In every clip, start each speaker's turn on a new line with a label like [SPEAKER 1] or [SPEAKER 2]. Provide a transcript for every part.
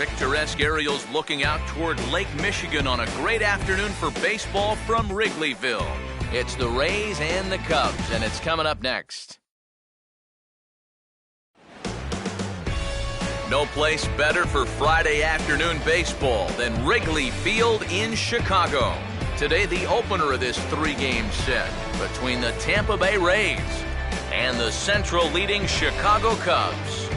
[SPEAKER 1] picturesque aerials looking out toward Lake Michigan on a great afternoon for baseball from Wrigleyville. It's the Rays and the Cubs, and it's coming up next. No place better for Friday afternoon baseball than Wrigley Field in Chicago. Today, the opener of this three-game set between the Tampa Bay Rays and the Central leading Chicago Cubs.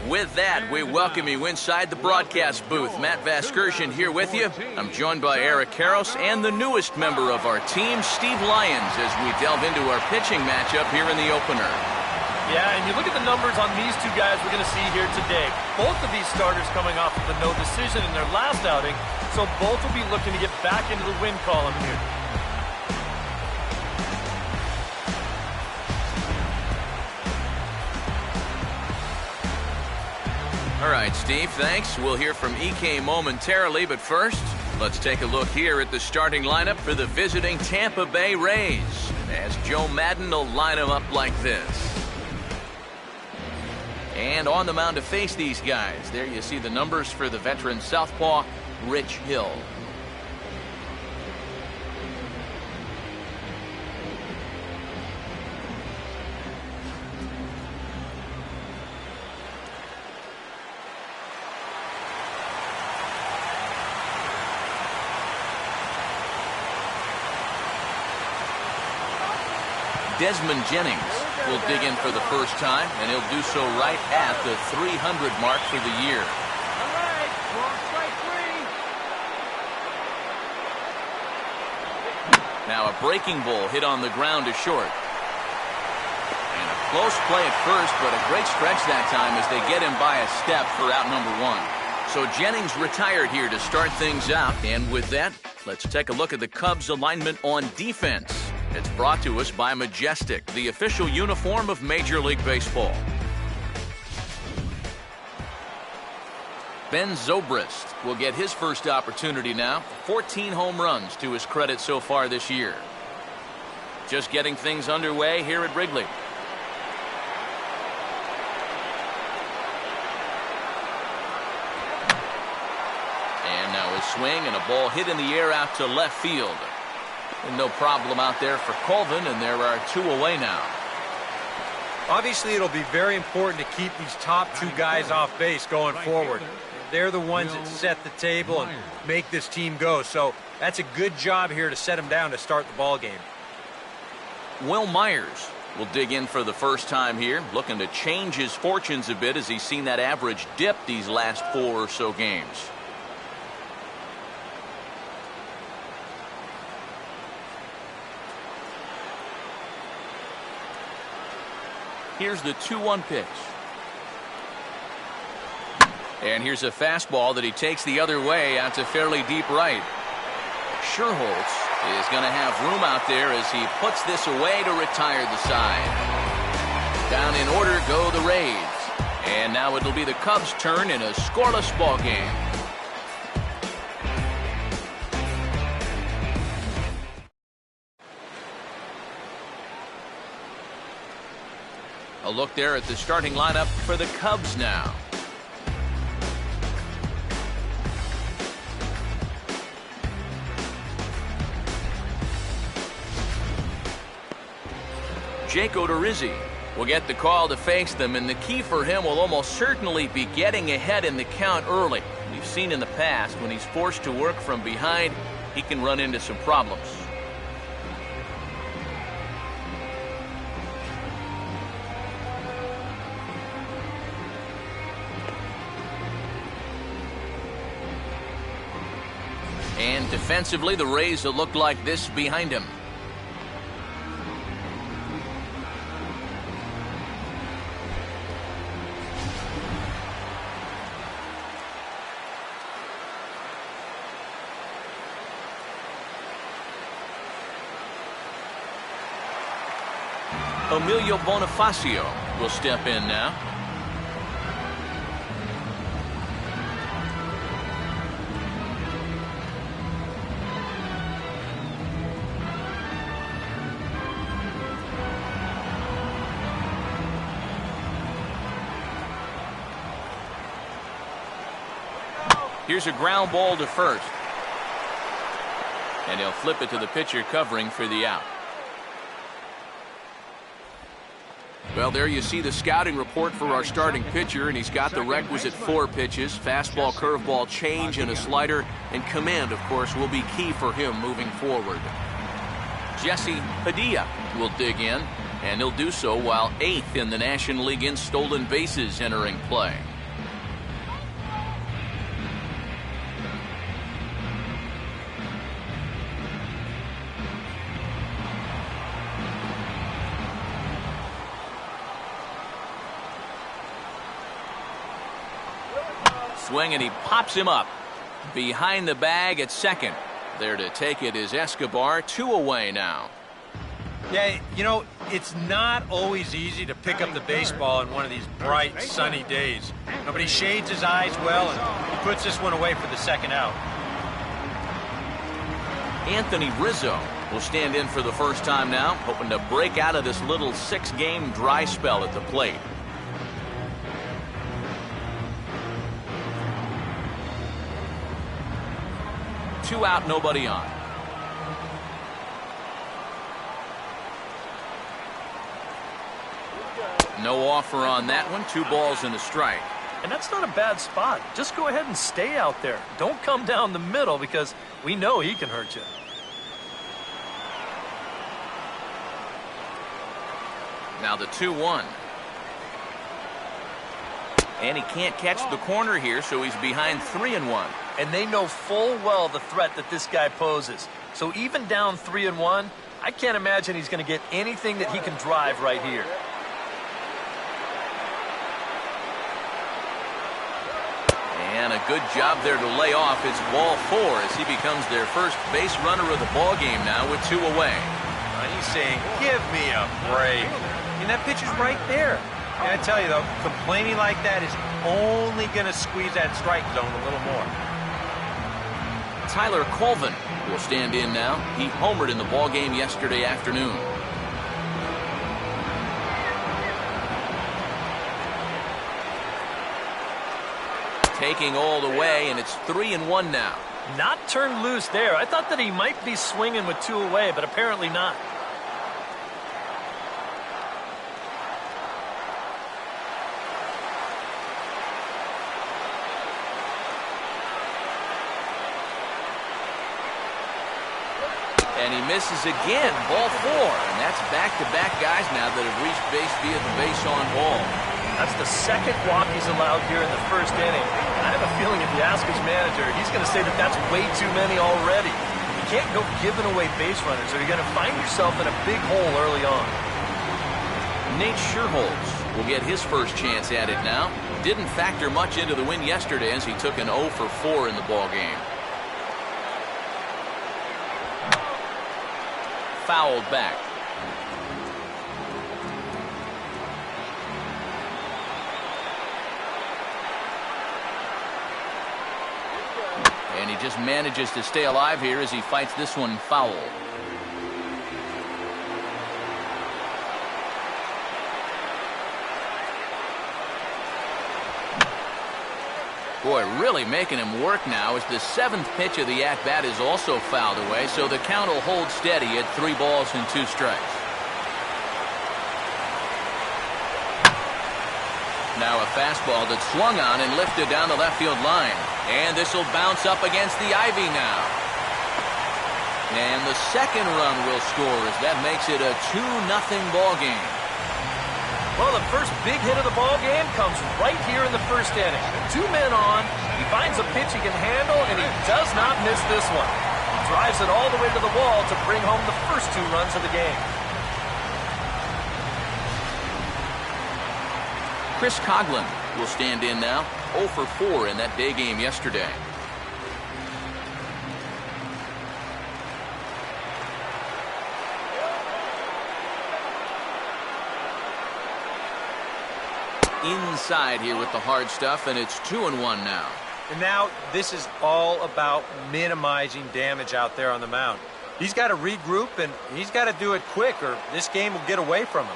[SPEAKER 1] With that, we welcome you inside the broadcast booth. Matt Vasgersian here with you. I'm joined by Eric Karros and the newest member of our team, Steve Lyons, as we delve into our pitching matchup here in the opener.
[SPEAKER 2] Yeah, and you look at the numbers on these two guys we're going to see here today. Both of these starters coming off of the no decision in their last outing, so both will be looking to get back into the win column here.
[SPEAKER 1] All right, Steve, thanks. We'll hear from EK momentarily, but first, let's take a look here at the starting lineup for the visiting Tampa Bay Rays, as Joe Maddon will line them up like this. And on the mound to face these guys, there you see the numbers for the veteran southpaw, Rich Hill. Desmond Jennings will dig in for the first time, and he'll do so right at the 300 mark for the year.
[SPEAKER 3] All right, strike three.
[SPEAKER 1] Now a breaking ball hit on the ground to short. And a close play at first, but a great stretch that time as they get him by a step for out number one. So Jennings retired here to start things out, and with that, let's take a look at the Cubs' alignment on defense. It's brought to us by Majestic, the official uniform of Major League Baseball. Ben Zobrist will get his first opportunity now. 14 home runs to his credit so far this year. Just getting things underway here at Wrigley. And now his swing and a ball hit in the air out to left field. And no problem out there for Colvin, and there are two away now.
[SPEAKER 4] Obviously, it'll be very important to keep these top two guys off base going forward. They're the ones that set the table and make this team go. So that's a good job here to set them down to start the ball game.
[SPEAKER 1] Will Myers will dig in for the first time here, looking to change his fortunes a bit as he's seen that average dip these last 4 or so games. Here's the 2-1 pitch. And here's a fastball that he takes the other way out to fairly deep right. Sherholtz is going to have room out there as he puts this away to retire the side. Down in order go the Rays. And now it'll be the Cubs' turn in a scoreless ball game. A look there at the starting lineup for the Cubs now. Jake Odorizzi will get the call to face them, and the key for him will almost certainly be getting ahead in the count early. We've seen in the past when he's forced to work from behind, he can run into some problems. And defensively, the Rays will look like this behind him. Emilio Bonifacio will step in now. Here's a ground ball to first. And he'll flip it to the pitcher covering for the out. Well, there you see the scouting report for our starting pitcher, and he's got the requisite 4 pitches. Fastball, curveball, change, and a slider. And command, of course, will be key for him moving forward. Jesse Padilla will dig in, and he'll do so while 8th in the National League in stolen bases entering play. Swing, and he pops him up. Behind the bag at second. There to take it is Escobar. 2 away now.
[SPEAKER 4] Yeah, you know, it's not always easy to pick up the baseball on one of these bright, sunny days. But he shades his eyes well, and he puts this one away for the second out.
[SPEAKER 1] Anthony Rizzo will stand in for the first time now, hoping to break out of this little 6-game dry spell at the plate. Two out, nobody on. No offer on that one. 2 balls and a strike.
[SPEAKER 2] And that's not a bad spot. Just go ahead and stay out there. Don't come down the middle because we know he can hurt you.
[SPEAKER 1] Now the 2-1. And he can't catch the corner here, so he's behind 3-1.
[SPEAKER 2] And they know full well the threat that this guy poses. So even down 3-1, I can't imagine he's going to get anything that he can drive right here.
[SPEAKER 1] And a good job there to lay off. It's ball 4 as he becomes their first base runner of the ball game now with 2 away.
[SPEAKER 4] He's saying, give me a break. And that pitch is right there. And I tell you, though, complaining like that is only going to squeeze that strike zone a little more.
[SPEAKER 1] Tyler Colvin will stand in now. He homered in the ball game yesterday afternoon. Taking all the way, and it's 3-1 now.
[SPEAKER 2] Not turned loose there. I thought that he might be swinging with 2 away, but apparently not.
[SPEAKER 1] And he misses again, ball 4. And that's back-to-back guys now that have reached base via the base on ball.
[SPEAKER 2] That's the second walk he's allowed here in the first inning. And I have a feeling if you ask his manager, he's going to say that that's way too many already. You can't go giving away base runners, or you're going to find yourself in a big hole early on.
[SPEAKER 1] Nate Scherholz will get his first chance at it now. Didn't factor much into the win yesterday as he took an 0 for 4 in the ball game. Fouled back. And he just manages to stay alive here as he fights this one foul. Boy, really making him work now as the 7th pitch of the at-bat is also fouled away, so the count will hold steady at 3 balls and 2 strikes. Now a fastball that's swung on and lifted down the left field line. And this will bounce up against the ivy now. And the second run will score as that makes it a 2-0 ball game.
[SPEAKER 2] Well, the first big hit of the ball game comes right here in the first inning. 2 men on, he finds a pitch he can handle, and he does not miss this one. He drives it all the way to the wall to bring home the first 2 runs of the game.
[SPEAKER 1] Chris Coghlan will stand in now, 0 for 4 in that day game yesterday. Inside here with the hard stuff, and it's 2-1 now.
[SPEAKER 4] And now this is all about minimizing damage out there on the mound. He's got to regroup, and he's got to do it quick, or this game will get away from him.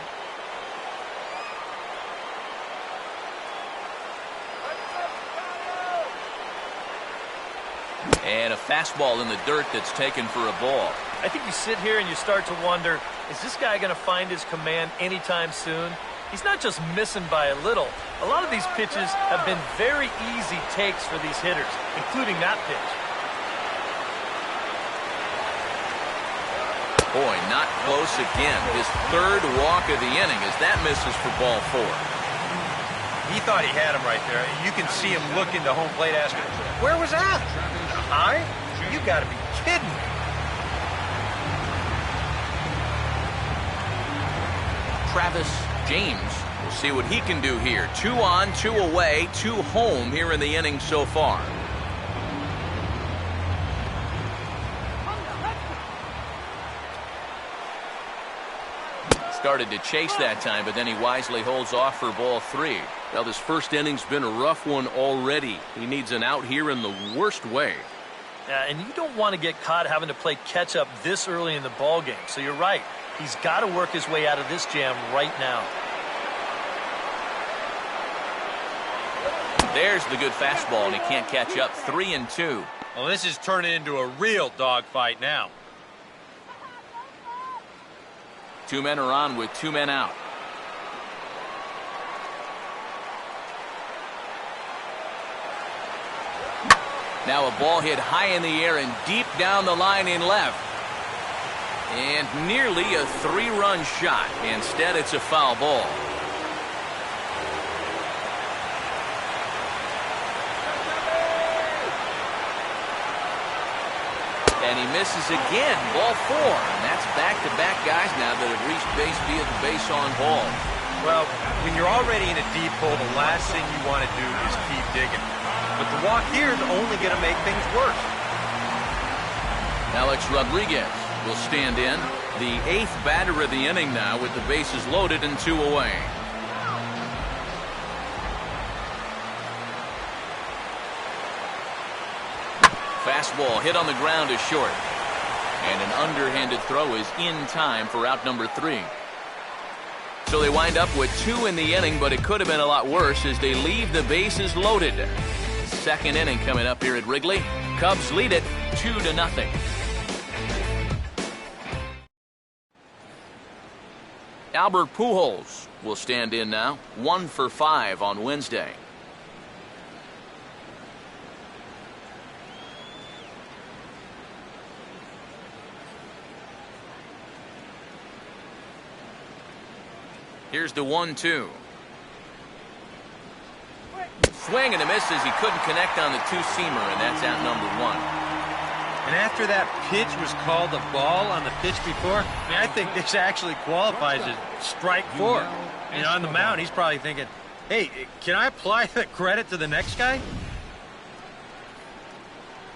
[SPEAKER 1] And a fastball in the dirt that's taken for a ball.
[SPEAKER 2] I think you sit here and you start to wonder, is this guy going to find his command anytime soon? He's not just missing by a little. A lot of these pitches have been very easy takes for these hitters, including that pitch.
[SPEAKER 1] Boy, not close again. His third walk of the inning as that misses for ball 4.
[SPEAKER 4] He thought he had him right there. You can see him looking to home plate asking, where was that? High? You got to be kidding me.
[SPEAKER 1] Travis James will see what he can do here. 2 on, 2 away, 2 home here in the inning so far. Started to chase that time, but then he wisely holds off for ball 3. Well, this first inning's been a rough one already. He needs an out here in the worst way.
[SPEAKER 2] Yeah, and you don't want to get caught having to play catch-up this early in the ball game. So you're right. He's got to work his way out of this jam right now.
[SPEAKER 1] There's the good fastball, and he can't catch up. 3-2.
[SPEAKER 4] Well, this is turning into a real dogfight now.
[SPEAKER 1] 2 men are on with 2 men out. Now a ball hit high in the air and deep down the line in left. And nearly a 3-run shot. Instead, it's a foul ball. And he misses again. Ball 4. And that's back-to-back guys now that have reached base via the base on ball.
[SPEAKER 4] Well, when you're already in a deep hole, the last thing you want to do is keep digging. But the walk here is only going to make things worse.
[SPEAKER 1] Alex Rodriguez will stand in. The 8th batter of the inning now with the bases loaded and 2 away. Fastball hit on the ground is short. And an underhanded throw is in time for out number 3. So they wind up with 2 in the inning, but it could have been a lot worse as they leave the bases loaded. Second inning coming up here at Wrigley. Cubs lead it 2-0. Albert Pujols will stand in now. 1 for 5 on Wednesday. Here's the 1-2. Swing and a miss as he couldn't connect on the 2-seamer, and that's out number 1.
[SPEAKER 4] And after that pitch was called a ball on the pitch before, I mean, I think this actually qualifies as strike 4. And on the mound, he's probably thinking, hey, can I apply the credit to the next guy?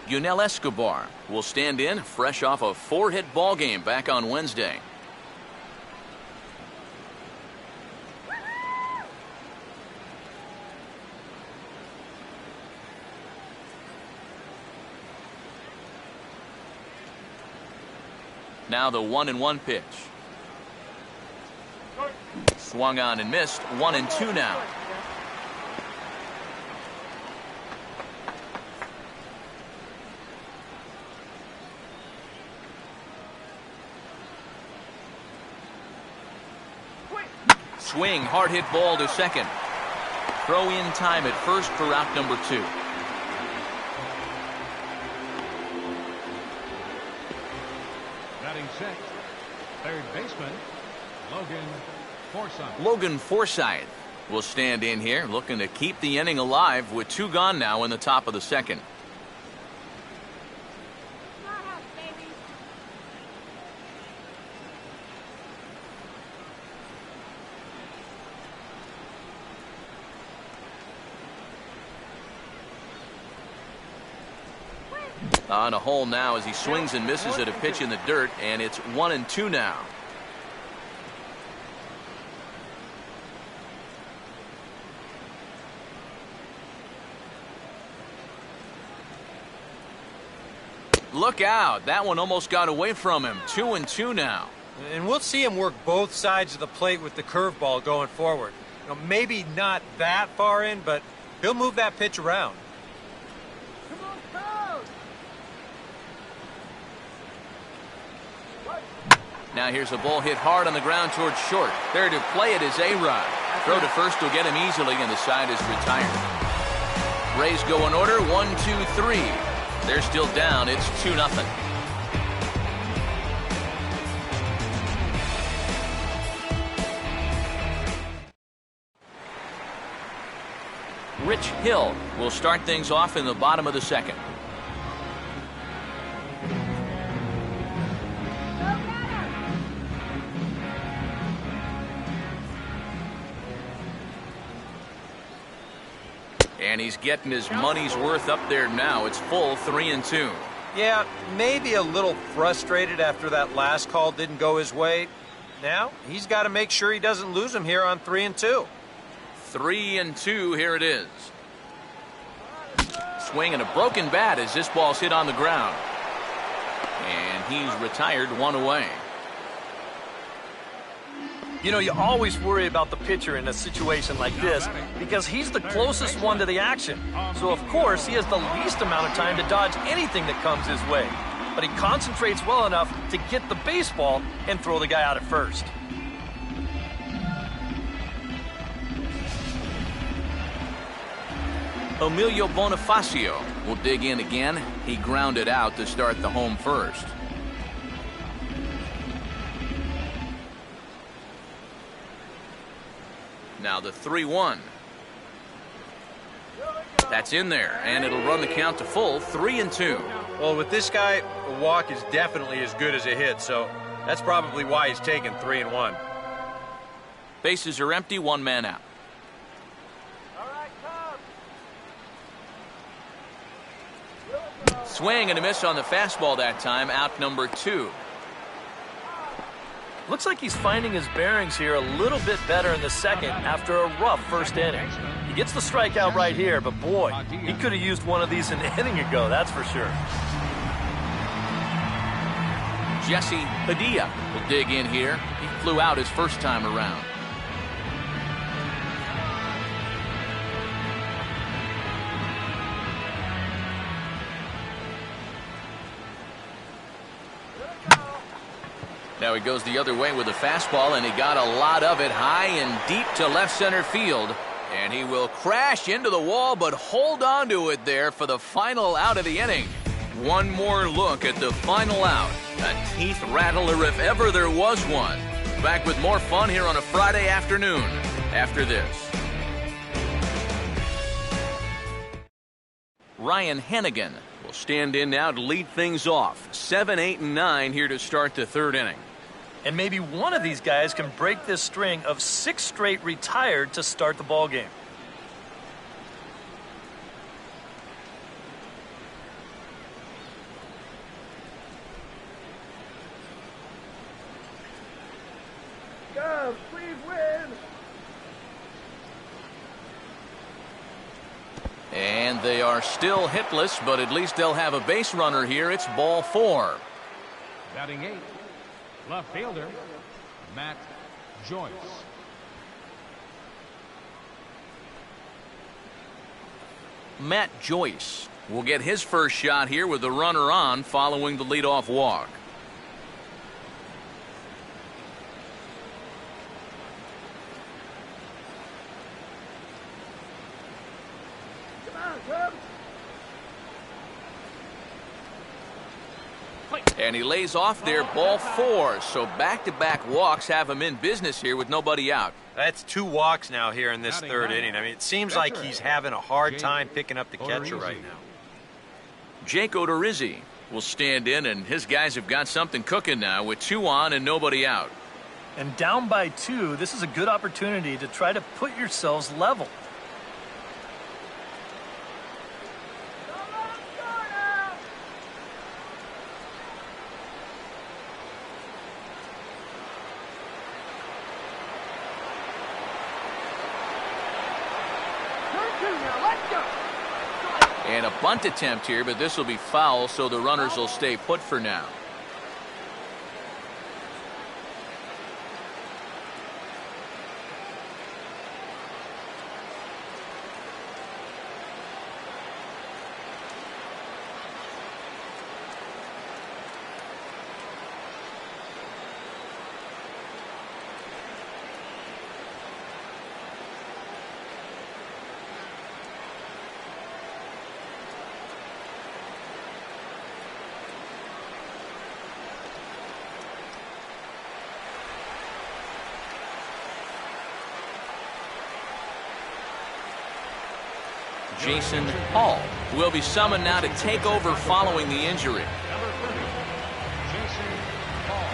[SPEAKER 1] Yunel Escobar will stand in, fresh off a 4-hit ball game back on Wednesday. Now the 1-1 pitch. Swung on and missed. 1-2 now. Swing, hard hit ball to second. Throw in time at first for out number 2.
[SPEAKER 3] Set. Third baseman, Logan Forsythe.
[SPEAKER 1] Logan Forsythe will stand in here, looking to keep the inning alive with 2 gone now in the top of the second. On a hole now as he swings and misses at a pitch in the dirt, and it's 1-2 now. Look out. That one almost got away from him. 2-2 now.
[SPEAKER 4] And we'll see him work both sides of the plate with the curveball going forward. You know, maybe not that far in, but he'll move that pitch around.
[SPEAKER 1] Now here's a ball hit hard on the ground towards short. There to play it is A-Rod. Throw to first will get him easily, and the side is retired. Rays go in order, 1, 2, 3. They're still down. It's 2-0. Rich Hill will start things off in the bottom of the second. And he's getting his money's worth up there now. It's full 3-2.
[SPEAKER 4] Yeah, maybe a little frustrated after that last call didn't go his way. Now, he's got to make sure he doesn't lose him here on 3-2.
[SPEAKER 1] 3-2, here it is. Swing and a broken bat as this ball's hit on the ground. And he's retired, 1 away.
[SPEAKER 2] You know, you always worry about the pitcher in a situation like this because he's the closest one to the action. So, of course, he has the least amount of time to dodge anything that comes his way. But he concentrates well enough to get the baseball and throw the guy out at first.
[SPEAKER 1] Emilio Bonifacio will dig in again. He grounded out to start the home first. Now the 3-1. That's in there, and it'll run the count to full, 3-2.
[SPEAKER 4] Well, with this guy, a walk is definitely as good as a hit, so that's probably why he's taken 3-1.
[SPEAKER 1] Bases are empty, 1 man out. Swing and a miss on the fastball that time, out number 2.
[SPEAKER 2] Looks like he's finding his bearings here a little bit better in the second after a rough first inning. He gets the strikeout right here, but boy, he could have used one of these an inning ago, that's for sure.
[SPEAKER 1] Jesse Padilla will dig in here. He flew out his first time around. Now he goes the other way with a fastball, and he got a lot of it high and deep to left center field. And he will crash into the wall, but hold on to it there for the final out of the inning. One more look at the final out. A teeth rattler if ever there was one. Back with more fun here on a Friday afternoon after this. Ryan Hennigan will stand in now to lead things off. 7, 8, and 9 here to start the third inning.
[SPEAKER 2] And maybe one of these guys can break this string of 6 straight retired to start the ball game.
[SPEAKER 5] Cubs, please win.
[SPEAKER 1] And they are still hitless, but at least they'll have a base runner here. It's ball 4.
[SPEAKER 3] Batting 8, left fielder, Matt Joyce.
[SPEAKER 1] Matt Joyce will get his first shot here with the runner on following the leadoff walk.
[SPEAKER 5] Come on, Cubs.
[SPEAKER 1] And he lays off there, ball 4. So back-to-back walks have him in business here with nobody out.
[SPEAKER 4] That's 2 walks now here in this third inning. I mean, it seems like he's having a hard time picking up the catcher right now.
[SPEAKER 1] Jake Odorizzi will stand in, and his guys have got something cooking now with 2 on and nobody out.
[SPEAKER 2] And down by 2, this is a good opportunity to try to put yourselves level.
[SPEAKER 1] And a bunt attempt here, but this will be foul, so the runners will stay put for now. Jason Hall will be summoned now to take over following the injury.
[SPEAKER 3] Number 30, Jason Hall.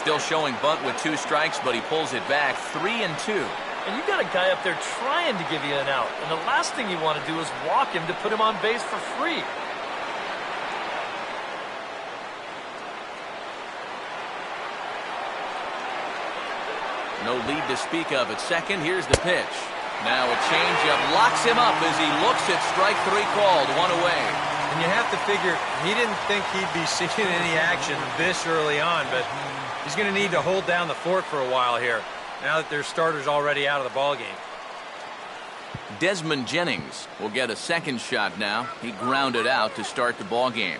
[SPEAKER 1] Still showing bunt with 2 strikes, but he pulls it back 3-2.
[SPEAKER 2] And you've got a guy up there trying to give you an out. And the last thing you want to do is walk him to put him on base for free.
[SPEAKER 1] No lead to speak of at second. Here's the pitch. Now a changeup locks him up as he looks at strike 3 called, 1 away.
[SPEAKER 4] And you have to figure he didn't think he'd be seeing any action this early on, but he's going to need to hold down the fort for a while here, now that their starter's already out of the ballgame.
[SPEAKER 1] Desmond Jennings will get a second shot now. He grounded out to start the ballgame.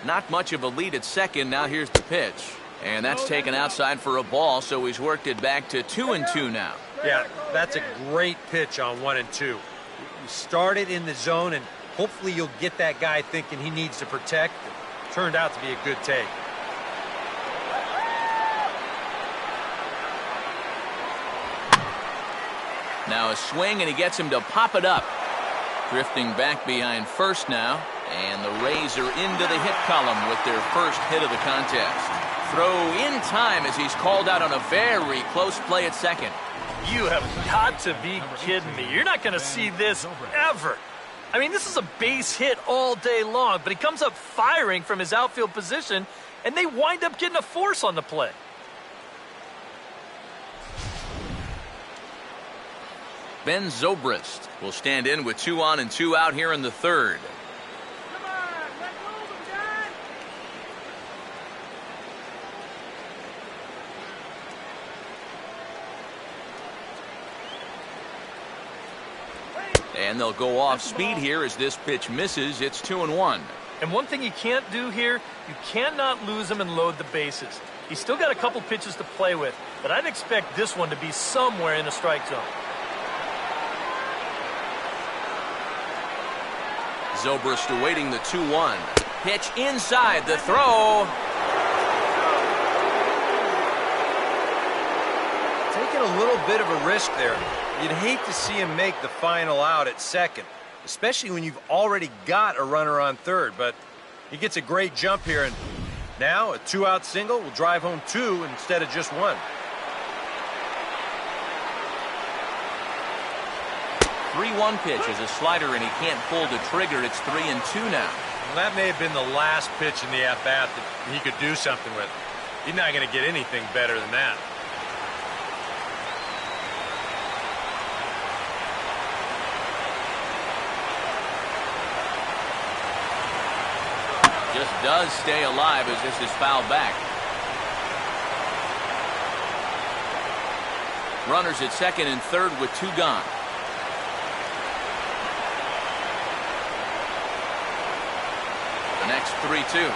[SPEAKER 1] Not much of a lead at second. Now here's the pitch. And that's taken outside for a ball, so he's worked it back to 2-2 now.
[SPEAKER 4] Yeah, that's a great pitch on 1-2. You start it in the zone, and hopefully you'll get that guy thinking he needs to protect. It turned out to be a good take.
[SPEAKER 1] Now a swing, and he gets him to pop it up. Drifting back behind first now. And the Rays are into the hit column with their first hit of the contest. Throw in time as he's called out on a very close play at second.
[SPEAKER 2] You have got to be kidding me. You're not going to see this ever. I mean, this is a base hit all day long, but he comes up firing from his outfield position, and they wind up getting a force on the play.
[SPEAKER 1] Ben Zobrist will stand in with 2 on and 2 out here in the third.
[SPEAKER 5] Come on, let move him, John.
[SPEAKER 1] And they'll go off speed here as this pitch misses. It's 2-1.
[SPEAKER 2] And one thing you can't do here, you cannot lose him and load the bases. He's still got a couple pitches to play with, but I'd expect this one to be somewhere in the strike zone.
[SPEAKER 1] Zobrist awaiting the 2-1. Pitch inside the throw.
[SPEAKER 4] Taking a little bit of a risk there. You'd hate to see him make the final out at second, especially when you've already got a runner on third, but he gets a great jump here, and now a 2-out single will drive home 2 instead of just 1.
[SPEAKER 1] 3-1 pitch is a slider, and he can't pull the trigger. It's 3-2 now.
[SPEAKER 4] Well, that may have been the last pitch in the at-bat that he could do something with. He's not going to get anything better than that.
[SPEAKER 1] Just does stay alive as this is fouled back. Runners at second and third with 2 gone. The next 3-2.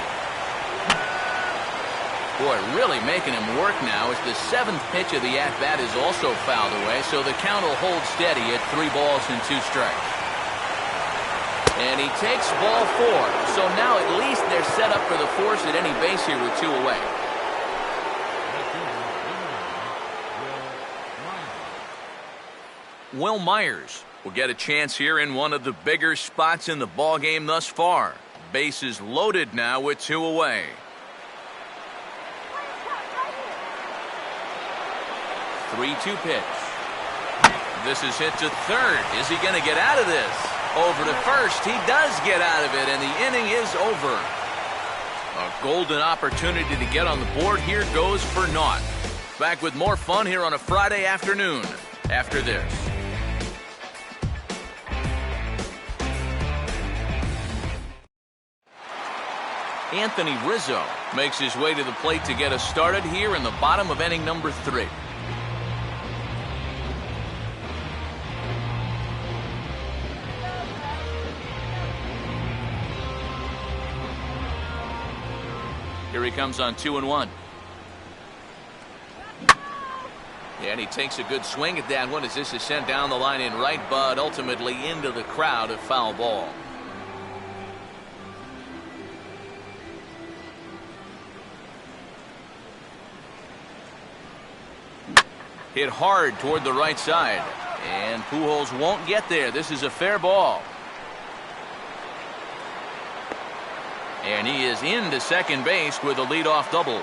[SPEAKER 1] Boy, really making him work now as the 7th pitch of the at-bat is also fouled away, so the count will hold steady at 3 balls and 2 strikes. And he takes ball 4, so now at least they're set up for the force at any base here with 2 away. Will Myers will get a chance here in one of the bigger spots in the ballgame thus far. Bases loaded now with 2 away. The 3-2 pitch. This is hit to third. Is he going to get out of this? Over to first. He does get out of it, and the inning is over. A golden opportunity to get on the board here goes for naught. Back with more fun here on a Friday afternoon after this. Anthony Rizzo makes his way to the plate to get us started here in the bottom of inning number 3. Here Here he comes on 2-1. And he takes a good swing at that one as this is sent down the line in right, but ultimately into the crowd, a foul ball. Hit hard toward the right side. And Pujols won't get there. This is a fair ball. And he is into second base with a leadoff double.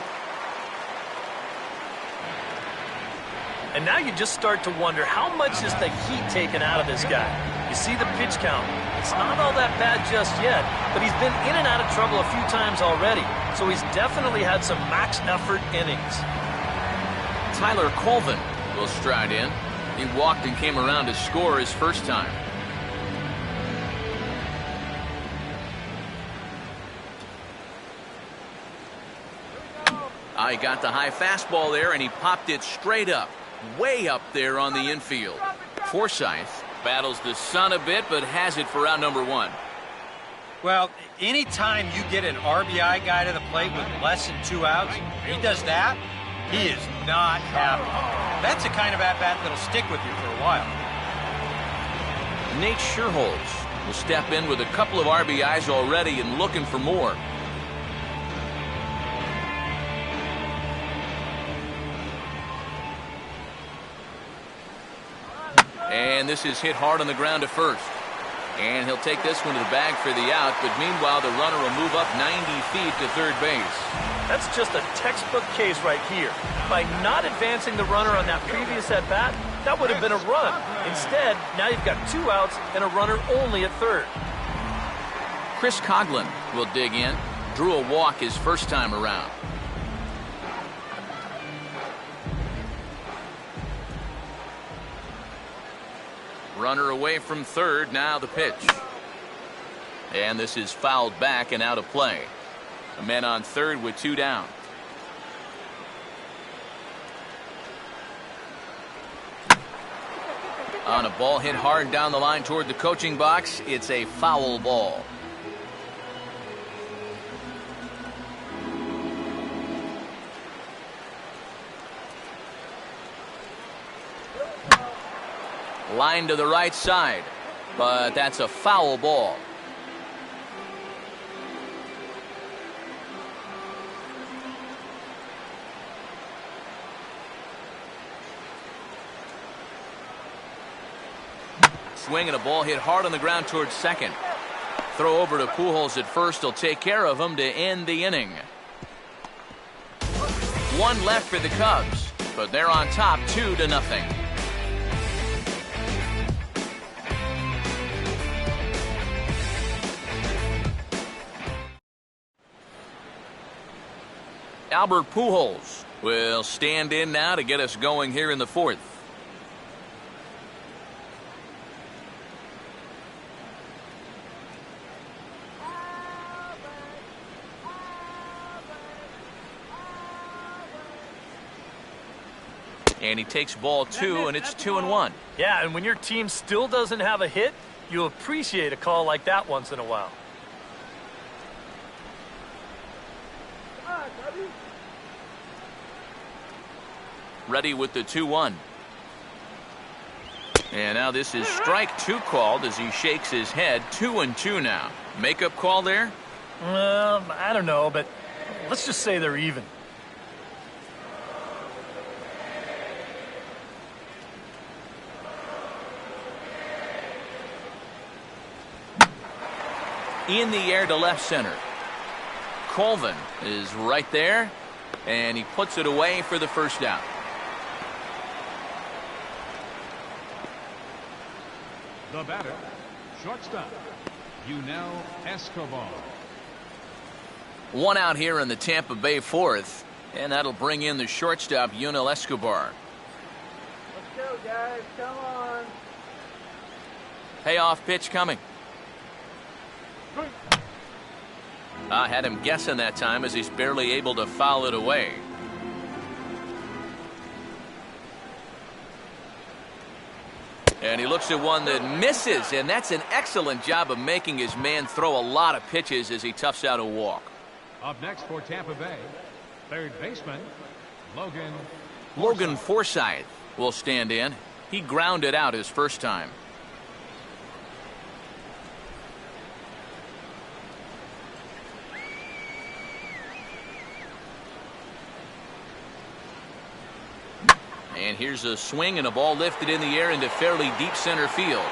[SPEAKER 2] And now you just start to wonder, how much is the heat taken out of this guy? You see the pitch count. It's not all that bad just yet, but he's been in and out of trouble a few times already. So he's definitely had some max effort innings.
[SPEAKER 1] Tyler Colvin will stride in. He walked and came around to score his first time. I got the high fastball there, and he popped it straight up, way up there on the infield. Forsythe battles the sun a bit, but has it for out number one.
[SPEAKER 4] Well, anytime you get an RBI guy to the plate with less than 2 outs, he does that, he is not happy. That's the kind of at-bat that'll stick with you for a while.
[SPEAKER 1] Nate Scherholz will step in with a couple of RBIs already and looking for more. And this is hit hard on the ground to first. And he'll take this one to the bag for the out, but meanwhile the runner will move up 90 feet to third base.
[SPEAKER 2] That's just a textbook case right here. By not advancing the runner on that previous at-bat, that would have been a run. Instead, now you've got 2 outs and a runner only at third.
[SPEAKER 1] Chris Coghlan will dig in. Drew a walk his first time around. Runner away from third, now the pitch. And this is fouled back and out of play. A man on third with 2 down. On a ball hit hard down the line toward the coaching box, it's a foul ball. Line to the right side, but that's a foul ball. Swing and a ball hit hard on the ground towards second. Throw over to Pujols at first. He'll take care of him to end the inning. 1 left for the Cubs, but they're on top 2-0. Albert Pujols will stand in now to get us going here in the fourth. And he takes ball 2, and it's 2-1.
[SPEAKER 2] Yeah, and when your team still doesn't have a hit, you appreciate a call like that once in a while.
[SPEAKER 1] Ready with the 2-1. And now this is strike 2 called as he shakes his head. 2-2 now. Makeup call there?
[SPEAKER 2] I don't know, but let's just say they're even.
[SPEAKER 1] In the air to left center. Colvin is right there, and he puts it away for the first out.
[SPEAKER 3] The batter, shortstop, Yunel Escobar.
[SPEAKER 1] 1 out here in the Tampa Bay fourth, and that'll bring in the shortstop, Yunel Escobar.
[SPEAKER 5] Let's go, guys. Come on.
[SPEAKER 1] Payoff pitch coming. I had him guessing that time as he's barely able to foul it away. And he looks at one that misses, and that's an excellent job of making his man throw a lot of pitches as he toughs out a walk.
[SPEAKER 3] Up next for Tampa Bay, third baseman,
[SPEAKER 1] Logan Forsythe will stand in. He grounded out his first time. And here's a swing and a ball lifted in the air into fairly deep center field.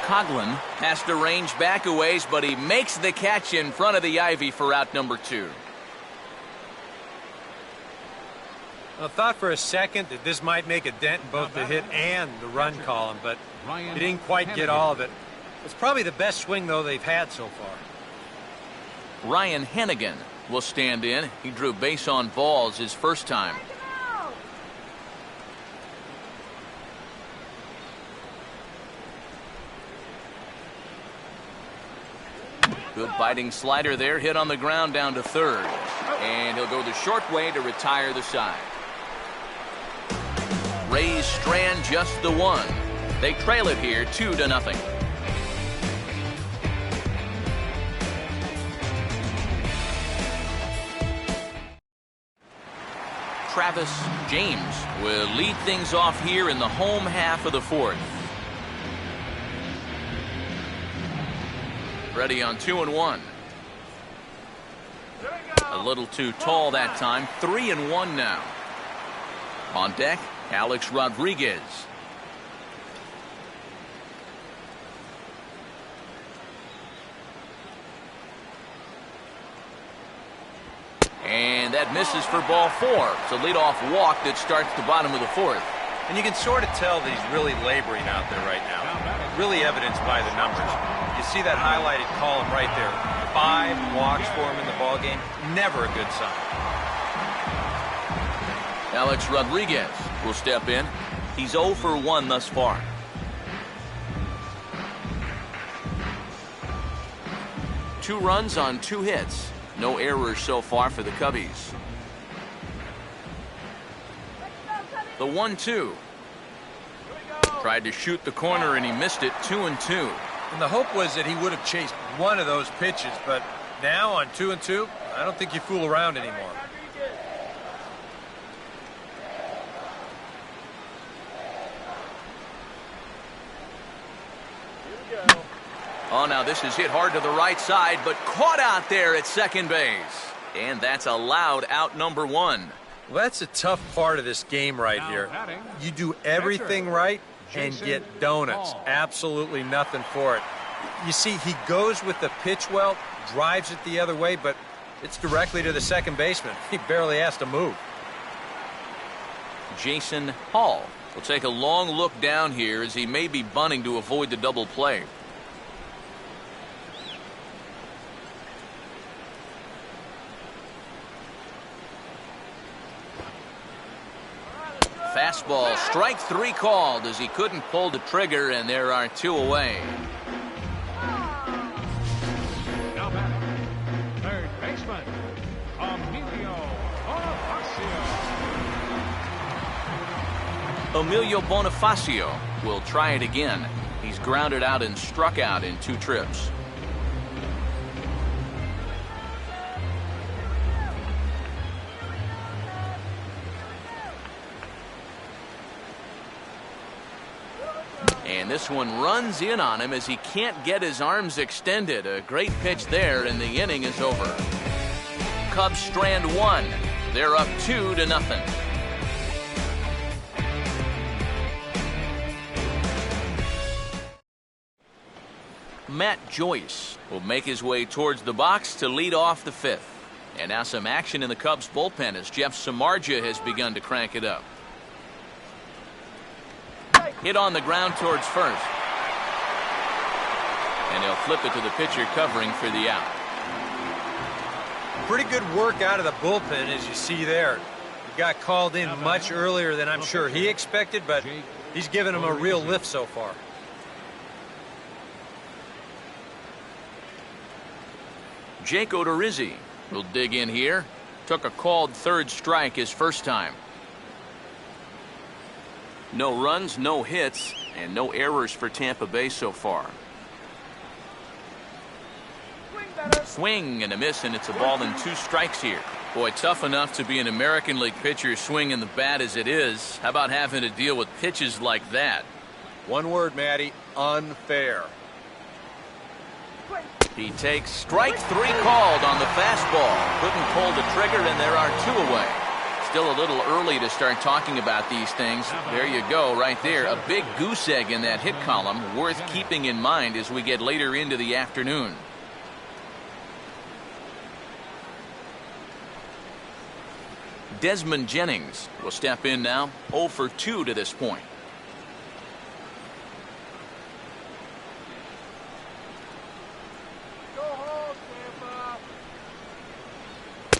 [SPEAKER 1] Coughlin has to range back a ways, but he makes the catch in front of the ivy for out number 2.
[SPEAKER 4] I thought for a second that this might make a dent in both the hit and the run column, but he didn't quite get all of it. It's probably the best swing, though, they've had so far.
[SPEAKER 1] Ryan Hennigan will stand in. He drew base on balls his first time. Good biting slider there, hit on the ground down to third. And he'll go the short way to retire the side. Rays strand just the one. They trail it here 2-0. Travis James will lead things off here in the home half of the fourth. Ready on 2-1. A little too tall that time. 3-1 now. On deck, Alex Rodriguez. And that misses for ball 4. It's a leadoff walk that starts the bottom of the fourth.
[SPEAKER 4] And you can sort of tell that he's really laboring out there right now. Really evidenced by the numbers. You see that highlighted column right there. 5 walks for him in the ballgame. Never a good sign.
[SPEAKER 1] Alex Rodriguez will step in. He's 0 for 1 thus far. Two runs on 2 hits. No errors so far for the Cubbies. The 1-2. Tried to shoot the corner and he missed it. 2-2.
[SPEAKER 4] And the hope was that he would have chased one of those pitches, but now on 2-2, I don't think you fool around anymore.
[SPEAKER 1] Oh, now this is hit hard to the right side, but caught out there at second base. And that's allowed out number 1.
[SPEAKER 4] Well, that's a tough part of this game right here. You do everything right and get donuts. Absolutely nothing for it. You see, he goes with the pitch well, drives it the other way, but it's directly to the second baseman. He barely has to move.
[SPEAKER 1] Jason Hall will take a long look down here as he may be bunting to avoid the double play. Fastball, strike 3 called as he couldn't pull the trigger, and there are 2 away.
[SPEAKER 3] Now batting, third baseman,
[SPEAKER 1] Emilio Bonifacio will try it again. He's grounded out and struck out in 2 trips. And this one runs in on him as he can't get his arms extended. A great pitch there, and the inning is over. Cubs strand 1. They're up 2-0. Matt Joyce will make his way towards the box to lead off the 5th. And now some action in the Cubs bullpen as Jeff Samardzija has begun to crank it up. Hit on the ground towards first. And they'll flip it to the pitcher covering for the out.
[SPEAKER 4] Pretty good work out of the bullpen, as you see there. He got called in much earlier than I'm sure he expected, but he's given him a real lift so far.
[SPEAKER 1] Jake Odorizzi will dig in here. Took a called 3rd strike his first time. No runs, no hits, and no errors for Tampa Bay so far. Swing and a miss, and it's a ball and 2 strikes here. Boy, tough enough to be an American League pitcher swinging the bat as it is. How about having to deal with pitches like that?
[SPEAKER 4] One word, Matty, unfair.
[SPEAKER 1] He takes strike 3 called on the fastball. Couldn't pull the trigger, and there are 2 away. Still a little early to start talking about these things. There you go, right there. A big goose egg in that hit column, worth keeping in mind as we get later into the afternoon. Desmond Jennings will step in now, 0 for 2 to this point.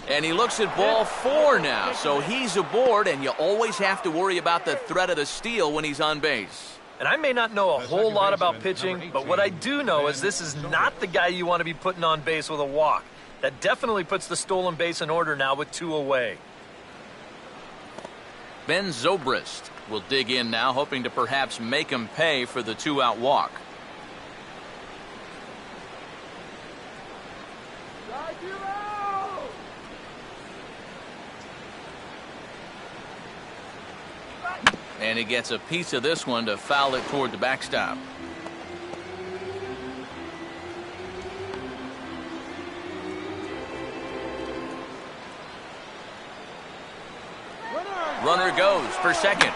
[SPEAKER 1] And he looks at ball 4 now, so he's aboard, and you always have to worry about the threat of the steal when he's on base.
[SPEAKER 2] And I may not know a whole lot about pitching, but what I do know is this is not the guy you want to be putting on base with a walk. That definitely puts the stolen base in order now with 2 away.
[SPEAKER 1] Ben Zobrist will dig in now, hoping to perhaps make him pay for the 2-out walk. And he gets a piece of this one to foul it toward the backstop. Runner goes for second.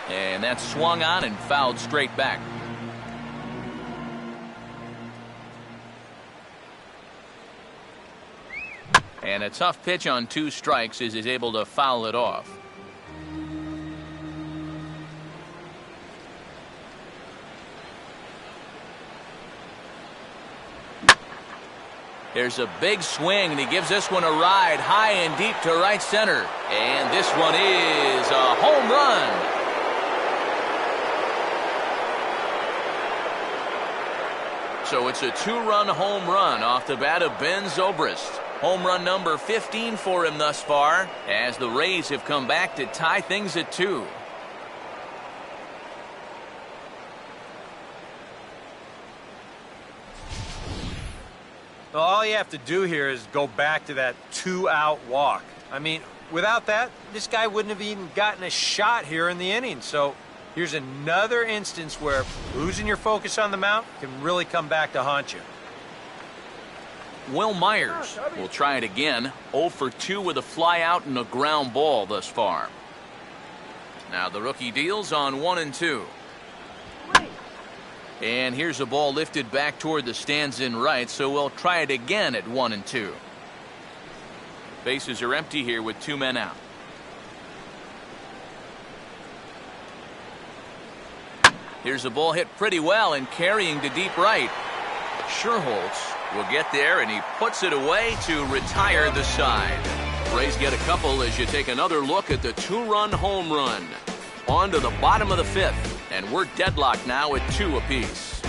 [SPEAKER 1] And that's swung on and fouled straight back. And a tough pitch on 2 strikes as he's able to foul it off. There's a big swing, and he gives this one a ride high and deep to right center. And this one is a home run. So it's a 2-run home run off the bat of Ben Zobrist. Home run number 15 for him thus far, as the Rays have come back to tie things at 2.
[SPEAKER 4] Well, all you have to do here is go back to that 2-out walk. I mean, without that, this guy wouldn't have even gotten a shot here in the inning. So here's another instance where losing your focus on the mound can really come back to haunt you.
[SPEAKER 1] Will Myers will try it again. 0 for 2 with a fly out and a ground ball thus far. Now the rookie deals on 1 and 2. And here's a ball lifted back toward the stands in right, so we'll try it again at 1 and 2. Bases are empty here with 2 men out. Here's a ball hit pretty well and carrying to deep right. Sherholtz will get there, and he puts it away to retire the side. Rays get a couple as you take another look at the 2-run home run. On to the bottom of the 5th, and we're deadlocked now at 2 apiece.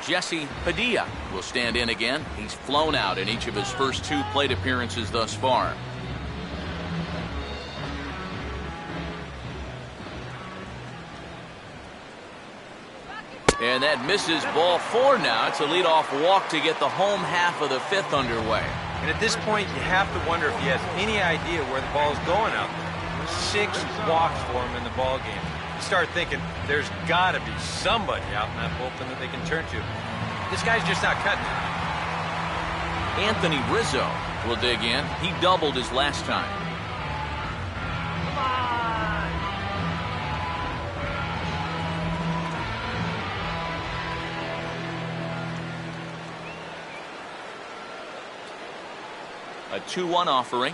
[SPEAKER 1] Jesse Padilla will stand in again. He's flown out in each of his first 2 plate appearances thus far. And that misses ball 4 now. It's a leadoff walk to get the home half of the 5th underway.
[SPEAKER 4] And at this point, you have to wonder if he has any idea where the ball is going out there. 6 walks for him in the ball game. You start thinking there's got to be somebody out in that bullpen that they can turn to. This guy's just not cutting it.
[SPEAKER 1] Anthony Rizzo will dig in. He doubled his last time. A 2-1 offering.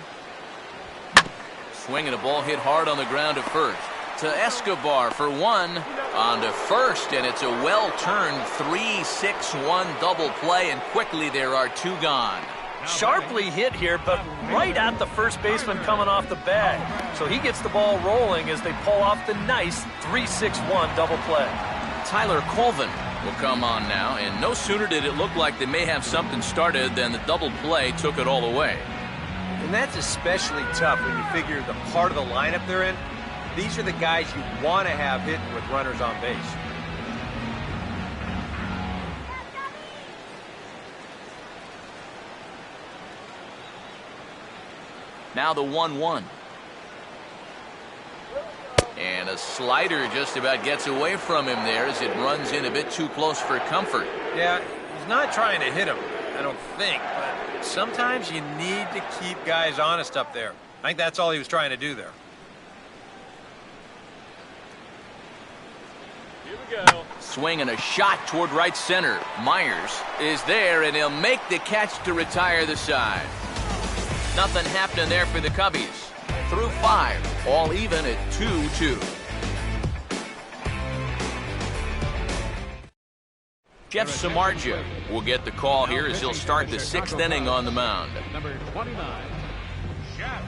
[SPEAKER 1] Swinging a ball hit hard on the ground at first. To Escobar for 1. On to first, and it's a well-turned 3-6-1 double play, and quickly there are 2 gone.
[SPEAKER 2] Sharply hit here, but right at the first baseman coming off the bag. So he gets the ball rolling as they pull off the nice 3-6-1 double play.
[SPEAKER 1] Tyler Colvin will come on now, and no sooner did it look like they may have something started than the double play took it all away.
[SPEAKER 4] And that's especially tough when you figure the part of the lineup they're in. These are the guys you want to have hitting with runners on base.
[SPEAKER 1] Now the 1-1. And a slider just about gets away from him there as it runs in a bit too close for comfort.
[SPEAKER 4] Yeah, he's not trying to hit him, I don't think, but sometimes you need to keep guys honest up there. I think that's all he was trying to do there.
[SPEAKER 2] Here we go.
[SPEAKER 1] Swing and a shot toward right center. Myers is there, and he'll make the catch to retire the side. Nothing happening there for the Cubbies. Through 5, all even at 2-2. Jeff Samardzija will get the call here as he'll start the 6th inning on the mound.
[SPEAKER 3] Number 29, Jeff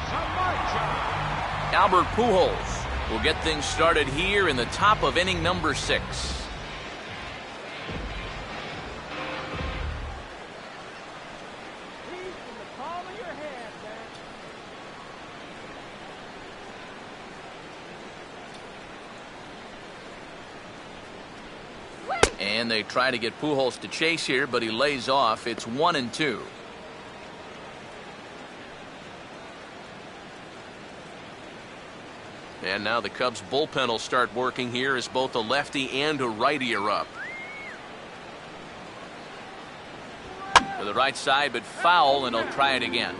[SPEAKER 3] Samardzija.
[SPEAKER 1] Albert Pujols will get things started here in the top of inning number 6. And they try to get Pujols to chase here, but he lays off. It's 1-2. And now the Cubs bullpen will start working here as both a lefty and a righty are up. To the right side, but foul, and he'll try it again.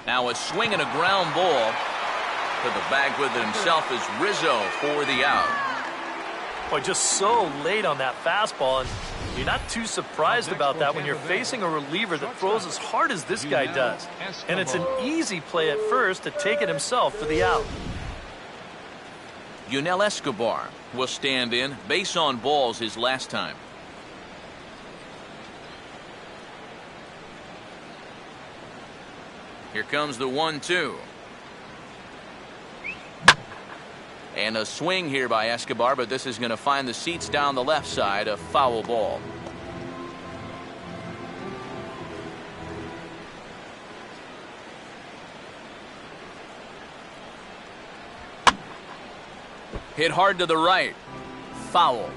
[SPEAKER 1] Now a swing and a ground ball. To the bag with it himself is Rizzo for the out.
[SPEAKER 2] Boy, just so late on that fastball, and you're not too surprised about that when you're facing a reliever that throws as hard as this guy does. And it's an easy play at first to take it himself for the out.
[SPEAKER 1] Yunel Escobar will stand in. Base on balls his last time. Here comes the 1-2. And a swing here by Escobar, but this is going to find the seats down the left side. A foul ball. Hit hard to the right. Foul.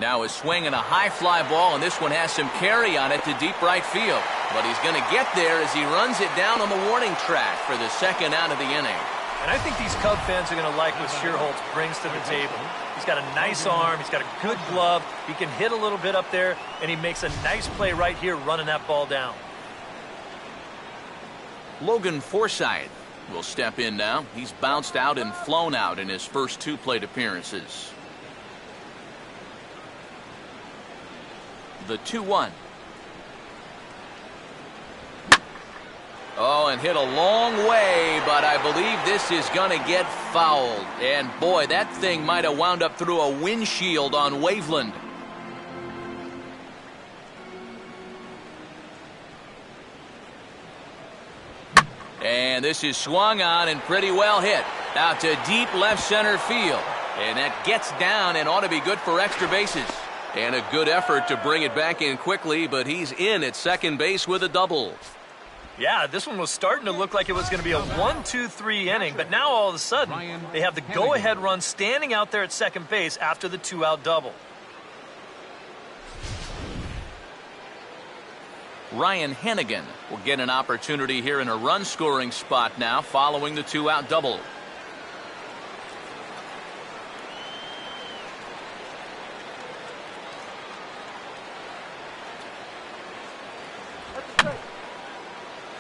[SPEAKER 1] Now a swing and a high fly ball, and this one has some carry on it to deep right field. But he's going to get there as he runs it down on the warning track for the 2nd out of the inning.
[SPEAKER 2] And I think these Cub fans are going to like what Schierholtz brings to the table. He's got a nice arm. He's got a good glove. He can hit a little bit up there, and he makes a nice play right here running that ball down.
[SPEAKER 1] Logan Forsythe will step in now. He's bounced out and flown out in his first 2 plate appearances. The 2-1. Oh, and hit a long way, but I believe this is going to get fouled. And boy, that thing might have wound up through a windshield on Waveland. And this is swung on and pretty well hit. Out to deep left center field. And that gets down and ought to be good for extra bases. And a good effort to bring it back in quickly, but he's in at second base with a double.
[SPEAKER 2] Yeah, this one was starting to look like it was going to be a 1-2-3 inning, but now all of a sudden they have the go-ahead run standing out there at second base after the 2-out double.
[SPEAKER 1] Ryan Hennigan will get an opportunity here in a run-scoring spot now following the 2-out double.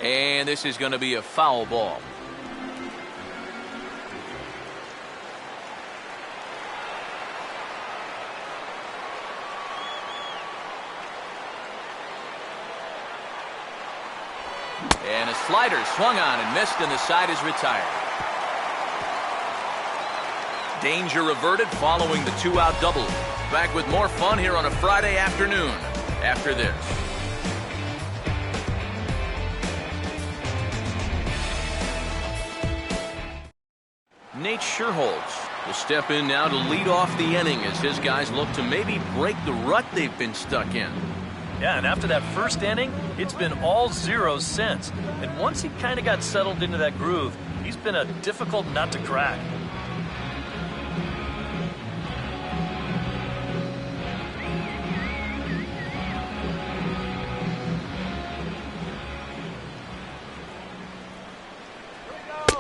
[SPEAKER 1] And this is going to be a foul ball. And a slider swung on and missed, and the side is retired. Danger averted following the 2-out double. Back with more fun here on a Friday afternoon after this. Nate Sherholtz will step in now to lead off the inning as his guys look to maybe break the rut they've been stuck in.
[SPEAKER 2] Yeah, and after that first inning, it's been all zeros since. And once he kind of got settled into that groove, he's been a difficult nut to crack.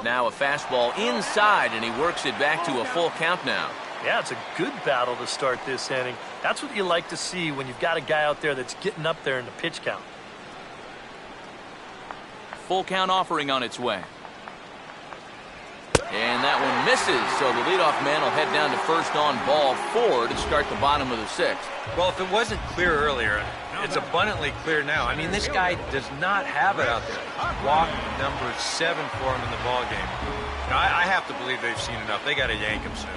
[SPEAKER 1] Now a fastball inside, and he works it back to a full count now.
[SPEAKER 2] Yeah, it's a good battle to start this inning. That's what you like to see when you've got a guy out there that's getting up there in the pitch count.
[SPEAKER 1] Full count offering on its way. And that one misses, so the leadoff man will head down to first on ball 4 to start the bottom of the 6th.
[SPEAKER 4] Well, if it wasn't clear earlier, it's abundantly clear now. I mean, this guy does not have it out there. Walk number 7 for him in the ball game. I have to believe they've seen enough. They got to yank him soon.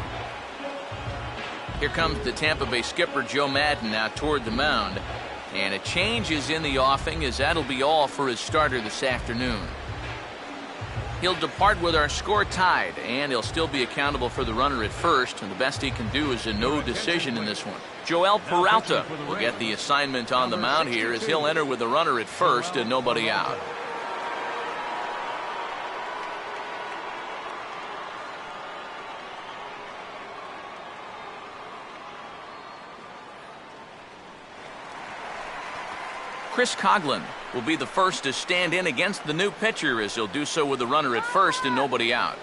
[SPEAKER 1] Here comes the Tampa Bay skipper, Joe Madden, now toward the mound. And a change is in the offing, as that'll be all for his starter this afternoon. He'll depart with our score tied, and he'll still be accountable for the runner at first, and the best he can do is a no decision in this one. Joel Peralta will get the assignment on the mound here as he'll enter with the runner at first and nobody out. Chris Coughlin will be the first to stand in against the new pitcher as he'll do so with the runner at first and nobody out.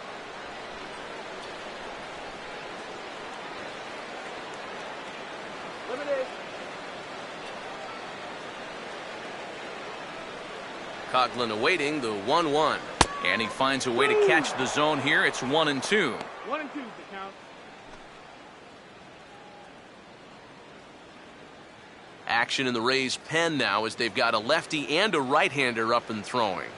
[SPEAKER 1] Coughlin awaiting the 1-1. And he finds a way to catch the zone here. It's 1-2.
[SPEAKER 5] 1-2 is the count.
[SPEAKER 1] Action in the Rays' pen now as they've got a lefty and a right-hander up and throwing.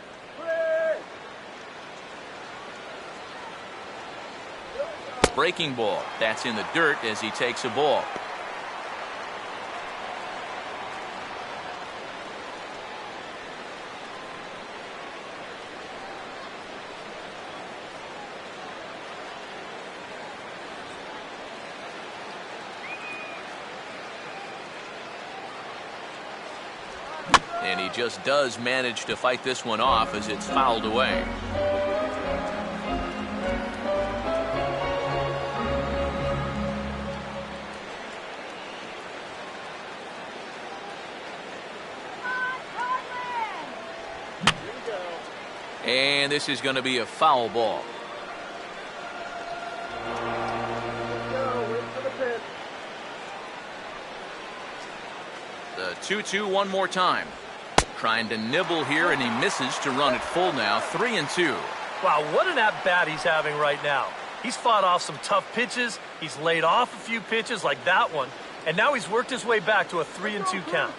[SPEAKER 1] Breaking ball. That's in the dirt as he takes a ball. And he just does manage to fight this one off as it's fouled away. And this is going to be a foul ball. The 2-2 one more time. Trying to nibble here, and he misses to run it full now. 3-2.
[SPEAKER 2] Wow, what an at-bat he's having right now. He's fought off some tough pitches. He's laid off a few pitches like that one. And now he's worked his way back to a 3-2 count.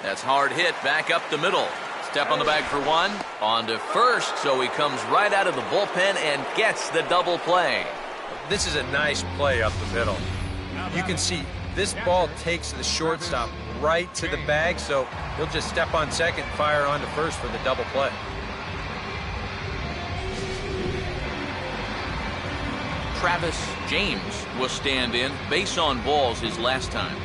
[SPEAKER 1] That's hard hit back up the middle. Step on the bag for one. On to first, so he comes right out of the bullpen and gets the double play.
[SPEAKER 4] This is a nice play up the middle. You can see this ball takes the shortstop right to the bag, so he'll just step on second and fire on to first for the double play.
[SPEAKER 1] Travis James will stand in. Base on balls his last time.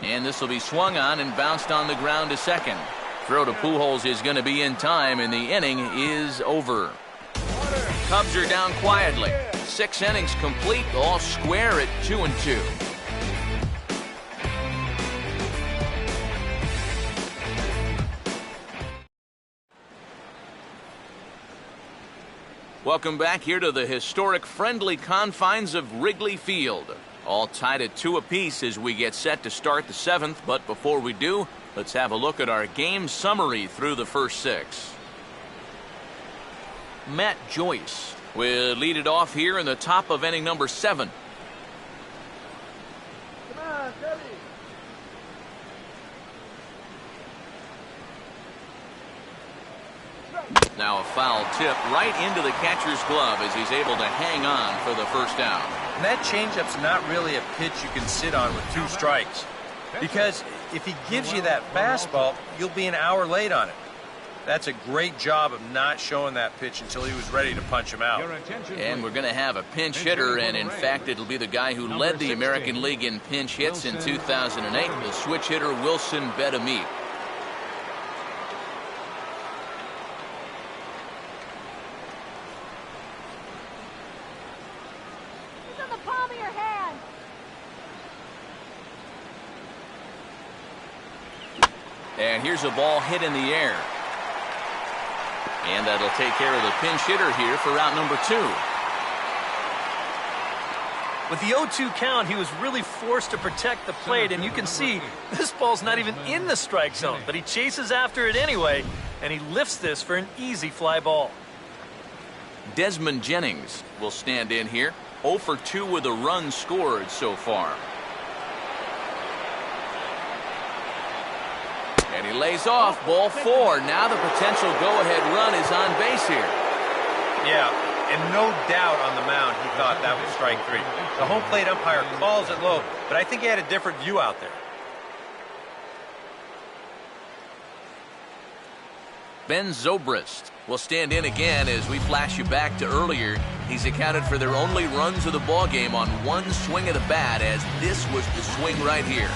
[SPEAKER 1] And this will be swung on and bounced on the ground to second. Throw to Pujols is going to be in time, and the inning is over. Cubs are down quietly. 6 innings complete, all square at 2-2. Welcome back here to the historic friendly confines of Wrigley Field. All tied at 2 apiece as we get set to start the 7th. But before we do, let's have a look at our game summary through the first 6. Matt Joyce will lead it off here in the top of inning number 7.
[SPEAKER 5] Come on, Cubby.
[SPEAKER 1] Now a foul tip right into the catcher's glove as he's able to hang on for the first down.
[SPEAKER 4] And that changeup's not really a pitch you can sit on with 2 strikes. Because if he gives you that fastball, you'll be an hour late on it. That's a great job of not showing that pitch until he was ready to punch him out.
[SPEAKER 1] And we're going to have a pinch hitter, and in fact, it'll be the guy who led the American League in pinch hits in 2008, the switch hitter Wilson Betemit.
[SPEAKER 6] It's in the palm of your hand.
[SPEAKER 1] And here's a ball hit in the air. And that'll take care of the pinch hitter here for route number 2.
[SPEAKER 2] With the 0-2 count, he was really forced to protect the plate, and you can see this ball's not even in the strike zone, but he chases after it anyway, and he lifts this for an easy fly ball.
[SPEAKER 1] Desmond Jennings will stand in here. 0 for 2 with a run scored so far. And he lays off, ball 4. Now the potential go-ahead run is on base here.
[SPEAKER 4] Yeah, and no doubt on the mound he thought that was strike 3. The home plate umpire calls it low, but I think he had a different view out there.
[SPEAKER 1] Ben Zobrist will stand in again as we flash you back to earlier. He's accounted for their only runs of the ballgame on 1 swing of the bat, as this was the swing right here.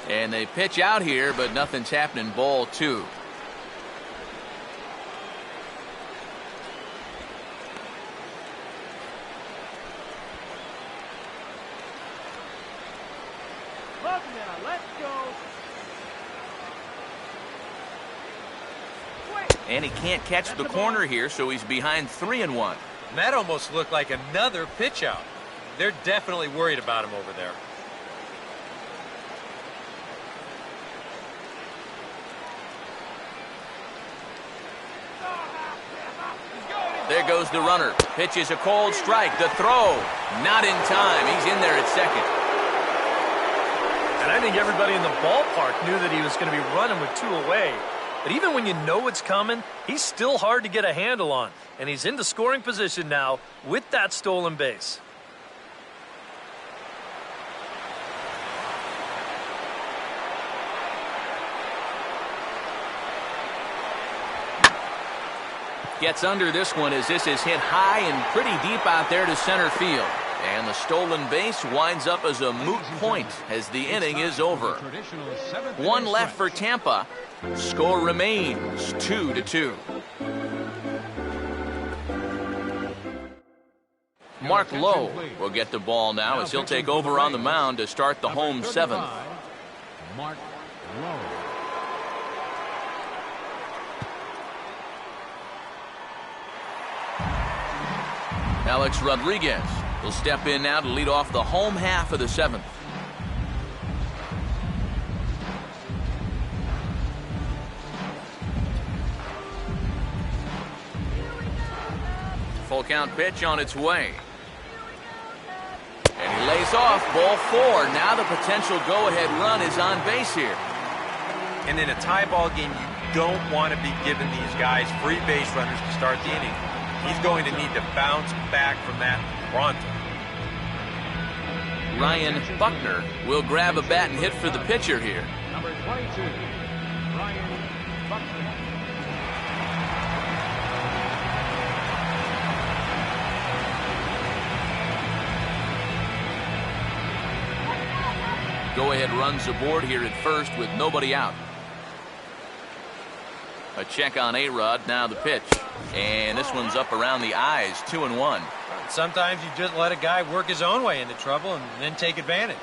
[SPEAKER 1] And they pitch out here, but nothing's happening. Ball 2.
[SPEAKER 5] Look now, let's go.
[SPEAKER 1] And he can't catch the corner here, so he's behind 3-1.
[SPEAKER 4] And that almost looked like another pitch out. They're definitely worried about him over there.
[SPEAKER 1] There goes the runner. Pitch is a cold strike. The throw, not in time. He's in there at second.
[SPEAKER 2] And I think everybody in the ballpark knew that he was going to be running with 2 away. But even when you know it's coming, he's still hard to get a handle on. And he's into scoring position now with that stolen base.
[SPEAKER 1] Gets under this one as this is hit high and pretty deep out there to center field. And the stolen base winds up as a moot point as the inning is over. 1 left for Tampa. Score remains 2-2. Mark Lowe will get the ball now as he'll take over on the mound to start the home 7th.
[SPEAKER 3] Mark Lowe.
[SPEAKER 1] Alex Rodriguez will step in now to lead off the home half of the 7th. Full count pitch on its way. And he lays off, ball 4. Now the potential go-ahead run is on base here.
[SPEAKER 4] And in a tie ball game, you don't want to be giving these guys free base runners to start the inning. He's going to need to bounce back from that pronto.
[SPEAKER 1] Ryan Buckner will grab a bat and hit for the pitcher here.
[SPEAKER 3] Number 22, Ryan Buckner.
[SPEAKER 1] Go-ahead runs aboard here at first with nobody out. A check on A-Rod, now the pitch. And this one's up around the eyes, 2-1.
[SPEAKER 4] Sometimes you just let a guy work his own way into trouble and then take advantage.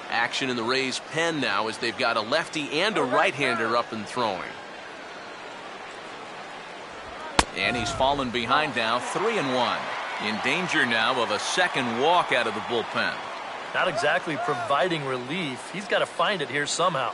[SPEAKER 1] Action in the Rays' pen now as they've got a lefty and a right-hander up and throwing. And he's fallen behind now, 3-1. In danger now of a second walk out of the bullpen.
[SPEAKER 2] Not exactly providing relief. He's got to find it here somehow.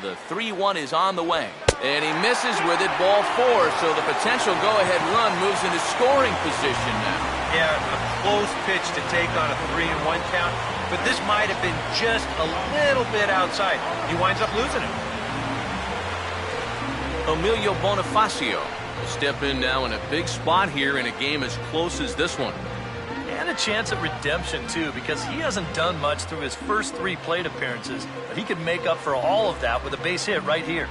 [SPEAKER 1] The 3-1 is on the way. And he misses with it, ball 4. So the potential go-ahead run moves into scoring position now.
[SPEAKER 4] Yeah, a close pitch to take on a 3-1 count, but this might have been just a little bit outside. He winds up losing it.
[SPEAKER 1] Emilio Bonifacio will step in now in a big spot here in a game as close as this one.
[SPEAKER 2] And a chance at redemption, too, because he hasn't done much through his first 3 plate appearances, but he could make up for all of that with a base hit right here.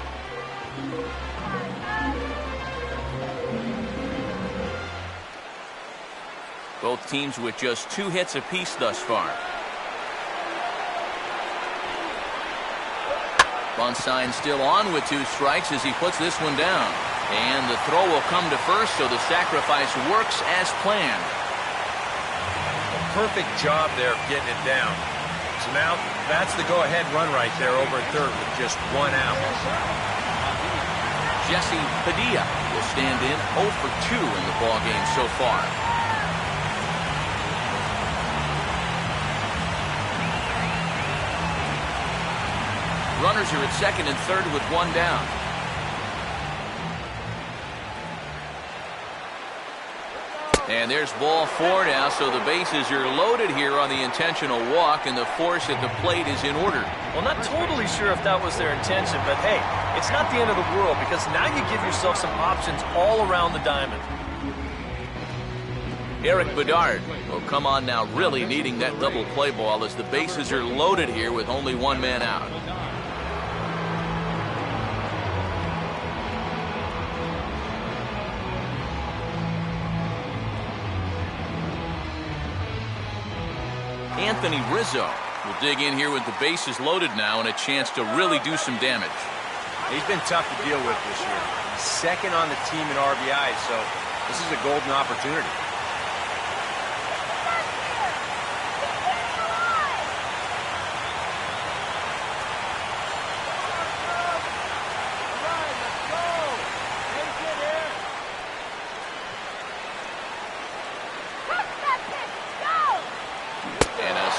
[SPEAKER 1] Both teams with just 2 hits apiece thus far. Bunsign still on with 2 strikes as he puts this one down. And the throw will come to first, so the sacrifice works as planned.
[SPEAKER 4] Perfect job there of getting it down. So now that's the go-ahead run right there over at third with just 1 out.
[SPEAKER 1] Jesse Padilla will stand in 0 for 2 in the ballgame so far. Runners are at second and third with 1 down. And there's ball 4 now, so the bases are loaded here on the intentional walk, and the force at the plate is in order.
[SPEAKER 2] Well, not totally sure if that was their intention, but hey, it's not the end of the world because now you give yourself some options all around the diamond.
[SPEAKER 1] Eric Bedard will come on now, really needing that double play ball as the bases are loaded here with only 1 man out. Anthony Rizzo will dig in here with the bases loaded now and a chance to really do some damage.
[SPEAKER 4] He's been tough to deal with this year. Second on the team in RBI, so this is a golden opportunity.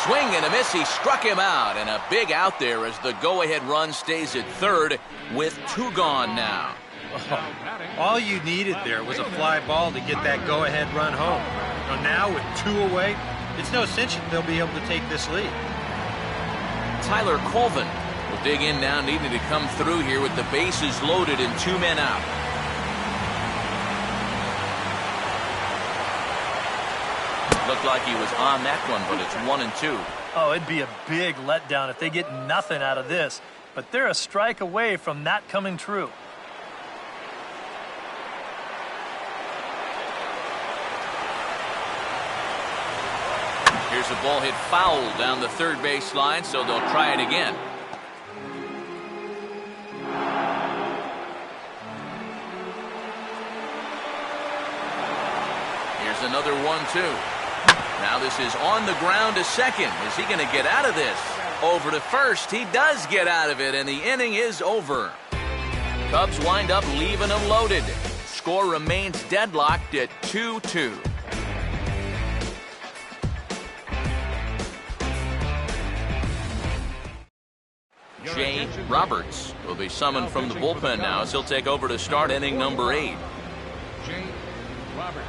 [SPEAKER 1] Swing and a miss. He struck him out, and a big out there as the go-ahead run stays at third with 2 gone now.
[SPEAKER 4] All you needed there was a fly ball to get that go-ahead run home. So now with 2 away, it's no cinch that they'll be able to take this lead.
[SPEAKER 1] Tyler Colvin will dig in now, needing to come through here with the bases loaded and 2 men out. Looked like he was on that one, but it's 1 and 2.
[SPEAKER 2] Oh, it'd be a big letdown if they get nothing out of this. But they're a strike away from that coming true.
[SPEAKER 1] Here's a ball hit foul down the third base line, so they'll try it again. Here's another 1-2. Now this is on the ground to second. Is he going to get out of this? Over to first. He does get out of it, and the inning is over. Cubs wind up leaving them loaded. Score remains deadlocked at 2-2. Jay Roberts will be summoned from the bullpen now as he'll take over to start inning number 8.
[SPEAKER 3] Jay Roberts.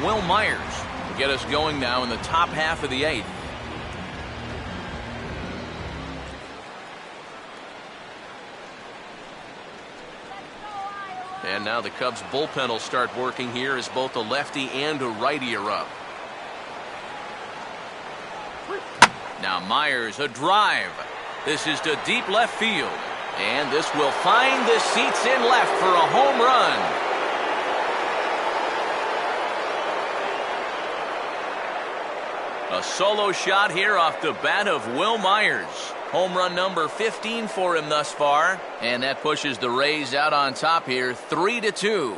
[SPEAKER 1] Will Myers will get us going now in the top half of the 8th. And now the Cubs bullpen will start working here as both a lefty and a righty are up. Now Myers, a drive. This is to deep left field. And this will find the seats in left for a home run. A solo shot here off the bat of Will Myers. Home run number 15 for him thus far. And that pushes the Rays out on top here, 3-2.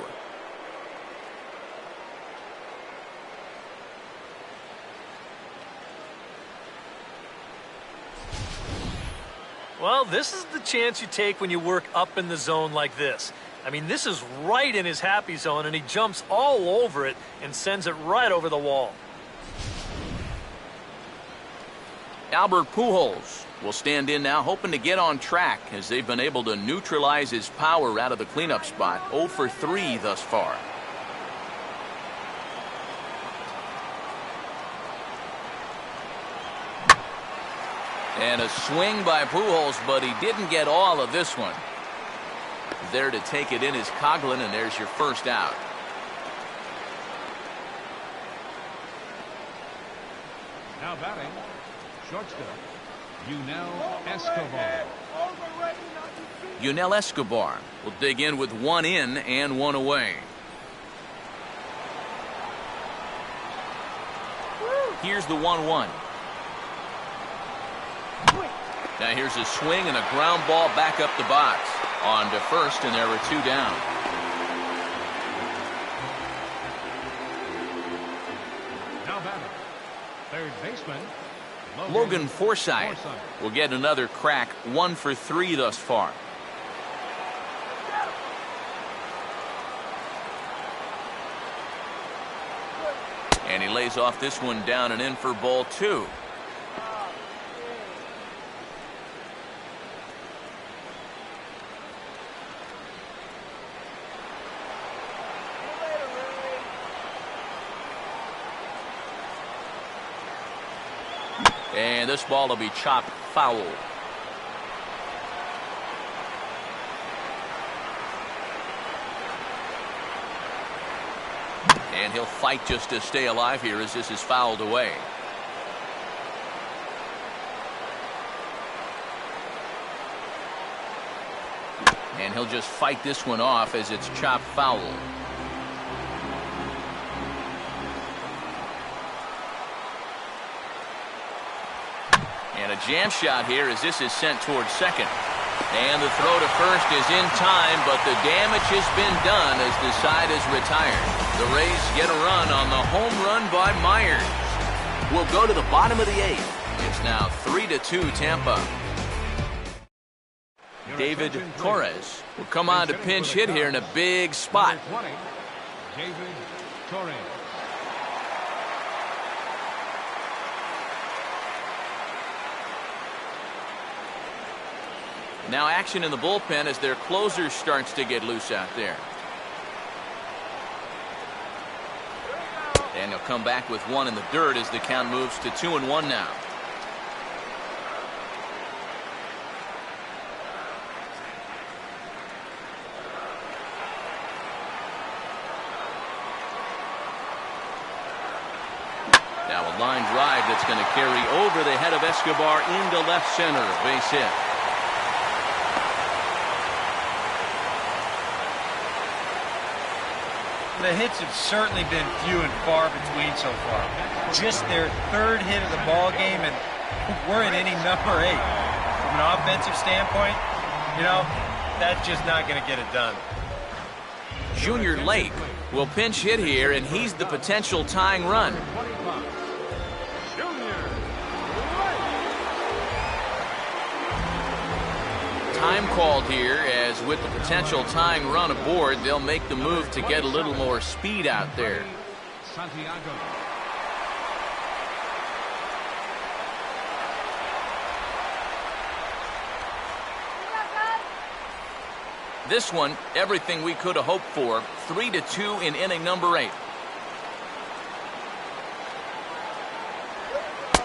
[SPEAKER 2] Well, this is the chance you take when you work up in the zone like this. I mean, this is right in his happy zone, and he jumps all over it and sends it right over the wall.
[SPEAKER 1] Albert Pujols will stand in now, hoping to get on track as they've been able to neutralize his power out of the cleanup spot. 0 for 3 thus far. And a swing by Pujols, but he didn't get all of this one. There to take it in is Coughlin, and there's your first out.
[SPEAKER 3] Now batting, shortstop,
[SPEAKER 1] Yunel Escobar will dig in with 1 in and 1 away. Here's the 1-1. Now here's a swing and a ground ball back up the box. On to first, and there are 2 down.
[SPEAKER 3] Now batting, third baseman,
[SPEAKER 1] Logan Forsythe will get another crack. 1 for 3 thus far. And he lays off this one down and in for ball 2. And this ball will be chopped foul. And he'll fight just to stay alive here as this is fouled away. And he'll just fight this one off as it's chopped foul. And a jam shot here as this is sent towards second. And the throw to first is in time, but the damage has been done as the side is retired. The Rays get a run on the home run by Myers. We'll go to the bottom of the 8th. It's now 3-2 Tampa. David Torres will come on to pinch hit here in a big spot.
[SPEAKER 3] David Torres.
[SPEAKER 1] Now action in the bullpen as their closer starts to get loose out there. And he'll come back with 1 in the dirt as the count moves to 2-1 now. Now a line drive that's going to carry over the head of Escobar into left center. Base hit.
[SPEAKER 4] The hits have certainly been few and far between so far. Just their 3rd hit of the ball game, and we're in inning number 8. From an offensive standpoint, you know, that's just not going to get it done.
[SPEAKER 1] Junior Lake will pinch hit here, and he's the potential tying run. Time called here, as with the potential tying run aboard, they'll make the move to get a little more speed out there.
[SPEAKER 3] Santiago.
[SPEAKER 1] This one, everything we could have hoped for. 3-2 in inning number 8.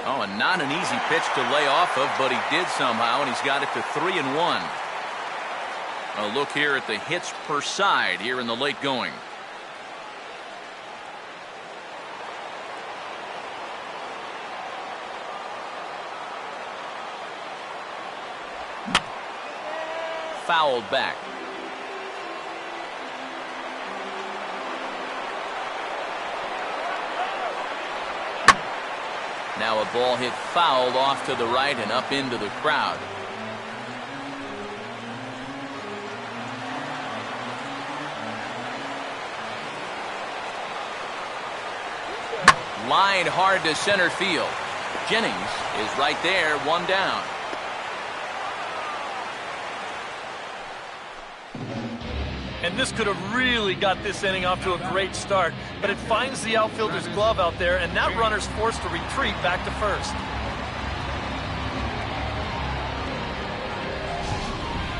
[SPEAKER 1] Oh, and not an easy pitch to lay off of, but he did somehow, and he's got it to 3-1. A look here at the hits per side here in the late going. Fouled back. Now a ball hit fouled off to the right and up into the crowd. Lined hard to center field. Jennings is right there, 1 down.
[SPEAKER 2] And this could have really got this inning off to a great start, but it finds the outfielder's glove out there, and that runner's forced to retreat back to first.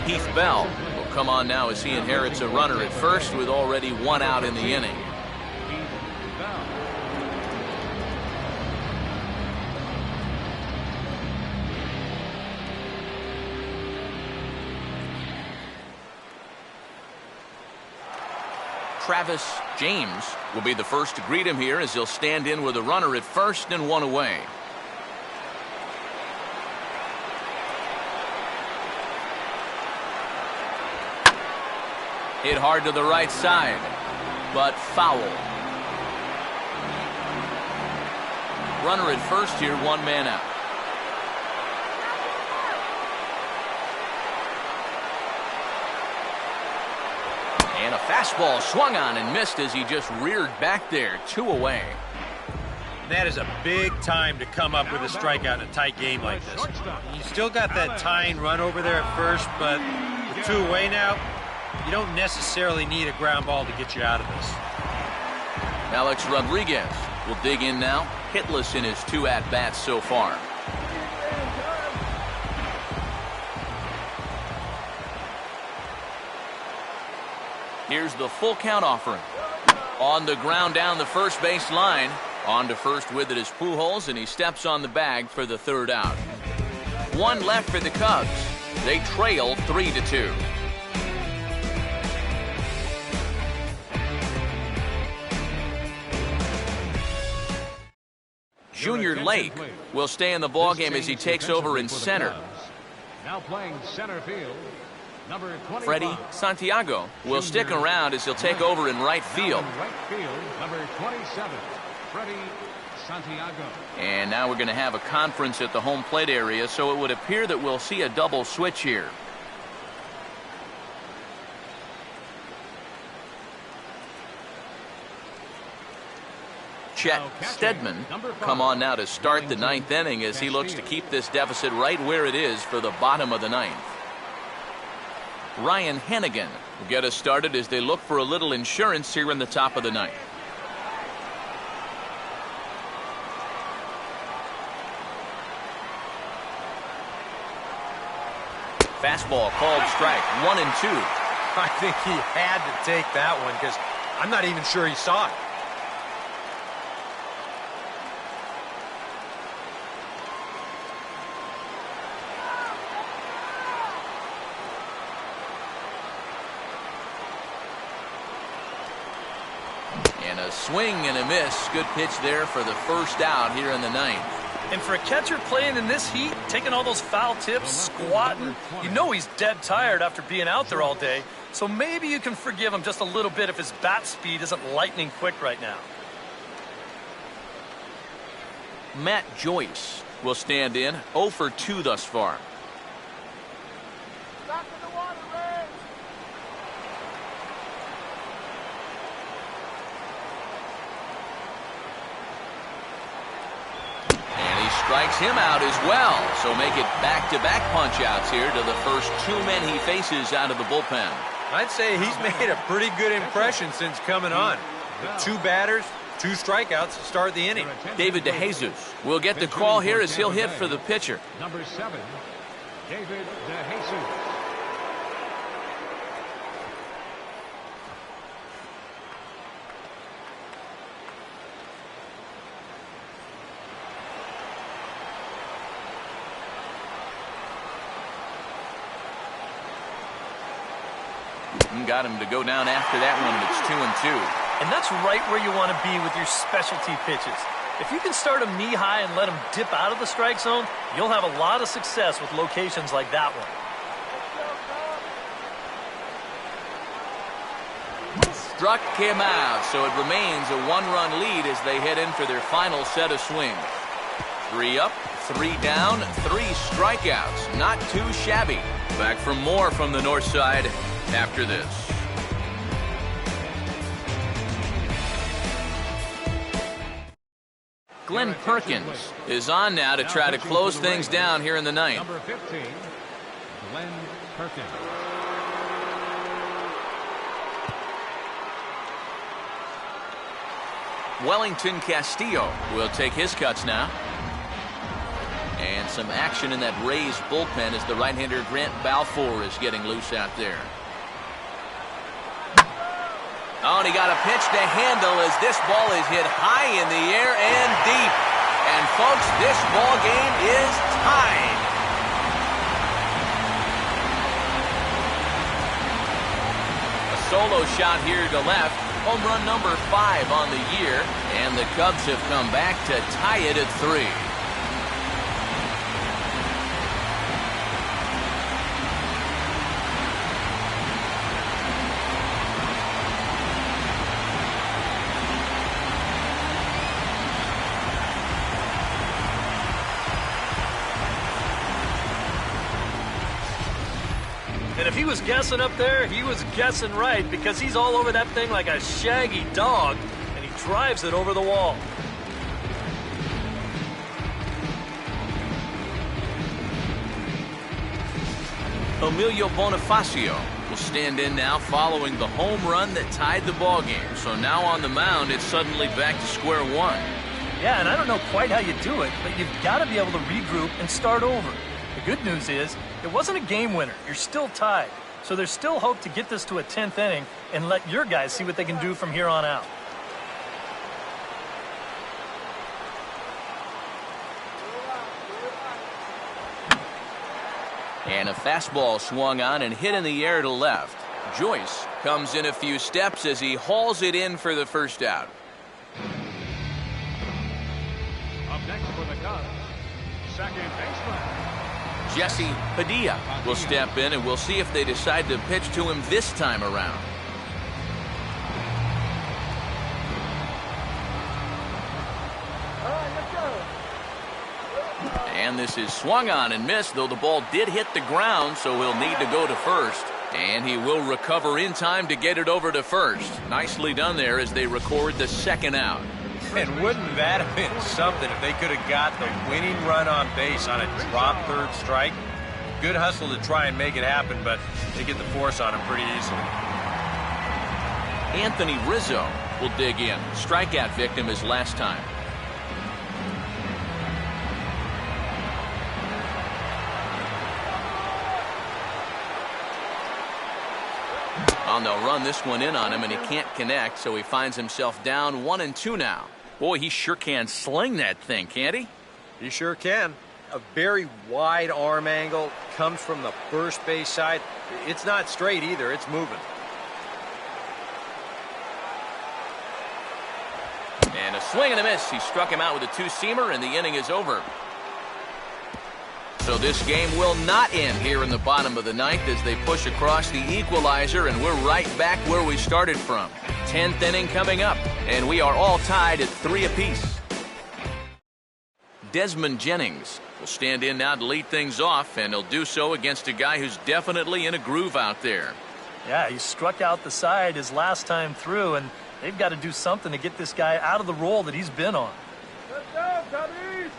[SPEAKER 1] Heath Bell will come on now as he inherits a runner at first with already 1 out in the inning. Travis James will be the first to greet him here as he'll stand in with a runner at first and 1 away. Hit hard to the right side, but foul. Runner at first here, 1 man out. And a fastball swung on and missed as he just reared back there, 2 away.
[SPEAKER 4] That is a big time to come up with a strikeout in a tight game like this. You still got that tying run over there at first, but with 2 away now, you don't necessarily need a ground ball to get you out of this.
[SPEAKER 1] Alex Rodriguez will dig in now, hitless in his 2 at-bats so far. Here's the full count offering. On the ground down the first base line. On to first with it is Pujols, and he steps on the bag for the 3rd out. 1 left for the Cubs. They trail 3-2. Junior Lake will stay in the ballgame as he takes over in center.
[SPEAKER 3] Now playing center field, number 25.
[SPEAKER 1] Freddie Santiago will stick around as he'll take over in right field.
[SPEAKER 3] Right field, number 27, Freddie Santiago.
[SPEAKER 1] And now we're going to have a conference at the home plate area, so it would appear that we'll see a double switch here. Chet Steadman come on now to start the 9th inning as he looks to keep this deficit right where it is for the bottom of the 9th. Ryan Hennigan will get us started as they look for a little insurance here in the top of the 9th. Fastball called strike, 1-2.
[SPEAKER 4] I think he had to take that one because I'm not even sure he saw it.
[SPEAKER 1] And a swing and a miss. Good pitch there for the 1st out here in the 9th.
[SPEAKER 2] And for a catcher playing in this heat, taking all those foul tips, squatting, you know he's dead tired after being out there all day. So maybe you can forgive him just a little bit if his bat speed isn't lightning quick right now.
[SPEAKER 1] Matt Joyce will stand in, 0 for 2 thus far. Strikes him out as well, so make it back-to-back punch-outs here to the first 2 men he faces out of the bullpen.
[SPEAKER 4] I'd say he's made a pretty good impression since coming on. With 2 batters, 2 strikeouts to start the inning.
[SPEAKER 1] David DeJesus will get the call here as he'll hit for the pitcher.
[SPEAKER 3] Number 7, David DeJesus.
[SPEAKER 1] Got him to go down after that one, and it's 2-2.
[SPEAKER 2] And that's right where you want to be with your specialty pitches. If you can start them knee-high and let them dip out of the strike zone, you'll have a lot of success with locations like that one.
[SPEAKER 1] Struck him out, so it remains a 1-run lead as they head in for their final set of swings. 3 up, 3 down, 3 strikeouts. Not too shabby. Back for more from the north side after this. Glenn Perkins is on now to try to close things down here in the 9th.
[SPEAKER 3] Number 15, Glenn Perkins.
[SPEAKER 1] Wellington Castillo will take his cuts now. And some action in that Rays bullpen as the right-hander Grant Balfour is getting loose out there. Oh, and he got a pitch to handle as this ball is hit high in the air and deep. And folks, this ball game is tied. A solo shot here to left. Home run number 5 on the year. And the Cubs have come back to tie it at 3.
[SPEAKER 2] And if he was guessing up there, he was guessing right, because he's all over that thing like a shaggy dog, and he drives it over the wall.
[SPEAKER 1] Emilio Bonifacio will stand in now following the home run that tied the ball game. So now on the mound, it's suddenly back to square one.
[SPEAKER 2] Yeah, and I don't know quite how you do it, but you've got to be able to regroup and start over. The good news is, it wasn't a game winner. You're still tied. So there's still hope to get this to a 10th inning and let your guys see what they can do from here on out.
[SPEAKER 1] And a fastball swung on and hit in the air to left. Joyce comes in a few steps as he hauls it in for the first out.
[SPEAKER 3] Up next for the Cubs, second baseman.
[SPEAKER 1] Jesse Padilla will step in, and we'll see if they decide to pitch to him this time around. And this is swung on and missed, though the ball did hit the ground, so he'll need to go to first. And he will recover in time to get it over to first. Nicely done there as they record the second out.
[SPEAKER 4] And wouldn't that have been something if they could have got the winning run on base on a drop third strike? Good hustle to try and make it happen, but they get the force on him pretty easily.
[SPEAKER 1] Anthony Rizzo will dig in. Strikeout victim his last time. And they'll run this one in on him, and he can't connect, so he finds himself down 1-2 now. Boy, he sure can sling that thing, can't he?
[SPEAKER 4] He sure can. A very wide arm angle, comes from the first base side. It's not straight either, it's moving.
[SPEAKER 1] And a swing and a miss. He struck him out with a two-seamer, and the inning is over. So this game will not end here in the bottom of the ninth as they push across the equalizer, and we're right back where we started from. 10th inning coming up, and we are all tied at 3 apiece. Desmond Jennings will stand in now to lead things off, and he'll do so against a guy who's definitely in a groove out there.
[SPEAKER 2] Yeah, he struck out the side his last time through, and they've got to do something to get this guy out of the role that he's been on.
[SPEAKER 5] Let's go, Cubbies!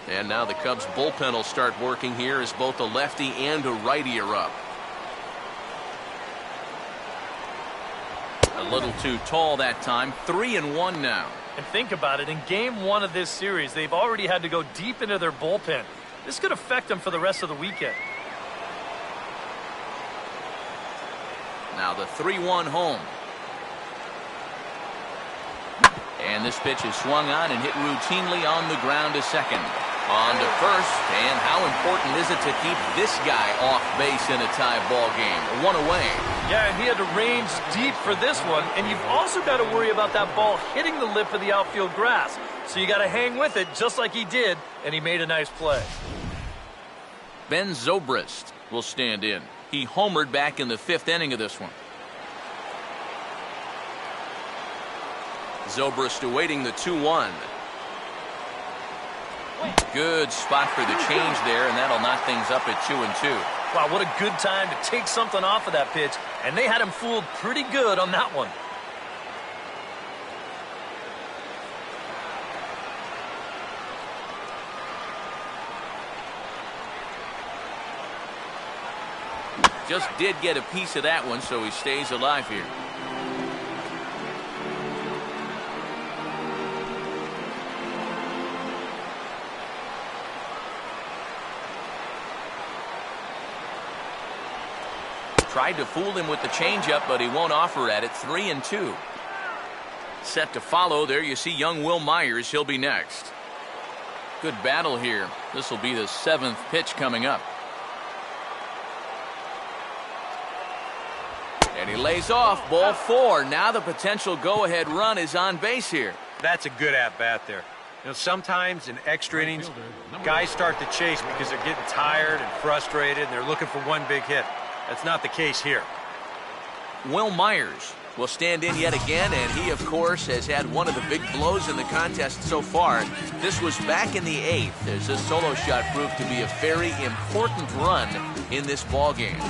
[SPEAKER 1] And now the Cubs bullpen will start working here as both a lefty and a righty are up. A little too tall that time. 3-1 now.
[SPEAKER 2] And think about it, in game 1 of this series, they've already had to go deep into their bullpen. This could affect them for the rest of the weekend.
[SPEAKER 1] Now the 3-1 home. And this pitch is swung on and hit routinely on the ground to second. On to first, and how important is it to keep this guy off base in a tie ball game? 1 away.
[SPEAKER 2] Yeah, and he had to range deep for this one, and you've also got to worry about that ball hitting the lip of the outfield grass. So you got to hang with it just like he did, and he made a nice play.
[SPEAKER 1] Ben Zobrist will stand in. He homered back in the 5th inning of this one. Zobrist awaiting the 2-1. Good spot for the change there, and that'll knock things up at 2-2.
[SPEAKER 2] Wow, what a good time to take something off of that pitch, and they had him fooled pretty good on that one.
[SPEAKER 1] Just did get a piece of that one, so he stays alive here. Tried to fool him with the changeup, but he won't offer at it. 3-2. Set to follow. There you see young Will Myers. He'll be next. Good battle here. This will be the 7th pitch coming up. And he lays off. Ball 4. Now the potential go-ahead run is on base here.
[SPEAKER 4] That's a good at-bat there. You know, sometimes in extra innings, guys start to chase because they're getting tired and frustrated, and they're looking for one big hit. That's not the case here.
[SPEAKER 1] Will Myers will stand in yet again, and he, of course, has had one of the big blows in the contest so far. This was back in the 8th, as this solo shot proved to be a very important run in this ball game.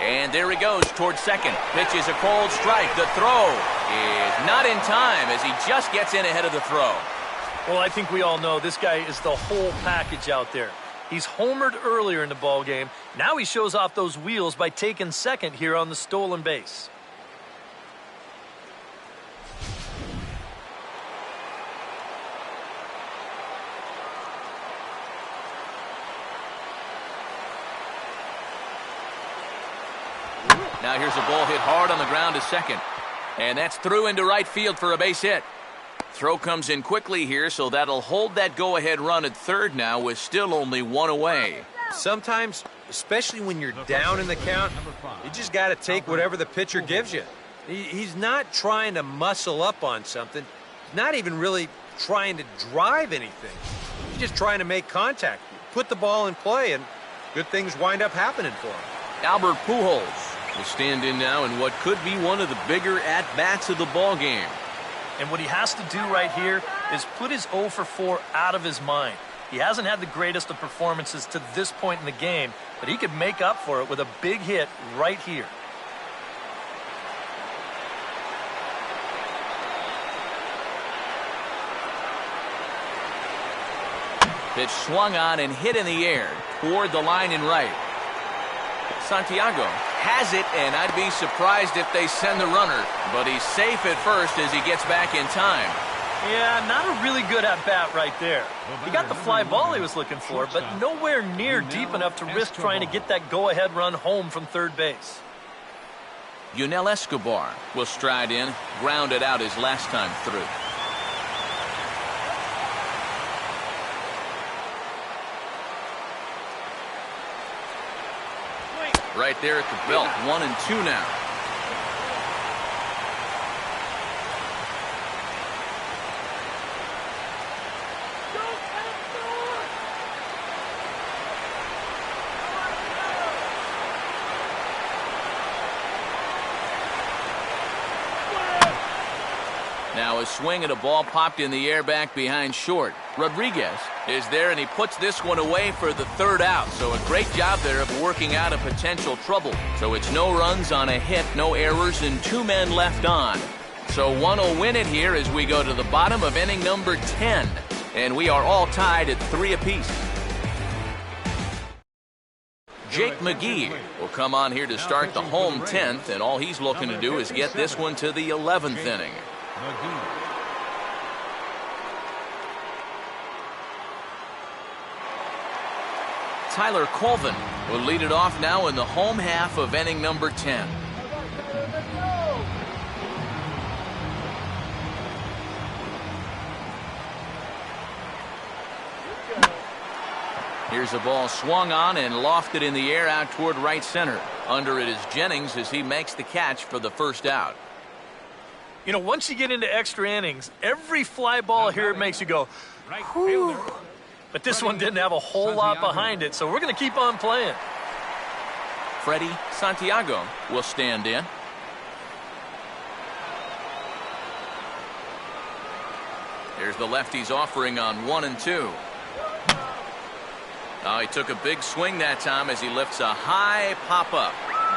[SPEAKER 1] And there he goes towards second. Pitch is a cold strike. The throw is not in time as he just gets in ahead of the throw.
[SPEAKER 2] Well, I think we all know this guy is the whole package out there. He's homered earlier in the ball game. Now he shows off those wheels by taking second here on the stolen base.
[SPEAKER 1] Now here's a ball hit hard on the ground to second. And that's through into right field for a base hit. Throw comes in quickly here, so that'll hold that go-ahead run at third now with still only 1 away.
[SPEAKER 4] Sometimes, especially when you're down in the count, you just got to take whatever the pitcher gives you. He's not trying to muscle up on something. He's not even really trying to drive anything. He's just trying to make contact, put the ball in play, and good things wind up happening for him.
[SPEAKER 1] Albert Pujols will stand in now in what could be one of the bigger at-bats of the ball game.
[SPEAKER 2] And what he has to do right here is put his 0 for 4 out of his mind. He hasn't had the greatest of performances to this point in the game, but he could make up for it with a big hit right here.
[SPEAKER 1] Pitch swung on and hit in the air toward the line in right. Santiago has it, and I'd be surprised if they send the runner, but he's safe at first as he gets back in time.
[SPEAKER 2] Yeah, not a really good at-bat right there. He got the fly ball he was looking for, but nowhere near deep enough to risk trying to get that go-ahead run home from third base.
[SPEAKER 1] Yunel Escobar will stride in, grounded out his last time through. Right there at the belt, 1-2 now. Now a swing at a ball popped in the air back behind short. Rodriguez is there, and he puts this one away for the third out. So a great job there of working out a potential trouble. So it's no runs on a hit, no errors, and 2 men left on. So one will win it here as we go to the bottom of inning number 10. And we are all tied at 3 apiece. Jake McGee will come on here to start the home 10th, and all he's looking to do is get this one to the 11th inning. Tyler Colvin will lead it off now in the home half of inning number 10. Here's a ball swung on and lofted in the air out toward right center. Under it is Jennings as he makes the catch for the first out.
[SPEAKER 2] You know, once you get into extra innings, every fly ball here makes you go, whew. But this one didn't have a whole lot behind it, so we're going to keep on playing.
[SPEAKER 1] Freddie Santiago will stand in. Here's the lefty's offering on 1-2. He took a big swing that time as he lifts a high pop-up,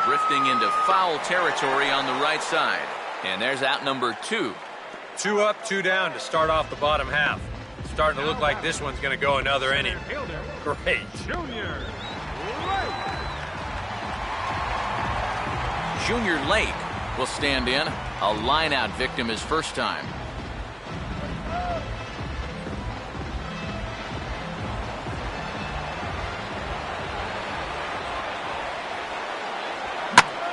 [SPEAKER 1] drifting into foul territory on the right side. And there's out number 2.
[SPEAKER 4] 2 up, 2 down to start off the bottom half. Starting to look like this one's going to go another inning. Great.
[SPEAKER 1] Junior Lake will stand in. A line-out victim his first time.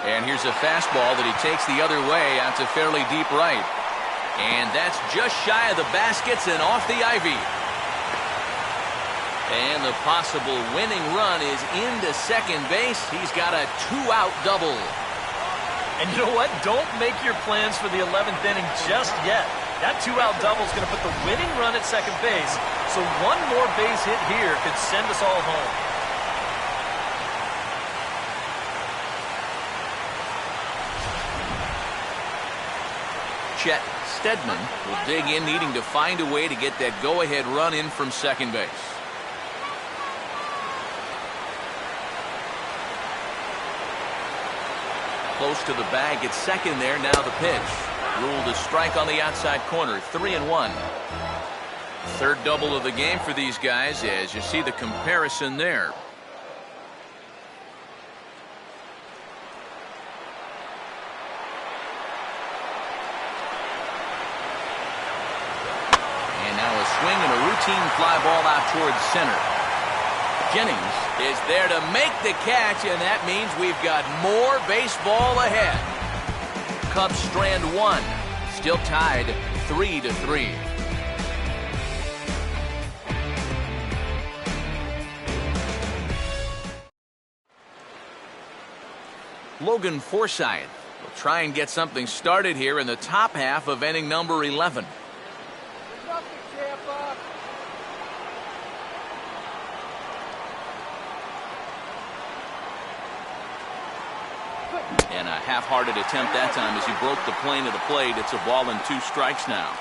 [SPEAKER 1] And here's a fastball that he takes the other way out to fairly deep right. And that's just shy of the baskets and off the ivy. And the possible winning run is into second base. He's got a 2-out double.
[SPEAKER 2] And you know what? Don't make your plans for the 11th inning just yet. That 2-out double is going to put the winning run at second base. So one more base hit here could send us all home.
[SPEAKER 1] Chet Steadman will dig in, needing to find a way to get that go-ahead run in from second base. Close to the bag at second there. Now the pitch. Ruled a strike on the outside corner. 3-1. Third double of the game for these guys, as you see the comparison there. And now a swing and a routine fly ball out towards center. Jennings is there to make the catch, and that means we've got more baseball ahead. Cubs strand one, still tied 3-3. Logan Forsythe will try and get something started here in the top half of inning number 11. And a half-hearted attempt that time as he broke the plane of the plate. It's a ball and 2 strikes now.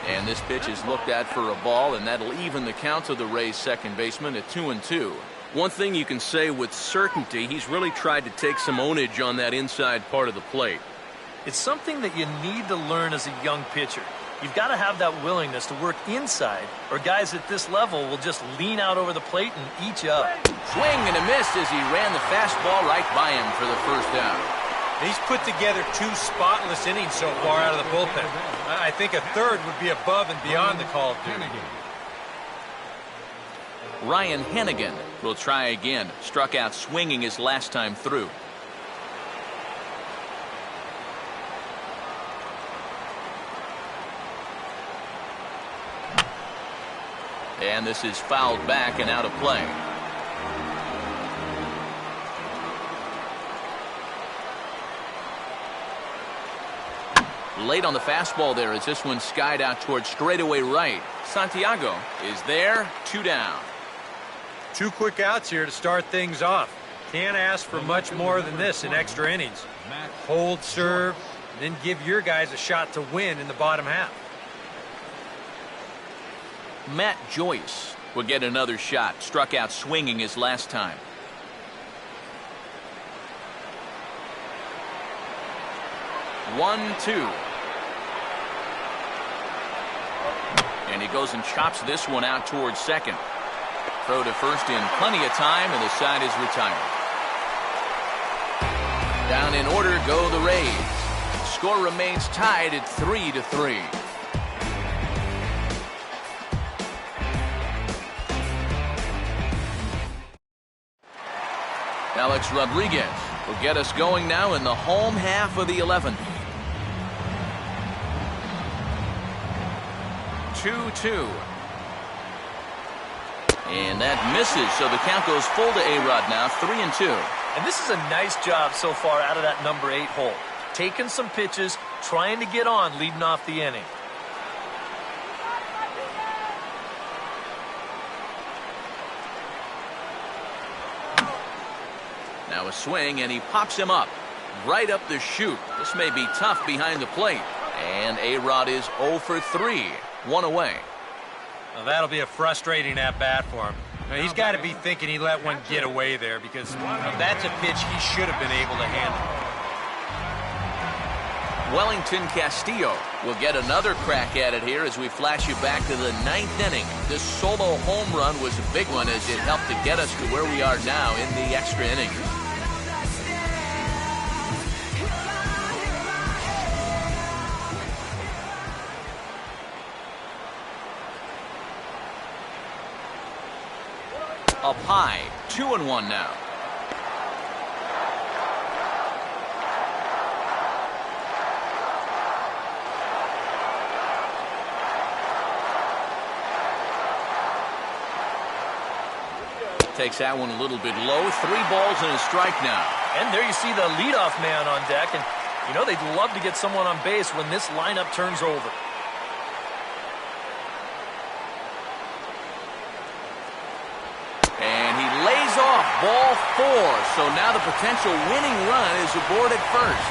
[SPEAKER 1] And this pitch is looked at for a ball, and that'll even the count of the Rays' second baseman at 2-2. One thing you can say with certainty, he's really tried to take some ownage on that inside part of the plate.
[SPEAKER 2] It's something that you need to learn as a young pitcher. You've got to have that willingness to work inside, or guys at this level will just lean out over the plate and eat you up.
[SPEAKER 1] Swing and a miss as he ran the fastball right by him for the first out.
[SPEAKER 4] He's put together 2 spotless innings so far out of the bullpen. I think a third would be above and beyond the call of duty.
[SPEAKER 1] Ryan Hennigan will try again. Struck out swinging his last time through. And this is fouled back and out of play. Late on the fastball there as this one skied out towards straightaway right. Santiago is there, 2 down.
[SPEAKER 4] 2 quick outs here to start things off. Can't ask for much more than this in extra innings. Hold serve, then give your guys a shot to win in the bottom half.
[SPEAKER 1] Matt Joyce will get another shot. Struck out swinging his last time. One, 2. And he goes and chops this one out towards second. Throw to first in plenty of time, and the side is retired. Down in order go the Rays. Score remains tied at 3-3. Alex Rodriguez will get us going now in the home half of the 11th. 2-2. And that misses, so the count goes full to A-Rod now, 3-2.
[SPEAKER 2] And this is a nice job so far out of that number 8 hole. Taking some pitches, trying to get on leading off the inning.
[SPEAKER 1] Now a swing, and he pops him up. Right up the chute. This may be tough behind the plate. And A-Rod is 0 for 3. 1 away.
[SPEAKER 4] Well, that'll be a frustrating at-bat for him. Now, he's got to be thinking he let one get away there because that's a pitch he should have been able to handle.
[SPEAKER 1] Wellington Castillo will get another crack at it here as we flash you back to the 9th inning. This solo home run was a big one as it helped to get us to where we are now in the extra inning. Up high, 2-1 now. Takes that one a little bit low. 3 balls and a strike now.
[SPEAKER 2] And there you see the leadoff man on deck. And, you know, they'd love to get someone on base when this lineup turns over.
[SPEAKER 1] And he lays off ball 4. So now the potential winning run is aboard at first.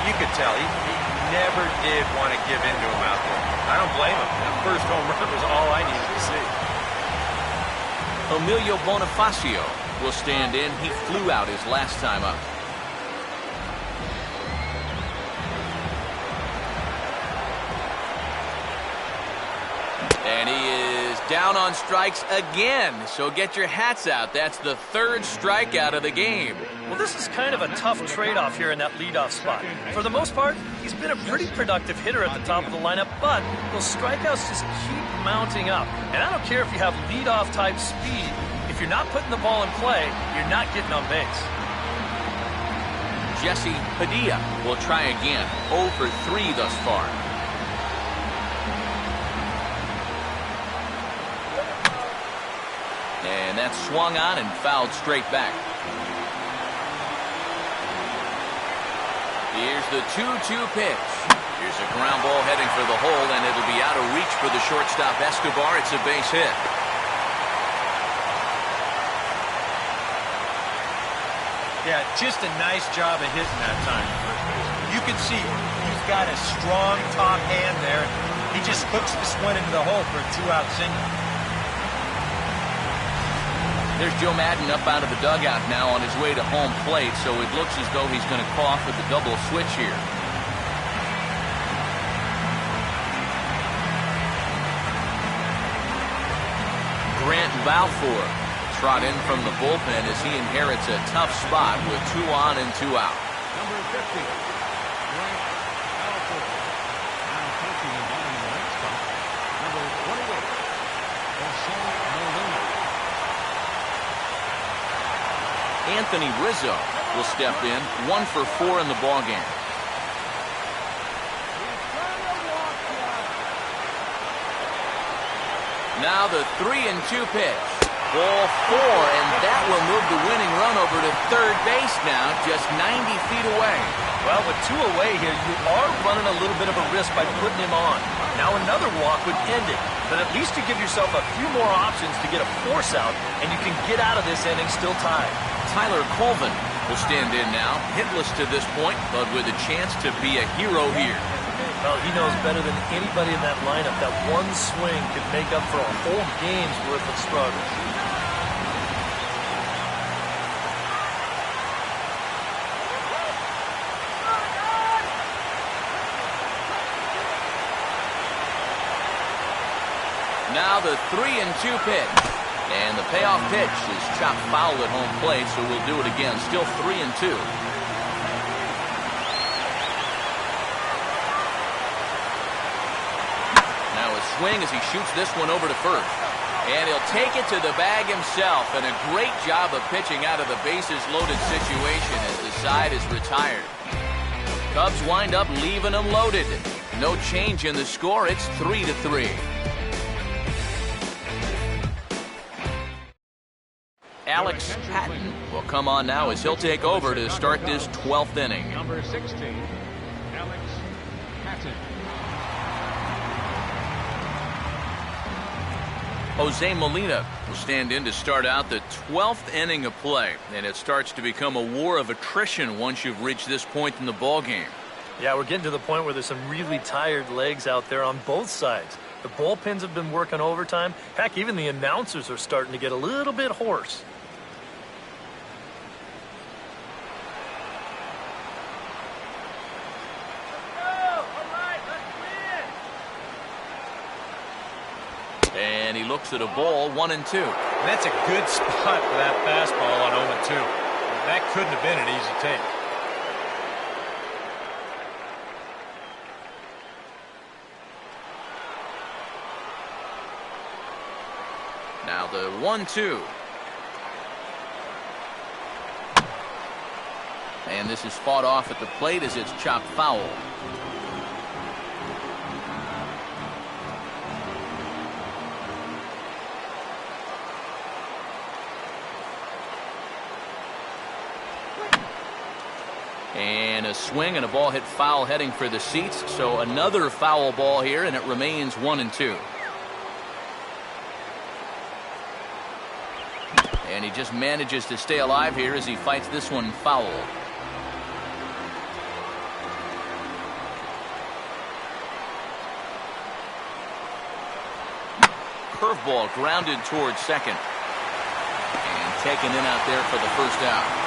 [SPEAKER 4] You could tell he never did want to give in to him out there. I don't blame him. That first home run was all I needed to see.
[SPEAKER 1] Emilio Bonifacio will stand in. He flew out his last time up. And he is down on strikes again. So get your hats out. That's the 3rd strikeout of the game.
[SPEAKER 2] Well, this is kind of a tough trade-off here in that leadoff spot. For the most part, he's been a pretty productive hitter at the top of the lineup, but those strikeouts just keep mounting up. And I don't care if you have leadoff type speed. If you're not putting the ball in play, you're not getting on base.
[SPEAKER 1] Jesse Padilla will try again. 0 for 3 thus far. And that's swung on and fouled straight back. Here's the 2-2 pitch. Here's a ground ball heading for the hole, and it'll be out of reach for the shortstop Escobar. It's a base hit.
[SPEAKER 4] Yeah, just a nice job of hitting that time. You can see he's got a strong top hand there. He just hooks this one into the hole for a 2-out single.
[SPEAKER 1] There's Joe Madden up out of the dugout now on his way to home plate, so it looks as though he's going to call for the double switch here. Grant Balfour trot in from the bullpen as he inherits a tough spot with 2 on and 2 out.
[SPEAKER 3] Number 50, Grant Balfour. Now taking him down in the right spot. Number 28, Jose Molina.
[SPEAKER 1] Anthony Rizzo will step in. 1 for 4 in the ballgame. Now the 3-2 pitch. Ball 4, and that will move the winning run over to third base now, just 90 feet away.
[SPEAKER 2] Well, with 2 away here, you are running a little bit of a risk by putting him on. Now another walk would end it, but at least you give yourself a few more options to get a force out, and you can get out of this inning still tied.
[SPEAKER 1] Tyler Colvin will stand in now, hitless to this point, but with a chance to be a hero here.
[SPEAKER 2] Well, he knows better than anybody in that lineup that one swing could make up for a whole game's worth of struggle.
[SPEAKER 1] Now the 3-2 pitch. And the payoff pitch is chopped foul at home plate, so we'll do it again. Still 3-2. Now a swing as he shoots this one over to first. And he'll take it to the bag himself. And a great job of pitching out of the bases loaded situation as the side is retired. Cubs wind up leaving them loaded. No change in the score. It's 3-3. Alex Patton will come on now as he'll take over to start this 12th inning.
[SPEAKER 3] Number 16, Alex Patton.
[SPEAKER 1] Jose Molina will stand in to start out the 12th inning of play, and it starts to become a war of attrition once you've reached this point in the ballgame.
[SPEAKER 2] Yeah, we're getting to the point where there's some really tired legs out there on both sides. The bullpens have been working overtime. Heck, even the announcers are starting to get a little bit hoarse.
[SPEAKER 1] And he looks at a ball, 1-2.
[SPEAKER 4] That's a good spot for that fastball on 0-2. That couldn't have been an easy take.
[SPEAKER 1] Now the 1-2. And this is fought off at the plate as it's chopped foul. And a swing and a ball hit foul heading for the seats. So another foul ball here, and it remains 1-2. And he just manages to stay alive here as he fights this one foul. Curveball grounded towards second. And taken in out there for the first out.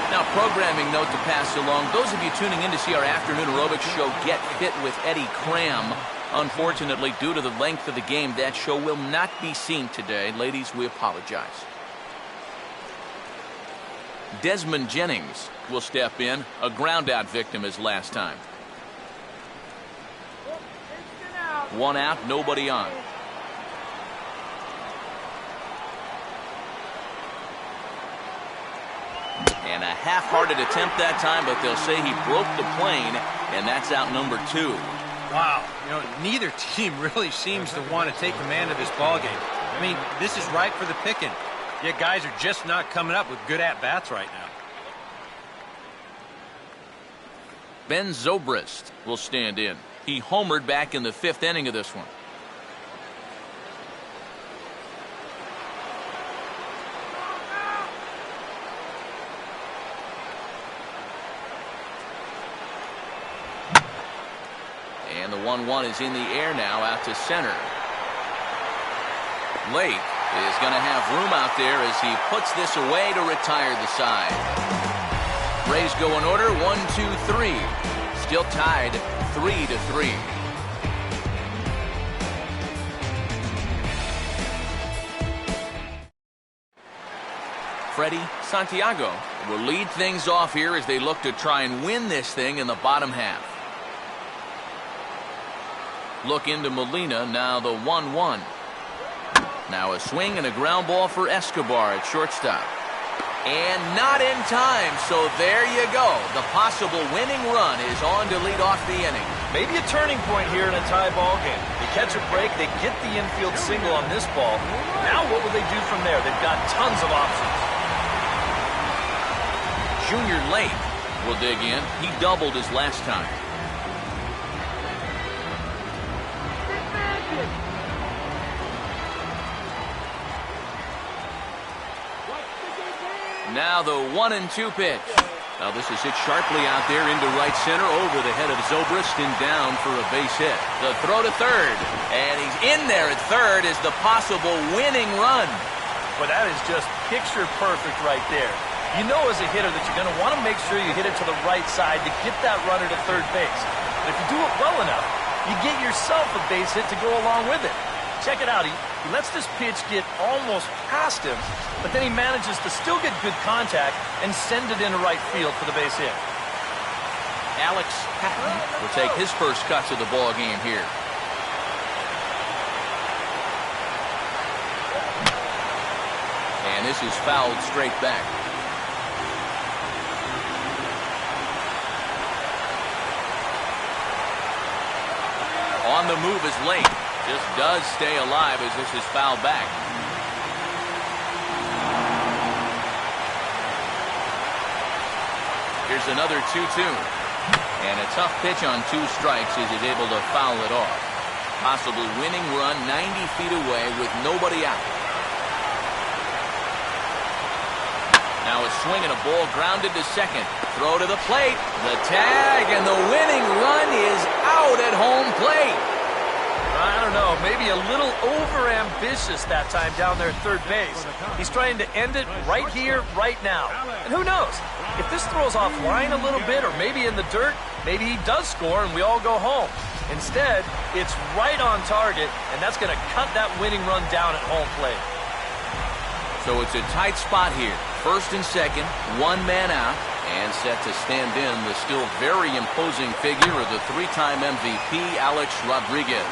[SPEAKER 1] Now, programming note to pass along. Those of you tuning in to see our afternoon aerobics show, Get Fit with Eddie Cram. Unfortunately, due to the length of the game, that show will not be seen today. Ladies, we apologize. Desmond Jennings will step in. A ground-out victim as last time. 1 out, nobody on. And a half-hearted attempt that time, but they'll say he broke the plane, and that's out number 2.
[SPEAKER 4] Wow, you know, neither team really seems to want to take command of this ball game. I mean, this is ripe for the picking. Yet guys are just not coming up with good at-bats right now.
[SPEAKER 1] Ben Zobrist will stand in. He homered back in the 5th inning of this one. And the 1-1 is in the air now out to center. Lake is going to have room out there as he puts this away to retire the side. Rays go in order, 1-2-3. Still tied 3-3. Freddie Santiago will lead things off here as they look to try and win this thing in the bottom half. Look into Molina, now the 1-1. Now a swing and a ground ball for Escobar at shortstop. And not in time, so there you go. The possible winning run is on to lead off the inning.
[SPEAKER 2] Maybe a turning point here in a tie ball game. They catch a break, they get the infield single on this ball. Now what will they do from there? They've got tons of options.
[SPEAKER 1] Junior Lake will dig in. He doubled his last time. Now the 1-2 pitch. Now this is hit sharply out there into right center over the head of Zobrist and down for a base hit. The throw to third. And he's in there at third is the possible winning run.
[SPEAKER 2] But that is just picture perfect right there. You know as a hitter that you're going to want to make sure you hit it to the right side to get that runner to third base. But if you do it well enough, you get yourself a base hit to go along with it. Check it out. He lets this pitch get almost past him, but then he manages to still get good contact and send it into right field for the base hit.
[SPEAKER 1] Alex Patton will take his first cuts of the ball game here. And this is fouled straight back. On the move is Lake. Just does stay alive as this is fouled back. Here's another 2-2. And a tough pitch on 2 strikes as he's able to foul it off. Possible winning run 90 feet away with nobody out. Now a swing and a ball grounded to second. Throw to the plate. The tag and the winning run is out at home plate.
[SPEAKER 2] I don't know, maybe a little over-ambitious that time down there at third base. He's trying to end it right here, right now. And who knows? If this throws off line a little bit or maybe in the dirt, maybe he does score and we all go home. Instead, it's right on target, and that's going to cut that winning run down at home plate.
[SPEAKER 1] So it's a tight spot here. First and second, 1 man out, and set to stand in the still very imposing figure of the 3-time MVP, Alex Rodriguez.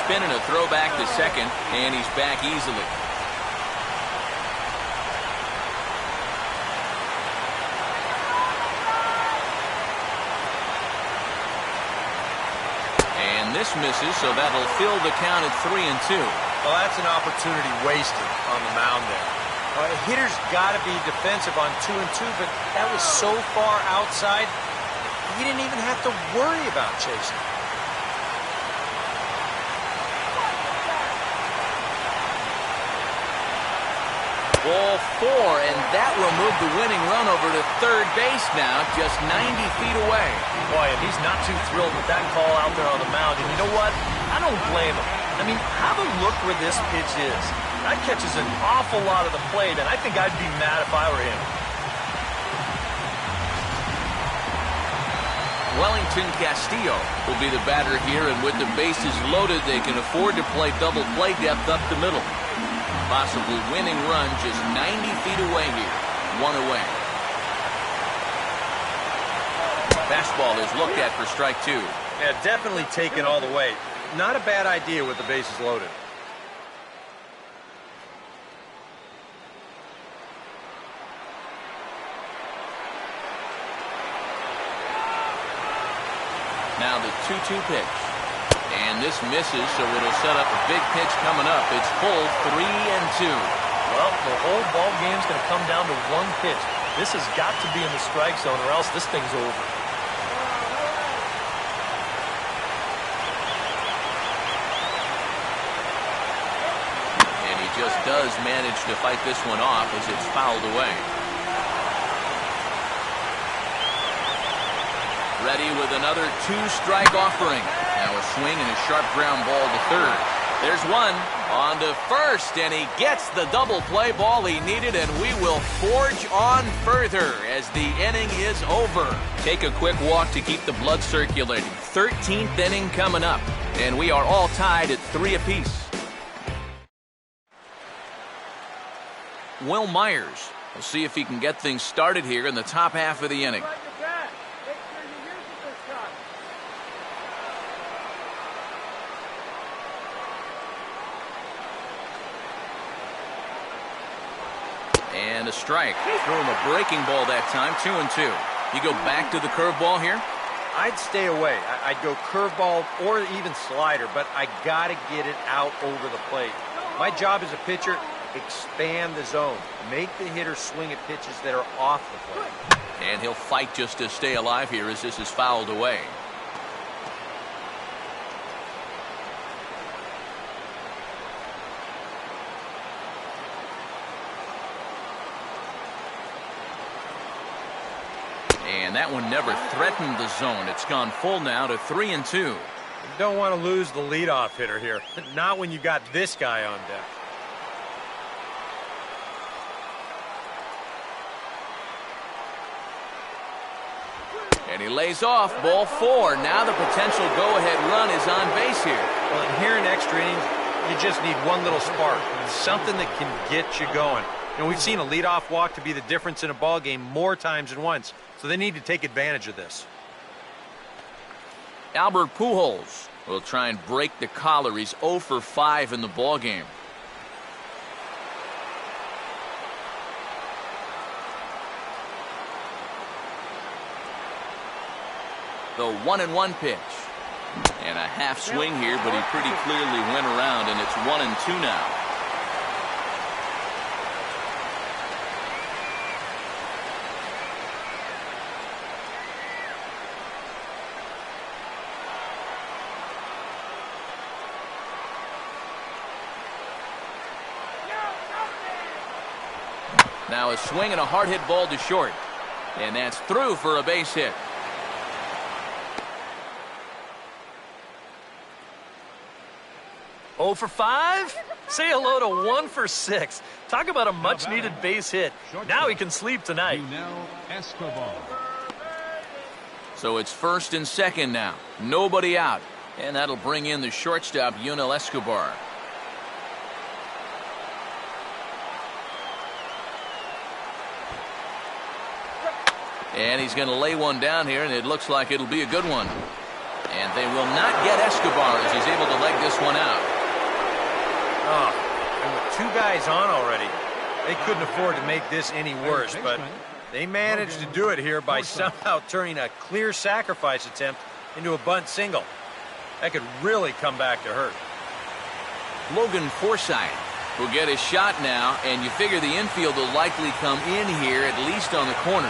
[SPEAKER 1] spin and a throw back to second, and he's back easily. And this misses, so that'll fill the count at 3-2.
[SPEAKER 4] Well, that's an opportunity wasted on the mound there. A hitter's got to be defensive on 2-2, but that was so far outside, he didn't even have to worry about chasing.
[SPEAKER 1] Ball 4, and that will move the winning run over to third base now, just 90 feet away.
[SPEAKER 2] Boy, and he's not too thrilled with that call out there on the mound. And you know what? I don't blame him. I mean, have a look where this pitch is. That catches an awful lot of the plate, and I think I'd be mad if I were him.
[SPEAKER 1] Wellington Castillo will be the batter here, and with the bases loaded, they can afford to play double play depth up the middle. Possible winning run just 90 feet away here. One away. Fastball is looked at for strike 2.
[SPEAKER 4] Yeah, definitely taken all the way. Not a bad idea with the bases loaded.
[SPEAKER 1] Now the 2-2 pitch. And this misses, so it'll set up a big pitch coming up. It's full 3-2.
[SPEAKER 2] Well, the whole ball game's going to come down to one pitch. This has got to be in the strike zone, or else this thing's over.
[SPEAKER 1] And he just does manage to fight this one off as it's fouled away. Ready with another 2-strike offering. Now a swing and a sharp ground ball to third. There's one on to first, and he gets the double play ball he needed, and we will forge on further as the inning is over. Take a quick walk to keep the blood circulating. 13th inning coming up, and we are all tied at 3 apiece. Will Myers will see if he can get things started here in the top half of the inning. And a strike. Threw him a breaking ball that time, 2-2. You go back to the curveball here?
[SPEAKER 4] I'd stay away. I'd go curveball or even slider, but I got to get it out over the plate. My job as a pitcher, expand the zone. Make the hitter swing at pitches that are off the plate.
[SPEAKER 1] And he'll fight just to stay alive here as this is fouled away. And that one never threatened the zone. It's gone full now to 3-2.
[SPEAKER 4] You don't want to lose the leadoff hitter here. Not when you got this guy on deck.
[SPEAKER 1] And he lays off, ball 4. Now the potential go-ahead run is on base here.
[SPEAKER 4] Well, and here in extra innings, you just need one little spark. Something that can get you going. You know, we've seen a leadoff walk to be the difference in a ball game more times than once. So they need to take advantage of this.
[SPEAKER 1] Albert Pujols will try and break the collar. He's 0 for 5 in the ball game. The 1-1 pitch. And a half swing here, but he pretty clearly went around, and it's 1-2 now. Now a swing and a hard hit ball to short. And that's through for a base hit.
[SPEAKER 2] Oh for 5? Say hello to 1 for 6. Talk about a much-needed base hit. Now he can sleep tonight.
[SPEAKER 1] So it's first and second now. Nobody out. And that'll bring in the shortstop, Yunel Escobar. And he's going to lay one down here, and it looks like it'll be a good one. And they will not get Escobar as he's able to leg this one out.
[SPEAKER 4] Oh, and with 2 guys on already, they couldn't afford to make this any worse, but they managed to do it here by somehow turning a clear sacrifice attempt into a bunt single. That could really come back to hurt.
[SPEAKER 1] Logan Forsythe will get his shot now, and you figure the infield will likely come in here, at least on the corners.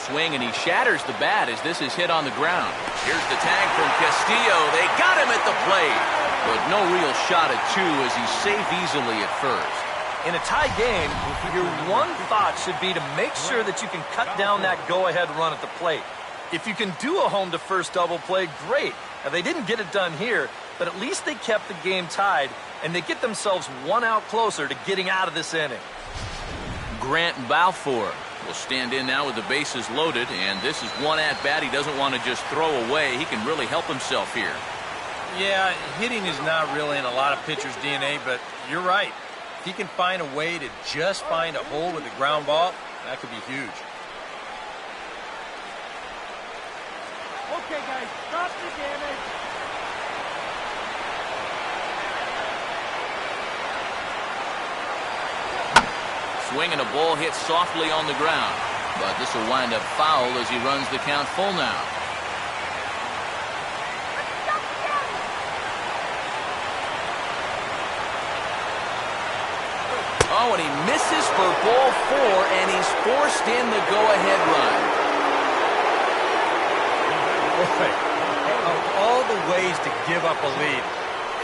[SPEAKER 1] Swing, and he shatters the bat as this is hit on the ground. Here's the tag from Castillo. They got him at the plate, but no real shot at 2 as he's safe easily at first.
[SPEAKER 2] In a tie game, your one thought should be to make sure that you can cut down that go-ahead run at the plate. If you can do a home-to-first double play, great. Now, they didn't get it done here, but at least they kept the game tied, and they get themselves 1 out closer to getting out of this inning.
[SPEAKER 1] Grant Balfour will stand in now with the bases loaded, and this is one at-bat he doesn't want to just throw away. He can really help himself here.
[SPEAKER 4] Yeah, hitting is not really in a lot of pitchers' DNA, but you're right. If he can find a way to just find a hole with the ground ball, that could be huge.
[SPEAKER 5] Okay, guys, stop the damage.
[SPEAKER 1] Swing and a ball hit softly on the ground, but this will wind up foul as he runs the count full now. Oh, and he misses for ball 4, and he's forced in the go-ahead run.
[SPEAKER 4] Of all the ways to give up a lead,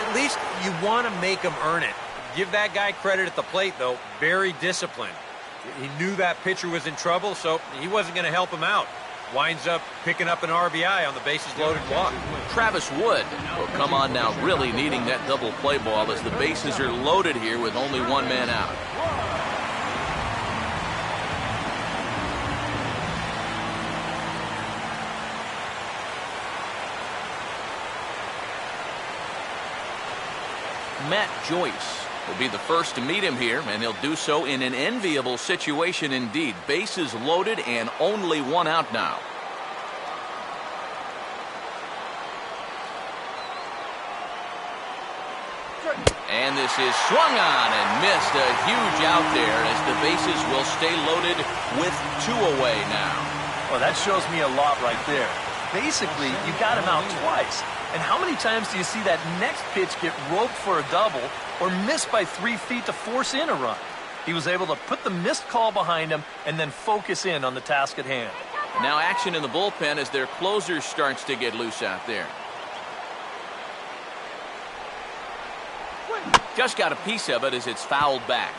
[SPEAKER 4] at least you want to make him earn it. Give that guy credit at the plate, though. Very disciplined. He knew that pitcher was in trouble, so he wasn't going to help him out. Winds up picking up an RBI on the bases-loaded walk.
[SPEAKER 1] Travis Wood will come on now, really needing that double play ball as the bases are loaded here with only 1 man out. Matt Joyce will be the first to meet him here, and he'll do so in an enviable situation indeed. Bases loaded and only 1 out now. And this is swung on and missed. A huge out there as the bases will stay loaded with 2 away now.
[SPEAKER 2] Well, that shows me a lot right there. Basically, you got him out twice. And how many times do you see that next pitch get roped for a double or missed by 3 feet to force in a run? He was able to put the missed call behind him and then focus in on the task at hand.
[SPEAKER 1] Now action in the bullpen as their closer starts to get loose out there. Just got a piece of it as it's fouled back.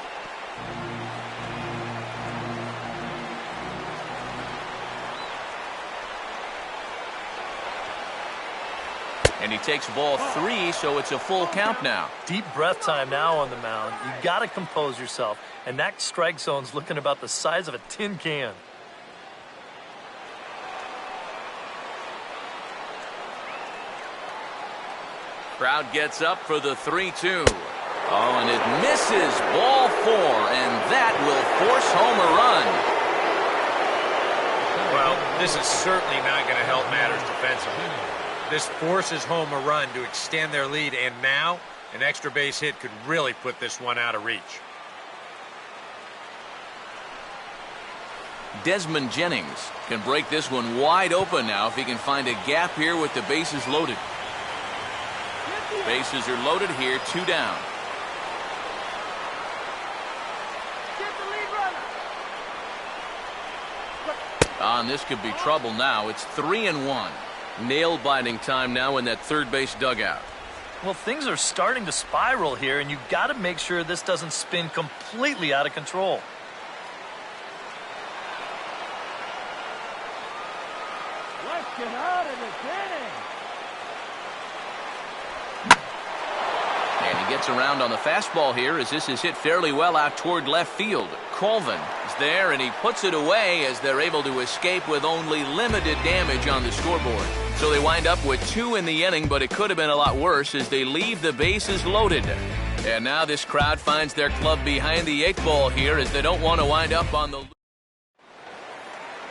[SPEAKER 1] And he takes ball 3, so it's a full count now.
[SPEAKER 2] Deep breath time now on the mound. You got to compose yourself, and that strike zone's looking about the size of a tin can.
[SPEAKER 1] Crowd gets up for the 3-2. Oh, and it misses. Ball 4, and that will force home a run.
[SPEAKER 4] Well, this is certainly not going to help matters defensively. This forces home a run to extend their lead, and now an extra base hit could really put this one out of reach.
[SPEAKER 1] Desmond Jennings can break this one wide open now if he can find a gap here with the bases loaded. Bases are loaded here, 2 down. And this could be trouble now. It's 3-1. Nail-biting time now in that third base dugout.
[SPEAKER 2] Well, things are starting to spiral here, and you've got to make sure this doesn't spin completely out of control.
[SPEAKER 5] Let's get out of this inning.
[SPEAKER 1] And he gets around on the fastball here as this is hit fairly well out toward left field. Colvin is there, and he puts it away as they're able to escape with only limited damage on the scoreboard. So they wind up with 2 in the inning, but it could have been a lot worse as they leave the bases loaded. And now this crowd finds their club behind the 8 ball here as they don't want to wind up on the...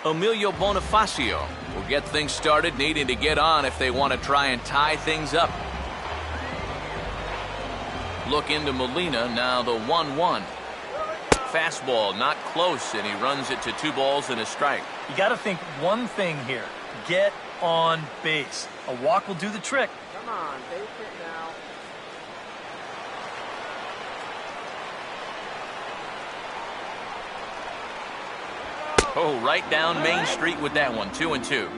[SPEAKER 1] Emilio Bonifacio will get things started, needing to get on if they want to try and tie things up. Look into Molina, now the 1-1. Fastball not close, and he runs it to 2 balls and a strike.
[SPEAKER 2] You got to think one thing here. Get on base. A walk will do the trick.
[SPEAKER 5] Come on, base it now.
[SPEAKER 1] Oh, right down Main Street with that one. 2-2.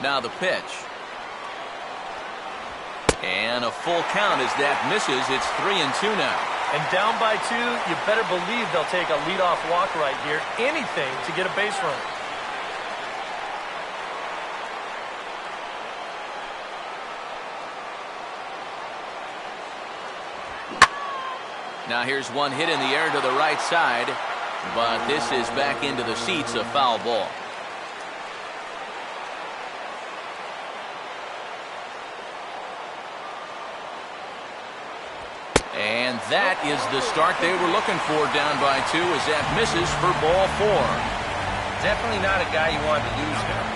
[SPEAKER 1] Now the pitch. And a full count as that misses. It's 3-2 now.
[SPEAKER 2] And down by 2, you better believe they'll take a leadoff walk right here. Anything to get a base runner.
[SPEAKER 1] Now here's one hit in the air to the right side, but this is back into the seats, a foul ball. And that is the start they were looking for, down by 2, as that misses for ball 4.
[SPEAKER 4] Definitely not a guy you want to lose there.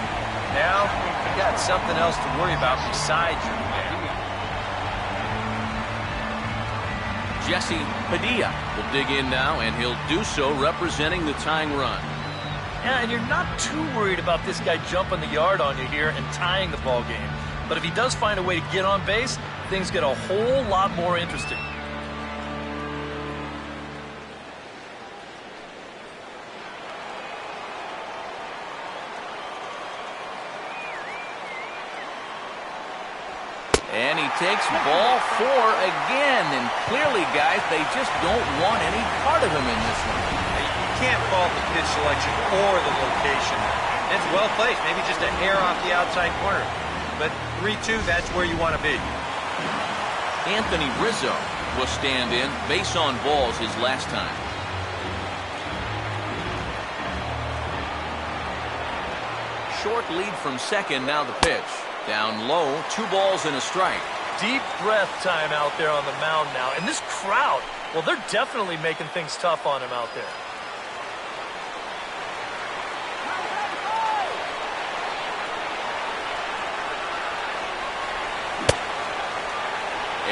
[SPEAKER 4] Now, you got something else to worry about besides your man.
[SPEAKER 1] Jesse Padilla will dig in now, and he'll do so representing the tying run.
[SPEAKER 2] Yeah, and you're not too worried about this guy jumping the yard on you here and tying the ball game. But if he does find a way to get on base, things get a whole lot more interesting.
[SPEAKER 1] And he takes ball 4 again. And clearly, guys, they just don't want any part of him in this one.
[SPEAKER 4] You can't fault the pitch selection or the location. It's well placed, maybe just a hair off the outside corner. But 3-2, that's where you want to be.
[SPEAKER 1] Anthony Rizzo will stand in. Base on balls his last time. Short lead from second, now the pitch. Down low, 2 balls and a strike.
[SPEAKER 2] Deep breath time out there on the mound now. And this crowd, well, they're definitely making things tough on him out there.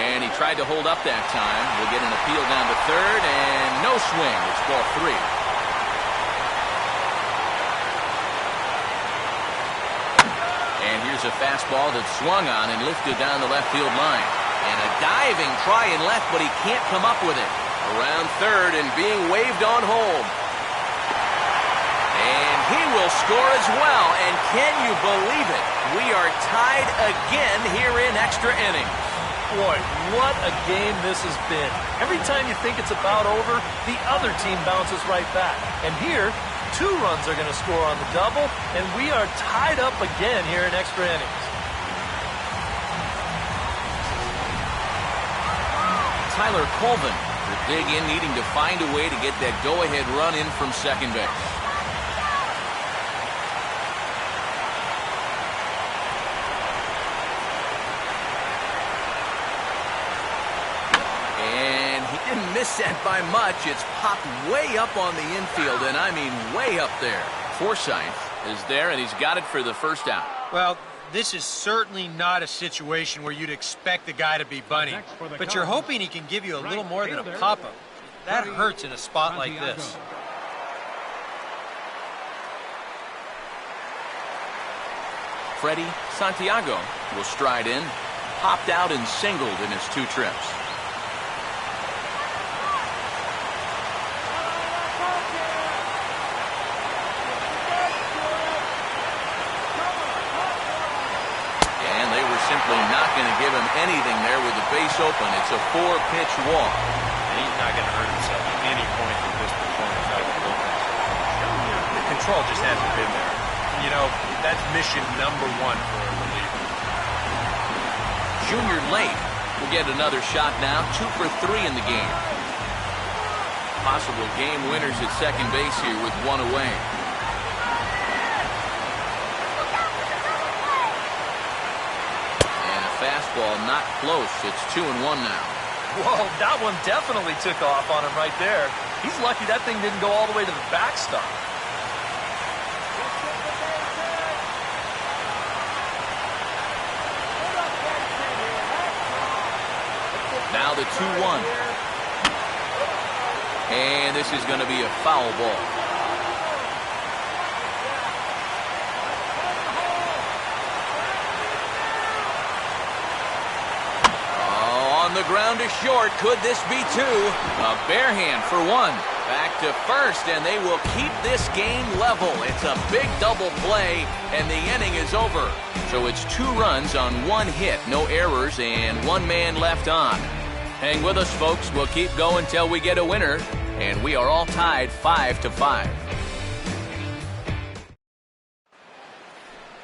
[SPEAKER 1] And he tried to hold up that time. We'll get an appeal down to third, and no swing. It's ball 3. And here's a fastball that's swung on and lifted down the left field line. And a diving try in left, but he can't come up with it. Around third and being waved on home. And he will score as well. And can you believe it? We are tied again here in extra innings.
[SPEAKER 2] Boy, what a game this has been. Every time you think it's about over, the other team bounces right back. And here, 2 runs are going to score on the double, and we are tied up again here in extra innings.
[SPEAKER 1] Tyler Colvin will dig in, needing to find a way to get that go-ahead run in from second base. Didn't miss that by much. It's popped way up on the infield, and I mean way up there. Forsythe is there, and he's got it for the first out.
[SPEAKER 4] Well, this is certainly not a situation where you'd expect the guy to be bunting, but you're hoping he can give you a little more than a pop-up. That hurts in a spot like this.
[SPEAKER 1] Freddie Santiago will stride in. Popped out and singled in his 2 trips. Simply not going to give him anything there with the base open. It's a 4-pitch walk.
[SPEAKER 4] And he's not going to hurt himself at any point with this performance out of the bullpen. The control just hasn't been there. You know, that's mission number 1 for a reliever.
[SPEAKER 1] Junior Late will get another shot now. 2 for 3 in the game. Possible game winners at second base here with 1 away. fastball not close. It's 2-1 now.
[SPEAKER 2] Whoa, that one definitely took off on him right there. He's lucky that thing didn't go all the way to the backstop.
[SPEAKER 1] Now the 2-1. And this is going to be a foul ball. On the ground to short. Could this be two? A bare hand for one. Back to first, and they will keep this game level. It's a big double play, and the inning is over. So it's 2 runs on 1 hit, no errors, and 1 man left on. Hang with us, folks. We'll keep going till we get a winner, and we are all tied 5-5.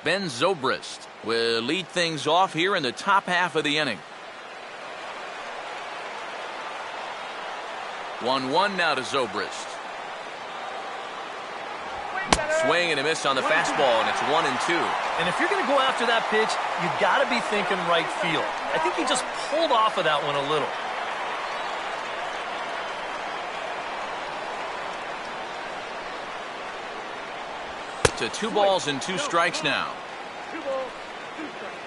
[SPEAKER 1] Ben Zobrist will lead things off here in the top half of the inning. 1-1 now to Zobrist. Swing and a miss on the fastball, and it's 1-2.
[SPEAKER 2] And if you're going to go after that pitch, you've got to be thinking right field. I think he just pulled off of that one a little.
[SPEAKER 1] To 2 balls and 2 strikes now.
[SPEAKER 5] 2 balls, 2 strikes.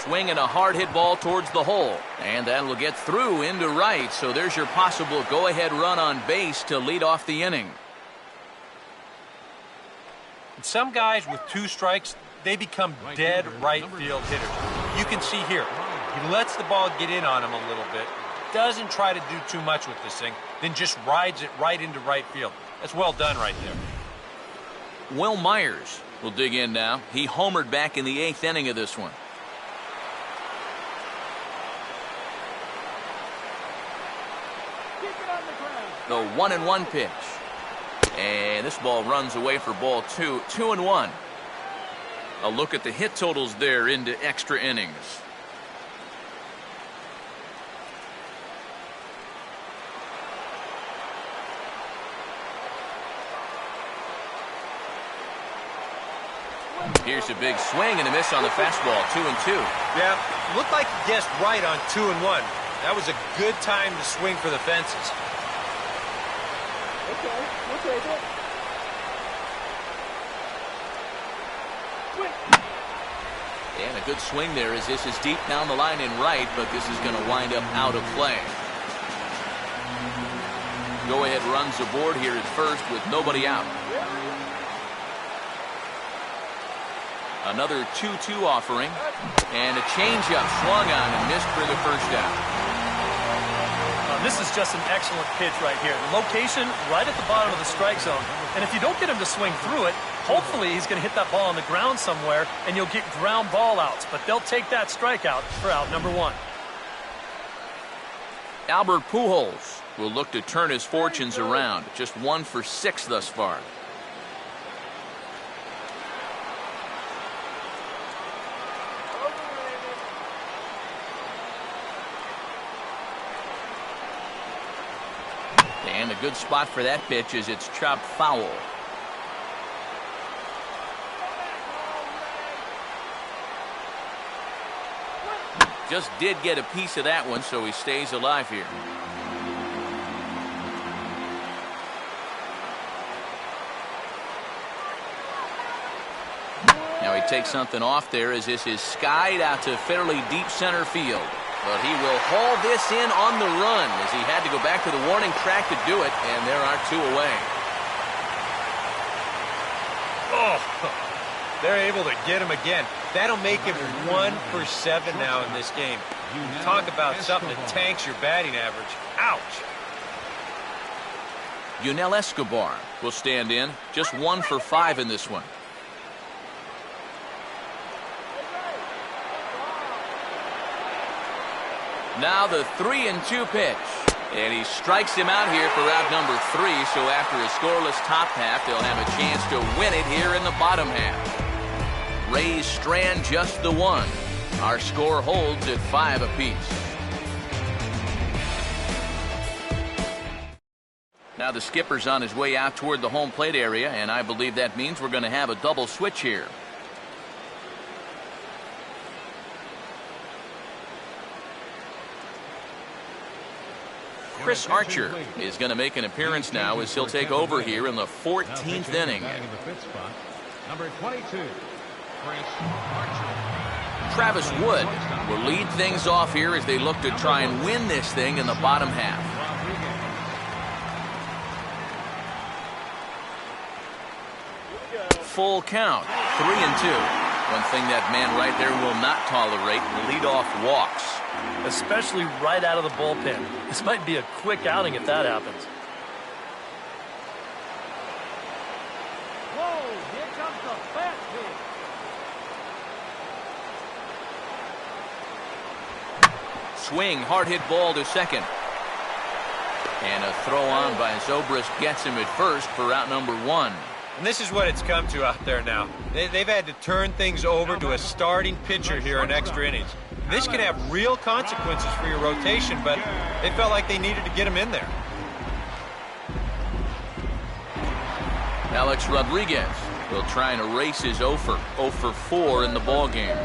[SPEAKER 1] Swinging a hard hit ball towards the hole, and that will get through into right. So there's your possible go-ahead run on base to lead off the inning.
[SPEAKER 4] Some guys with 2 strikes, they become dead right field hitters. You can see here, he lets the ball get in on him a little bit, doesn't try to do too much with this thing, then just rides it right into right field. That's well done right there.
[SPEAKER 1] Will Myers will dig in now. He homered back in the 8th inning of this one. The 1-1 pitch. And this ball runs away for ball 2. 2-1. A look at the hit totals there into extra innings. Here's a big swing and a miss on the fastball. 2-2.
[SPEAKER 4] Yeah, looked like he guessed right on 2-1. That was a good time to swing for the fences.
[SPEAKER 5] Okay, we'll take it.
[SPEAKER 1] And a good swing there as this is deep down the line in right, but this is going to wind up out of play. Go-ahead runs aboard here at first with nobody out. Another 2-2 offering, and a changeup swung on and missed for the first out.
[SPEAKER 2] This is just an excellent pitch right here. The location right at the bottom of the strike zone. And if you don't get him to swing through it, hopefully he's going to hit that ball on the ground somewhere, and you'll get ground ball outs. But they'll take that strikeout for out number 1.
[SPEAKER 1] Albert Pujols will look to turn his fortunes around. Just 1 for 6 thus far. And a good spot for that pitch as it's chopped foul. Just did get a piece of that one, so he stays alive here. Now he takes something off there as this is skied out to fairly deep center field. But he will haul this in on the run as he had to go back to the warning track to do it, and there are 2 away.
[SPEAKER 4] Oh, they're able to get him again. That'll make him 1 for 7 now in this game. Talk about something that tanks your batting average. Ouch.
[SPEAKER 1] Yunel Escobar will stand in. Just 1 for 5 in this one. Now the 3-2 pitch. And he strikes him out here for out number 3. So after a scoreless top half, they'll have a chance to win it here in the bottom half. Rays strand just the 1. Our score holds at 5 apiece. Now the skipper's on his way out toward the home plate area, and I believe that means we're going to have a double switch here. Chris Archer is going to make an appearance now as he'll take over here in the 14th inning.
[SPEAKER 3] Number 22, Chris Archer.
[SPEAKER 1] Travis Wood will lead things off here as they look to try and win this thing in the bottom half. Full count, 3-2. One thing that man right there will not tolerate, leadoff walks.
[SPEAKER 2] Especially right out of the bullpen. This might be a quick outing if that happens.
[SPEAKER 5] Whoa, here comes the fast pitch.
[SPEAKER 1] Swing, hard hit ball to second. And a throw on by Zobrist gets him at first for out number 1.
[SPEAKER 4] And this is what it's come to out there now. They've had to turn things over to a starting pitcher here in extra innings. This can have real consequences for your rotation, but they felt like they needed to get him in there.
[SPEAKER 1] Alex Rodriguez will try and erase his 0 for 4 in the ballgame.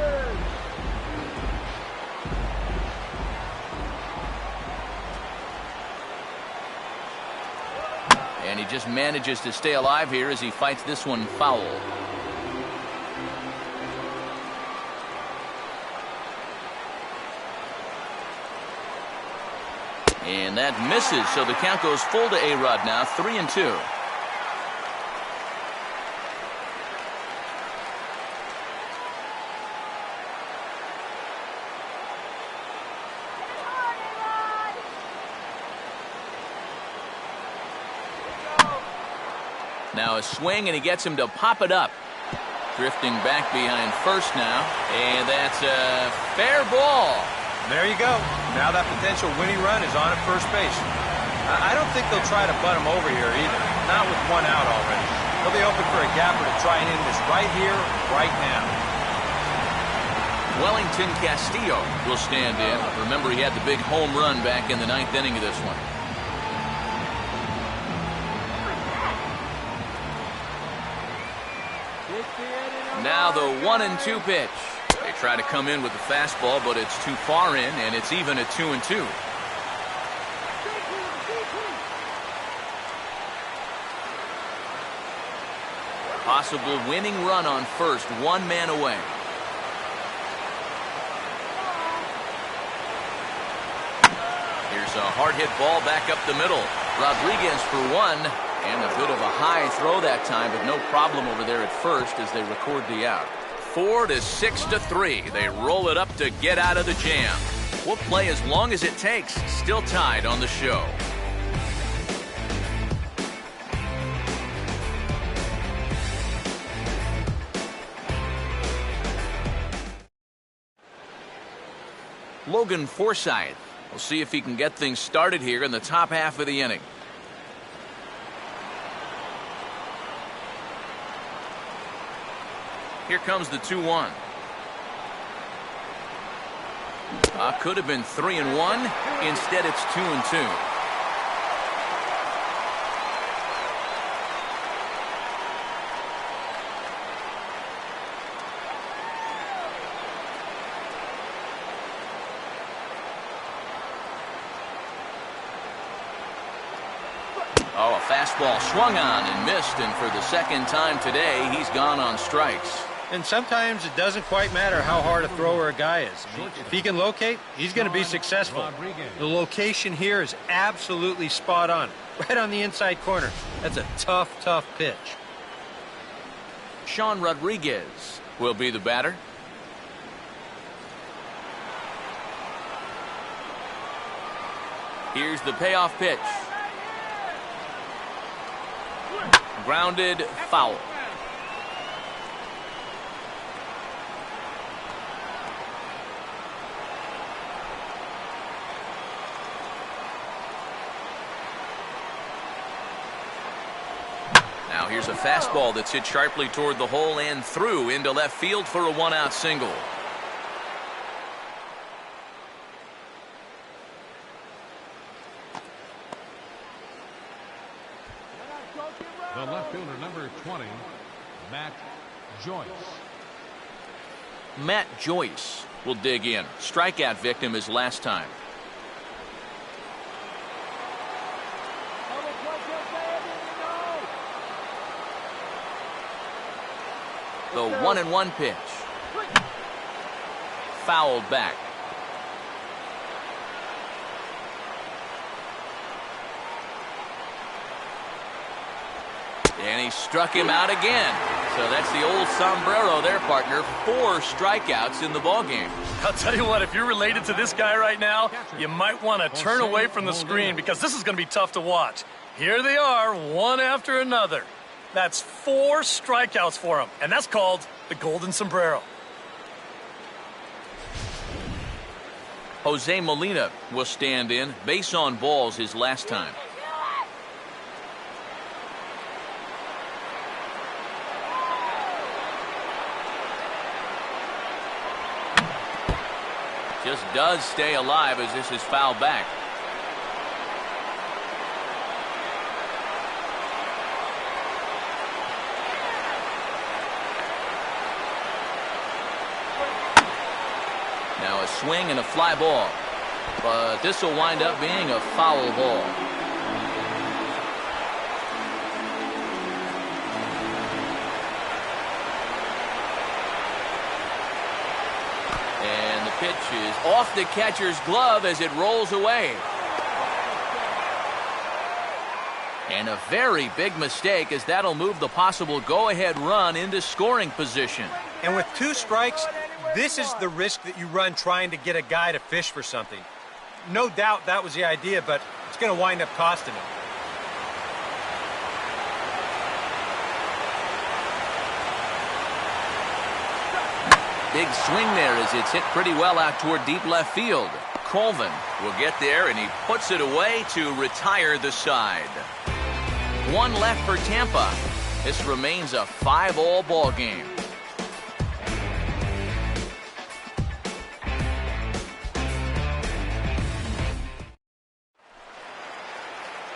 [SPEAKER 1] And he just manages to stay alive here as he fights this one foul. And that misses, so the count goes full to A-Rod now, 3-2. Now a swing, and he gets him to pop it up. Drifting back behind first now, and that's a fair ball.
[SPEAKER 4] There you go. Now that potential winning run is on at first base. I don't think they'll try to butt him over here either. Not with 1 out already. They'll be open for a gapper to try and end this right here, right now.
[SPEAKER 1] Wellington Castillo will stand in. Remember, he had the big home run back in the 9th inning of this one. Now the 1-2 pitch. They try to come in with the fastball, but it's too far in, and it's even at 2-2. Possible winning run on first, 1 man away. Here's a hard hit ball back up the middle. Rodriguez for 1. And a bit of a high throw that time, but no problem over there at first as they record the out. 4-6-3. They roll it up to get out of the jam. We'll play as long as it takes. Still tied on the show. Logan Forsythe. We'll see if he can get things started here in the top half of the inning. Here comes the 2-1. Could have been 3-1. Instead, it's 2-2. Oh, a fastball swung on and missed, and for the second time today, he's gone on strikes.
[SPEAKER 4] And sometimes it doesn't quite matter how hard a thrower a guy is. If he can locate, he's going to be successful. The location here is absolutely spot on. Right on the inside corner. That's a tough, tough pitch.
[SPEAKER 1] Sean Rodriguez will be the batter. Here's the payoff pitch. Grounded, foul. Now here's a fastball that's hit sharply toward the hole and through into left field for a 1-out single.
[SPEAKER 3] The left fielder, number 20, Matt Joyce.
[SPEAKER 1] Matt Joyce will dig in. Strikeout victim his last time. The 1-1 pitch. Fouled back. And he struck him out again. So that's the old sombrero there, partner. 4 strikeouts in the ballgame.
[SPEAKER 2] I'll tell you what, if you're related to this guy right now, you might want to turn away from the screen because this is going to be tough to watch. Here they are, one after another. That's 4 strikeouts for him, and that's called the golden sombrero.
[SPEAKER 1] Jose Molina will stand in. Base on balls his last time. Just does stay alive as this is fouled back. Now a swing and a fly ball. But this will wind up being a foul ball. And the pitch is off the catcher's glove as it rolls away. And a very big mistake, as that'll move the possible go-ahead run into scoring position.
[SPEAKER 4] And with 2 strikes, this is the risk that you run trying to get a guy to fish for something. No doubt that was the idea, but it's going to wind up costing him.
[SPEAKER 1] Big swing there as it's hit pretty well out toward deep left field. Colvin will get there, and he puts it away to retire the side. 1 left for Tampa. This remains a 5-all ball game.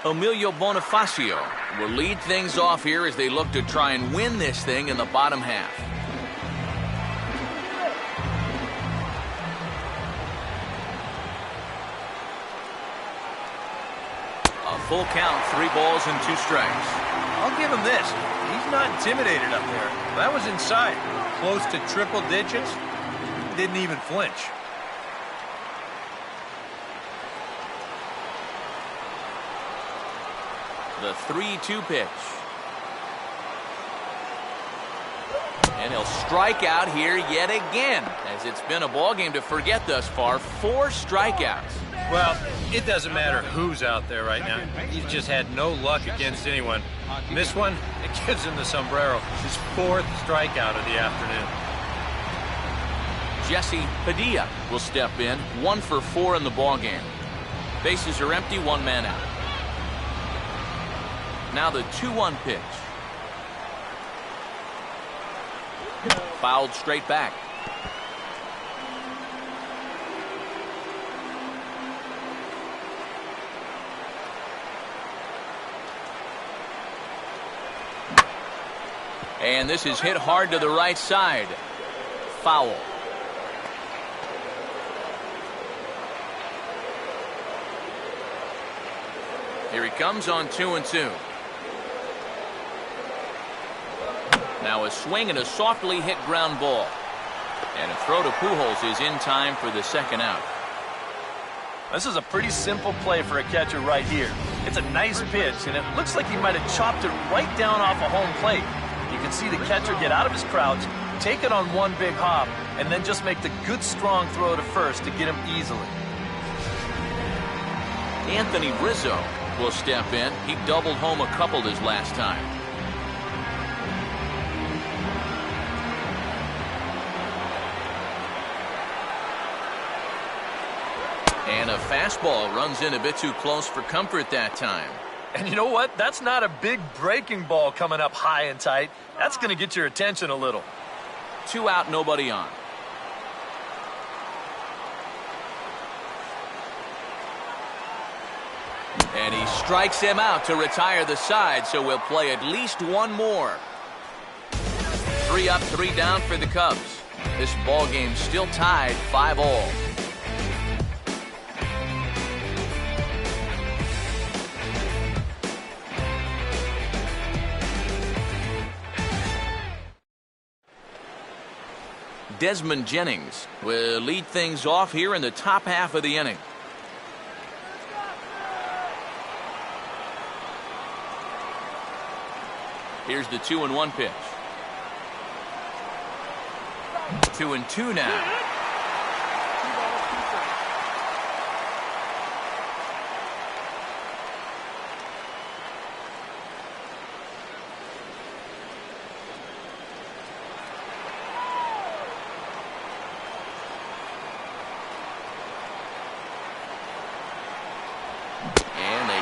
[SPEAKER 1] Emilio Bonifacio will lead things off here as they look to try and win this thing in the bottom half. A full count, 3 balls and 2 strikes.
[SPEAKER 4] I'll give him this. He's not intimidated up there. That was inside. Close to triple digits. Didn't even flinch.
[SPEAKER 1] The 3-2 pitch. And he'll strike out here yet again, as it's been a ball game to forget thus far. 4 strikeouts.
[SPEAKER 4] Well, it doesn't matter who's out there right now. He's just had no luck against anyone. And this one, it gives him the sombrero. His 4th strikeout of the afternoon.
[SPEAKER 1] Jesse Padilla will step in. 1 for 4 in the ball game. Bases are empty, 1 man out. Now the 2-1 pitch. Fouled straight back. And this is hit hard to the right side. Foul. Here he comes on 2-2. Now a swing and a softly hit ground ball. And a throw to Pujols is in time for the 2nd out.
[SPEAKER 2] This is a pretty simple play for a catcher right here. It's a nice pitch, and it looks like he might have chopped it right down off a home plate. You can see the catcher get out of his crouch, take it on 1 big hop, and then just make the good strong throw to first to get him easily.
[SPEAKER 1] Anthony Rizzo will step in. He doubled home a couple his last time. And a fastball runs in a bit too close for comfort that time.
[SPEAKER 2] And you know what? That's not a big breaking ball coming up high and tight. That's going to get your attention a little.
[SPEAKER 1] 2 out, nobody on. And he strikes him out to retire the side, so we'll play at least one more. 3 up, 3 down for the Cubs. This ball game still tied 5-all. Desmond Jennings will lead things off here in the top half of the inning. Here's the 2-1 pitch. 2-2 now.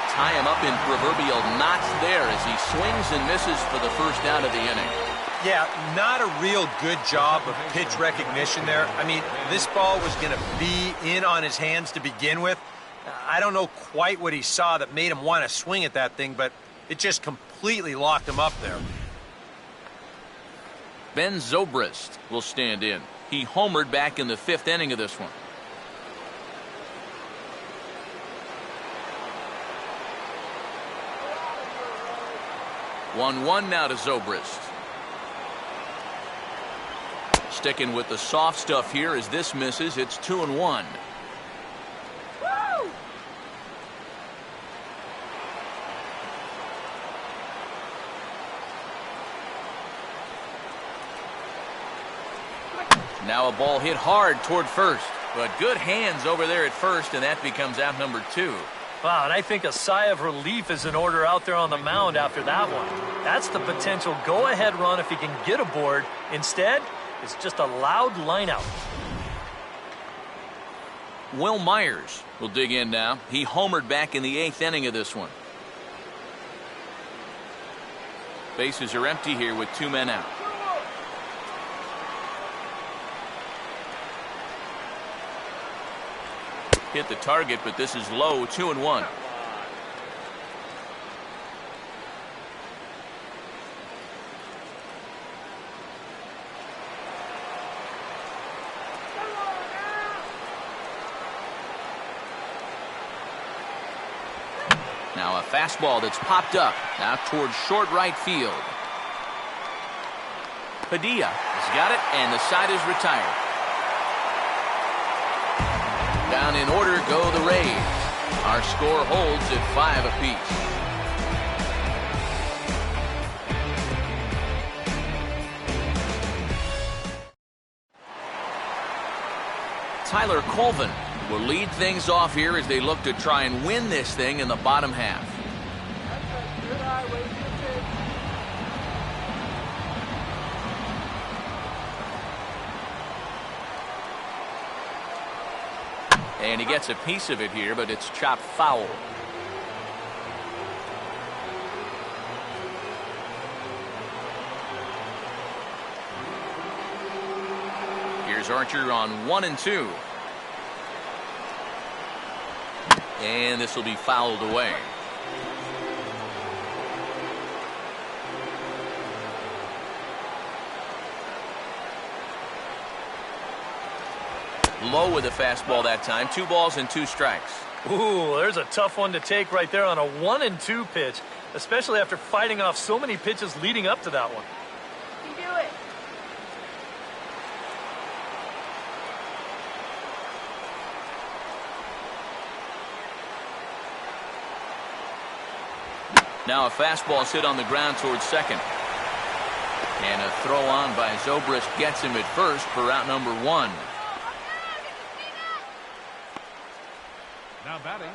[SPEAKER 1] Tie him up in proverbial knots there as he swings and misses for the first down of the inning.
[SPEAKER 4] Yeah, not a real good job of pitch recognition there. I mean, this ball was going to be in on his hands to begin with. I don't know quite what he saw that made him want to swing at that thing, but it just completely locked him up there.
[SPEAKER 1] Ben Zobrist will stand in. He homered back in the 5th inning of this one. 1-1 now to Zobrist. Sticking with the soft stuff here as this misses. It's 2-1. Now a ball hit hard toward first, but good hands over there at first, and that becomes out number 2.
[SPEAKER 2] Wow, and I think a sigh of relief is in order out there on the mound after that one. That's the potential go-ahead run if he can get aboard. Instead, it's just a loud lineout.
[SPEAKER 1] Will Myers will dig in now. He homered back in the 8th inning of this one. Bases are empty here with 2 men out. Hit the target, but this is low. 2-1. Now a fastball that's popped up out towards short right field. Padilla has got it, and the side is retired. Down in order go the Rays. Our score holds at 5 apiece. Tyler Colvin will lead things off here as they look to try and win this thing in the bottom half. And he gets a piece of it here, but it's chopped foul. Here's Archer on 1-2. And this will be fouled away. Low with a fastball that time. 2 balls and 2 strikes.
[SPEAKER 2] Ooh, there's a tough one to take right there on a 1-2 pitch, especially after fighting off so many pitches leading up to that one.
[SPEAKER 6] You do it.
[SPEAKER 1] Now a fastball hit on the ground towards second. And a throw on by Zobrist gets him at first for out number 1.
[SPEAKER 3] Now batting,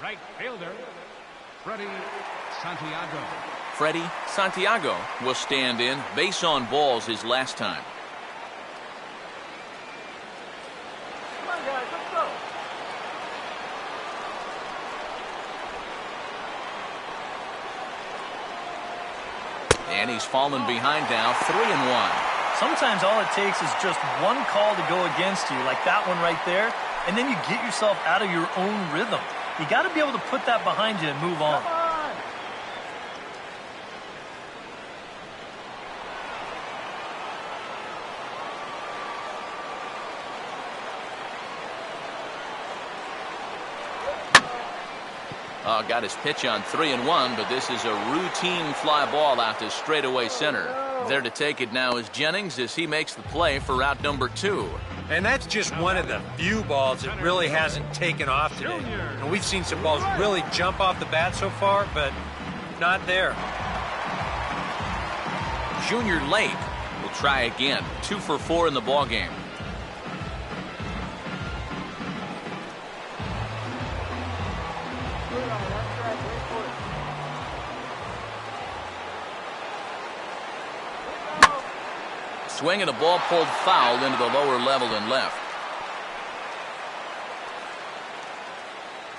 [SPEAKER 3] right fielder, Freddie Santiago.
[SPEAKER 1] Freddie Santiago will stand in. Base on balls his last time.
[SPEAKER 5] Come on, guys, let's go.
[SPEAKER 1] And he's fallen behind now, 3-1.
[SPEAKER 2] Sometimes all it takes is just one call to go against you, like that one right there, and then you get yourself out of your own rhythm. You got to be able to put that behind you and move on.
[SPEAKER 1] Got his pitch on 3-1, but this is a routine fly ball out to straightaway center. There to take it now is Jennings as he makes the play for out number 2.
[SPEAKER 4] And that's just one of the few balls that really hasn't taken off today. And we've seen some balls really jump off the bat so far, but not there.
[SPEAKER 1] Junior Lake will try again. 2 for 4 in the ball game. Swing and a ball pulled foul into the lower level and left.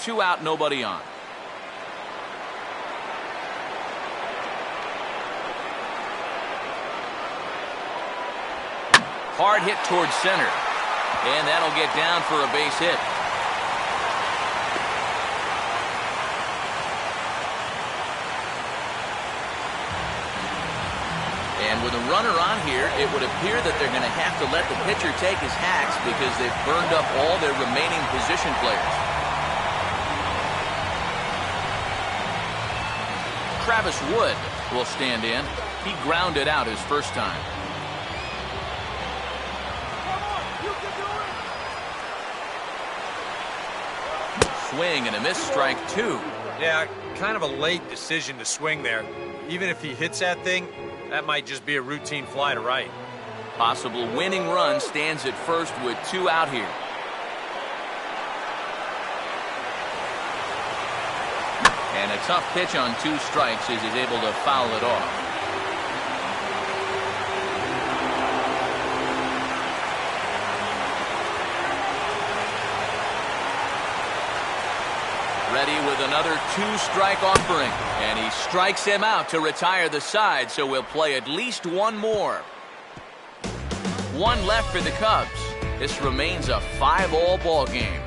[SPEAKER 1] 2 out, nobody on. Hard hit towards center. And that'll get down for a base hit. And with a runner on here, it would appear that they're going to have to let the pitcher take his hacks because they've burned up all their remaining position players. Travis Wood will stand in. He grounded out his first time. Swing and a miss, strike 2.
[SPEAKER 4] Yeah, kind of a late decision to swing there. Even if he hits that thing, that might just be a routine fly to right.
[SPEAKER 1] Possible winning run stands at first with 2 out here. And a tough pitch on 2 strikes as he's able to foul it off. Ready with another 2-strike offering. And he strikes him out to retire the side, so we'll play at least 1 more. 1 left for the Cubs. This remains a 5-all ball game.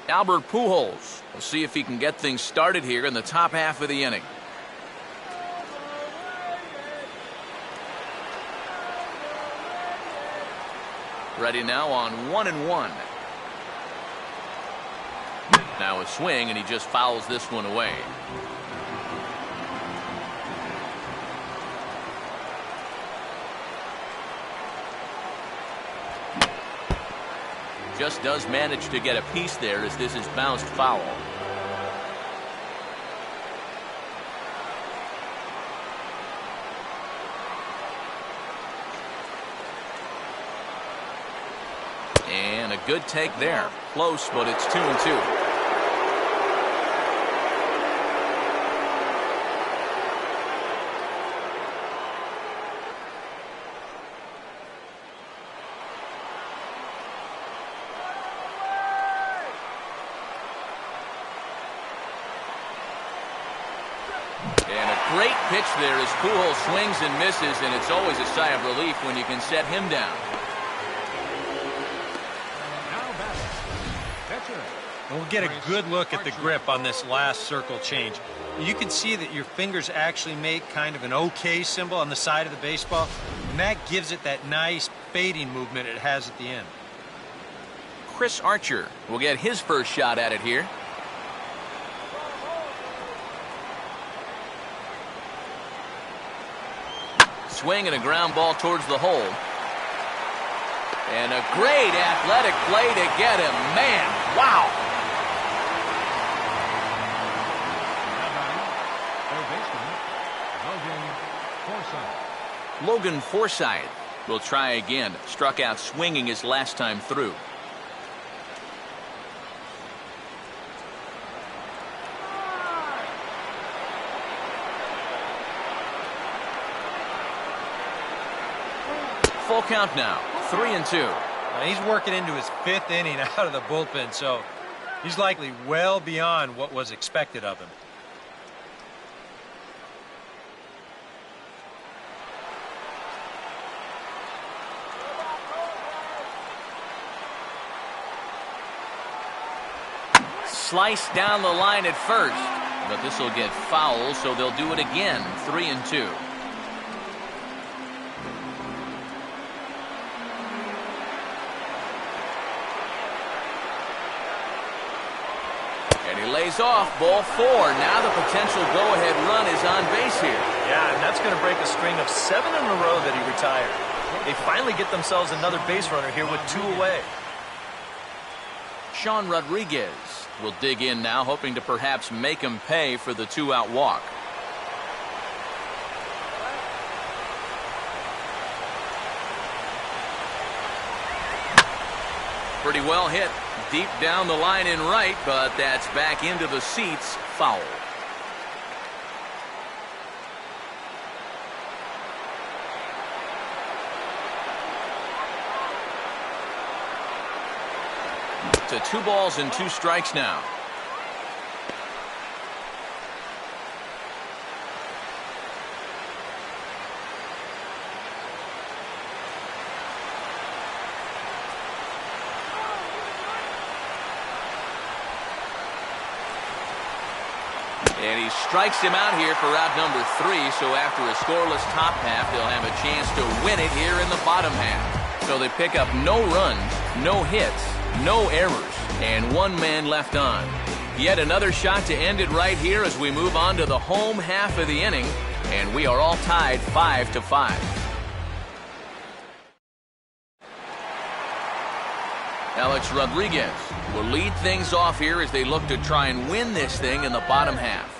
[SPEAKER 1] Albert Pujols. We'll see if he can get things started here in the top half of the inning. Ready now on 1-1. Now a swing, and he just fouls this one away. Just does manage to get a piece there as this is bounced foul. And a good take there. Close, but it's 2-2. And a great pitch there as Pujols swings and misses, and it's always a sigh of relief when you can set him down.
[SPEAKER 4] We'll get a good look at the grip on this last circle change. You can see that your fingers actually make kind of an OK symbol on the side of the baseball, and that gives it that nice fading movement it has at the end.
[SPEAKER 1] Chris Archer will get his first shot at it here. Swing and a ground ball towards the hole. And a great athletic play to get him. Man, wow. Logan Forsythe will try again. Struck out swinging his last time through. Full count now, 3-2.
[SPEAKER 4] Now he's working into his 5th inning out of the bullpen, so he's likely well beyond what was expected of him.
[SPEAKER 1] slice down the line at first. But this will get foul, so they'll do it again. 3-2. And he lays off. Ball 4. Now the potential go-ahead run is on base here.
[SPEAKER 2] Yeah, and that's going to break a string of 7 in a row that he retired. They finally get themselves another base runner here with 2 away.
[SPEAKER 1] Sean Rodriguez will dig in now, hoping to perhaps make him pay for the 2-out walk. Pretty well hit deep down the line in right, but that's back into the seats. Foul. To 2 balls and 2 strikes now. And he strikes him out here for out number 3, so after a scoreless top half, they'll have a chance to win it here in the bottom half. So they pick up no runs, no hits, no errors, and 1 man left on. Yet another shot to end it right here as we move on to the home half of the inning, and we are all tied 5-5. Alex Rodriguez will lead things off here as they look to try and win this thing in the bottom half.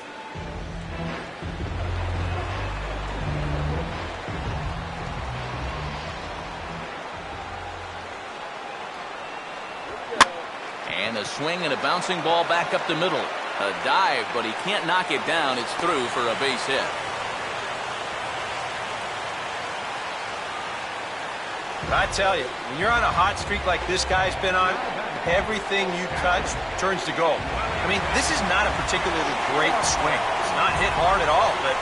[SPEAKER 1] And a swing and a bouncing ball back up the middle. A dive, but he can't knock it down. It's through for a base hit.
[SPEAKER 4] I tell you, when you're on a hot streak like this guy's been on, everything you touch turns to gold. I mean, this is not a particularly great swing. It's not hit hard at all, but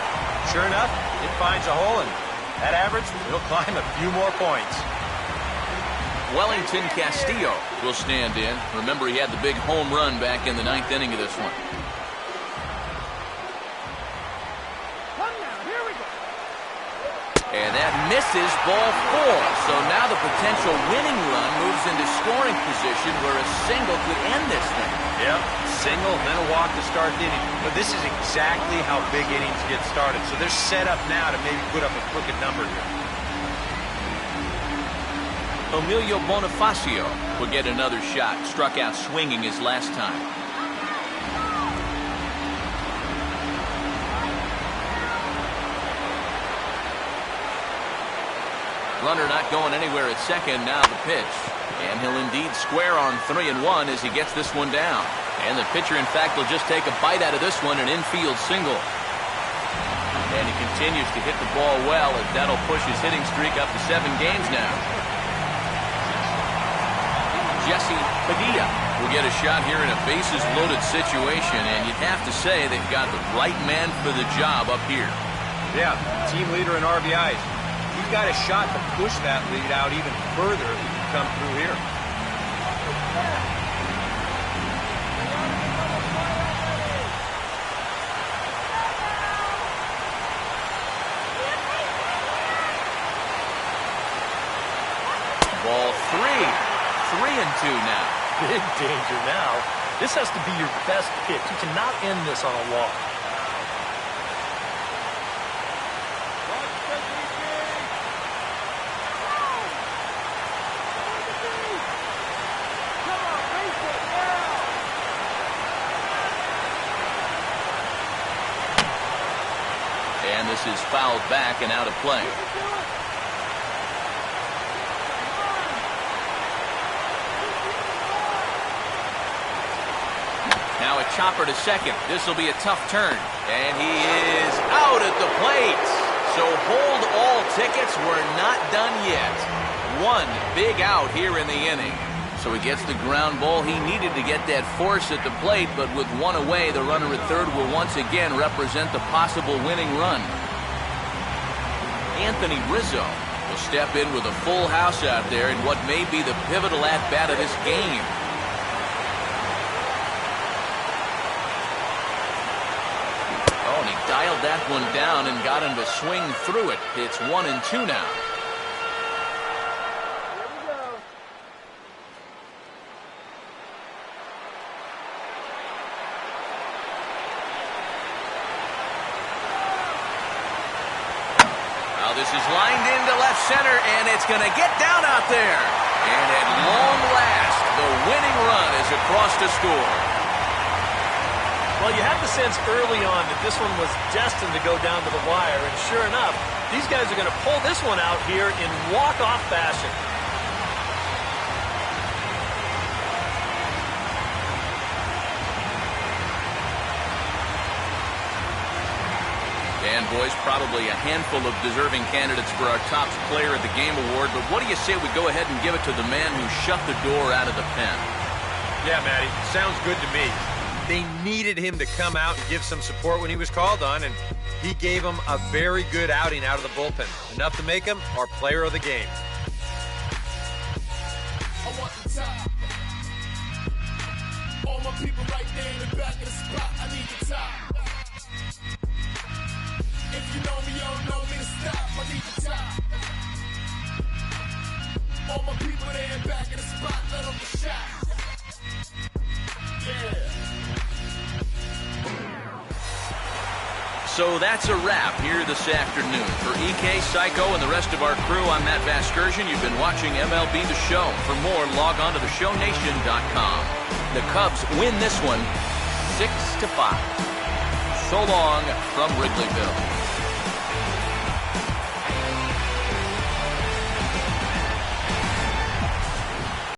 [SPEAKER 4] sure enough, it finds a hole, and that average, it'll climb a few more points.
[SPEAKER 1] Wellington Castillo will stand in. Remember, he had the big home run back in the 9th inning of this one. And that misses ball 4. So now the potential winning run moves into scoring position where a single could end this thing.
[SPEAKER 4] Yep, single, then a walk to start the inning. But this is exactly how big innings get started. So they're set up now to maybe put up a crooked number here.
[SPEAKER 1] Emilio Bonifacio will get another shot. Struck out swinging his last time. Runner not going anywhere at second. Now the pitch. And he'll indeed square on 3-1 as he gets this one down. And the pitcher, in fact, will just take a bite out of this one, an infield single. And he continues to hit the ball well, as that'll push his hitting streak up to 7 games now. Jesse Padilla will get a shot here in a bases-loaded situation, and you'd have to say they've got the right man for the job up here.
[SPEAKER 4] Yeah, team leader in RBIs. He's got a shot to push that lead out even further if he can come through here.
[SPEAKER 1] Ball 3. 3-2 now.
[SPEAKER 2] Big danger now. This has to be your best pitch. You cannot end this on a walk.
[SPEAKER 1] And this is fouled back and out of play. Now a chopper to second. This will be a tough turn. And he is out at the plate. So hold all tickets. We're not done yet. 1 big out here in the inning. So he gets the ground ball he needed to get that force at the plate, but with 1 away, the runner at third will once again represent the possible winning run. Anthony Rizzo will step in with a full house out there in what may be the pivotal at-bat of this game. dialed that one down and got him to swing through it. It's 1-2 now. This is lined into left center, and it's going to get down out there. And at long last, the winning run is across to score.
[SPEAKER 2] Well, you had the sense early on that this one was destined to go down to the wire, and sure enough, these guys are going to pull this one out here in walk-off fashion.
[SPEAKER 1] And, boys, probably a handful of deserving candidates for our top player of the game award, but what do you say we go ahead and give it to the man who shut the door out of the pen?
[SPEAKER 4] Yeah, Matty, sounds good to me. They needed him to come out and give some support when he was called on, and he gave them a very good outing out of the bullpen. Enough to make him our player of the game.
[SPEAKER 7] I want the top. All my people right there in the back of the spot. I need the top. If you know me, you don't know me to stop. I need the top. All my people there in back of the spot. Let them get shot. Yeah.
[SPEAKER 1] So that's a wrap here this afternoon. For EK, Psycho, and the rest of our crew, I'm Matt Vasgersian. You've been watching MLB The Show. For more, log on to theshownation.com. The Cubs win this one 6-5. So long from Wrigleyville.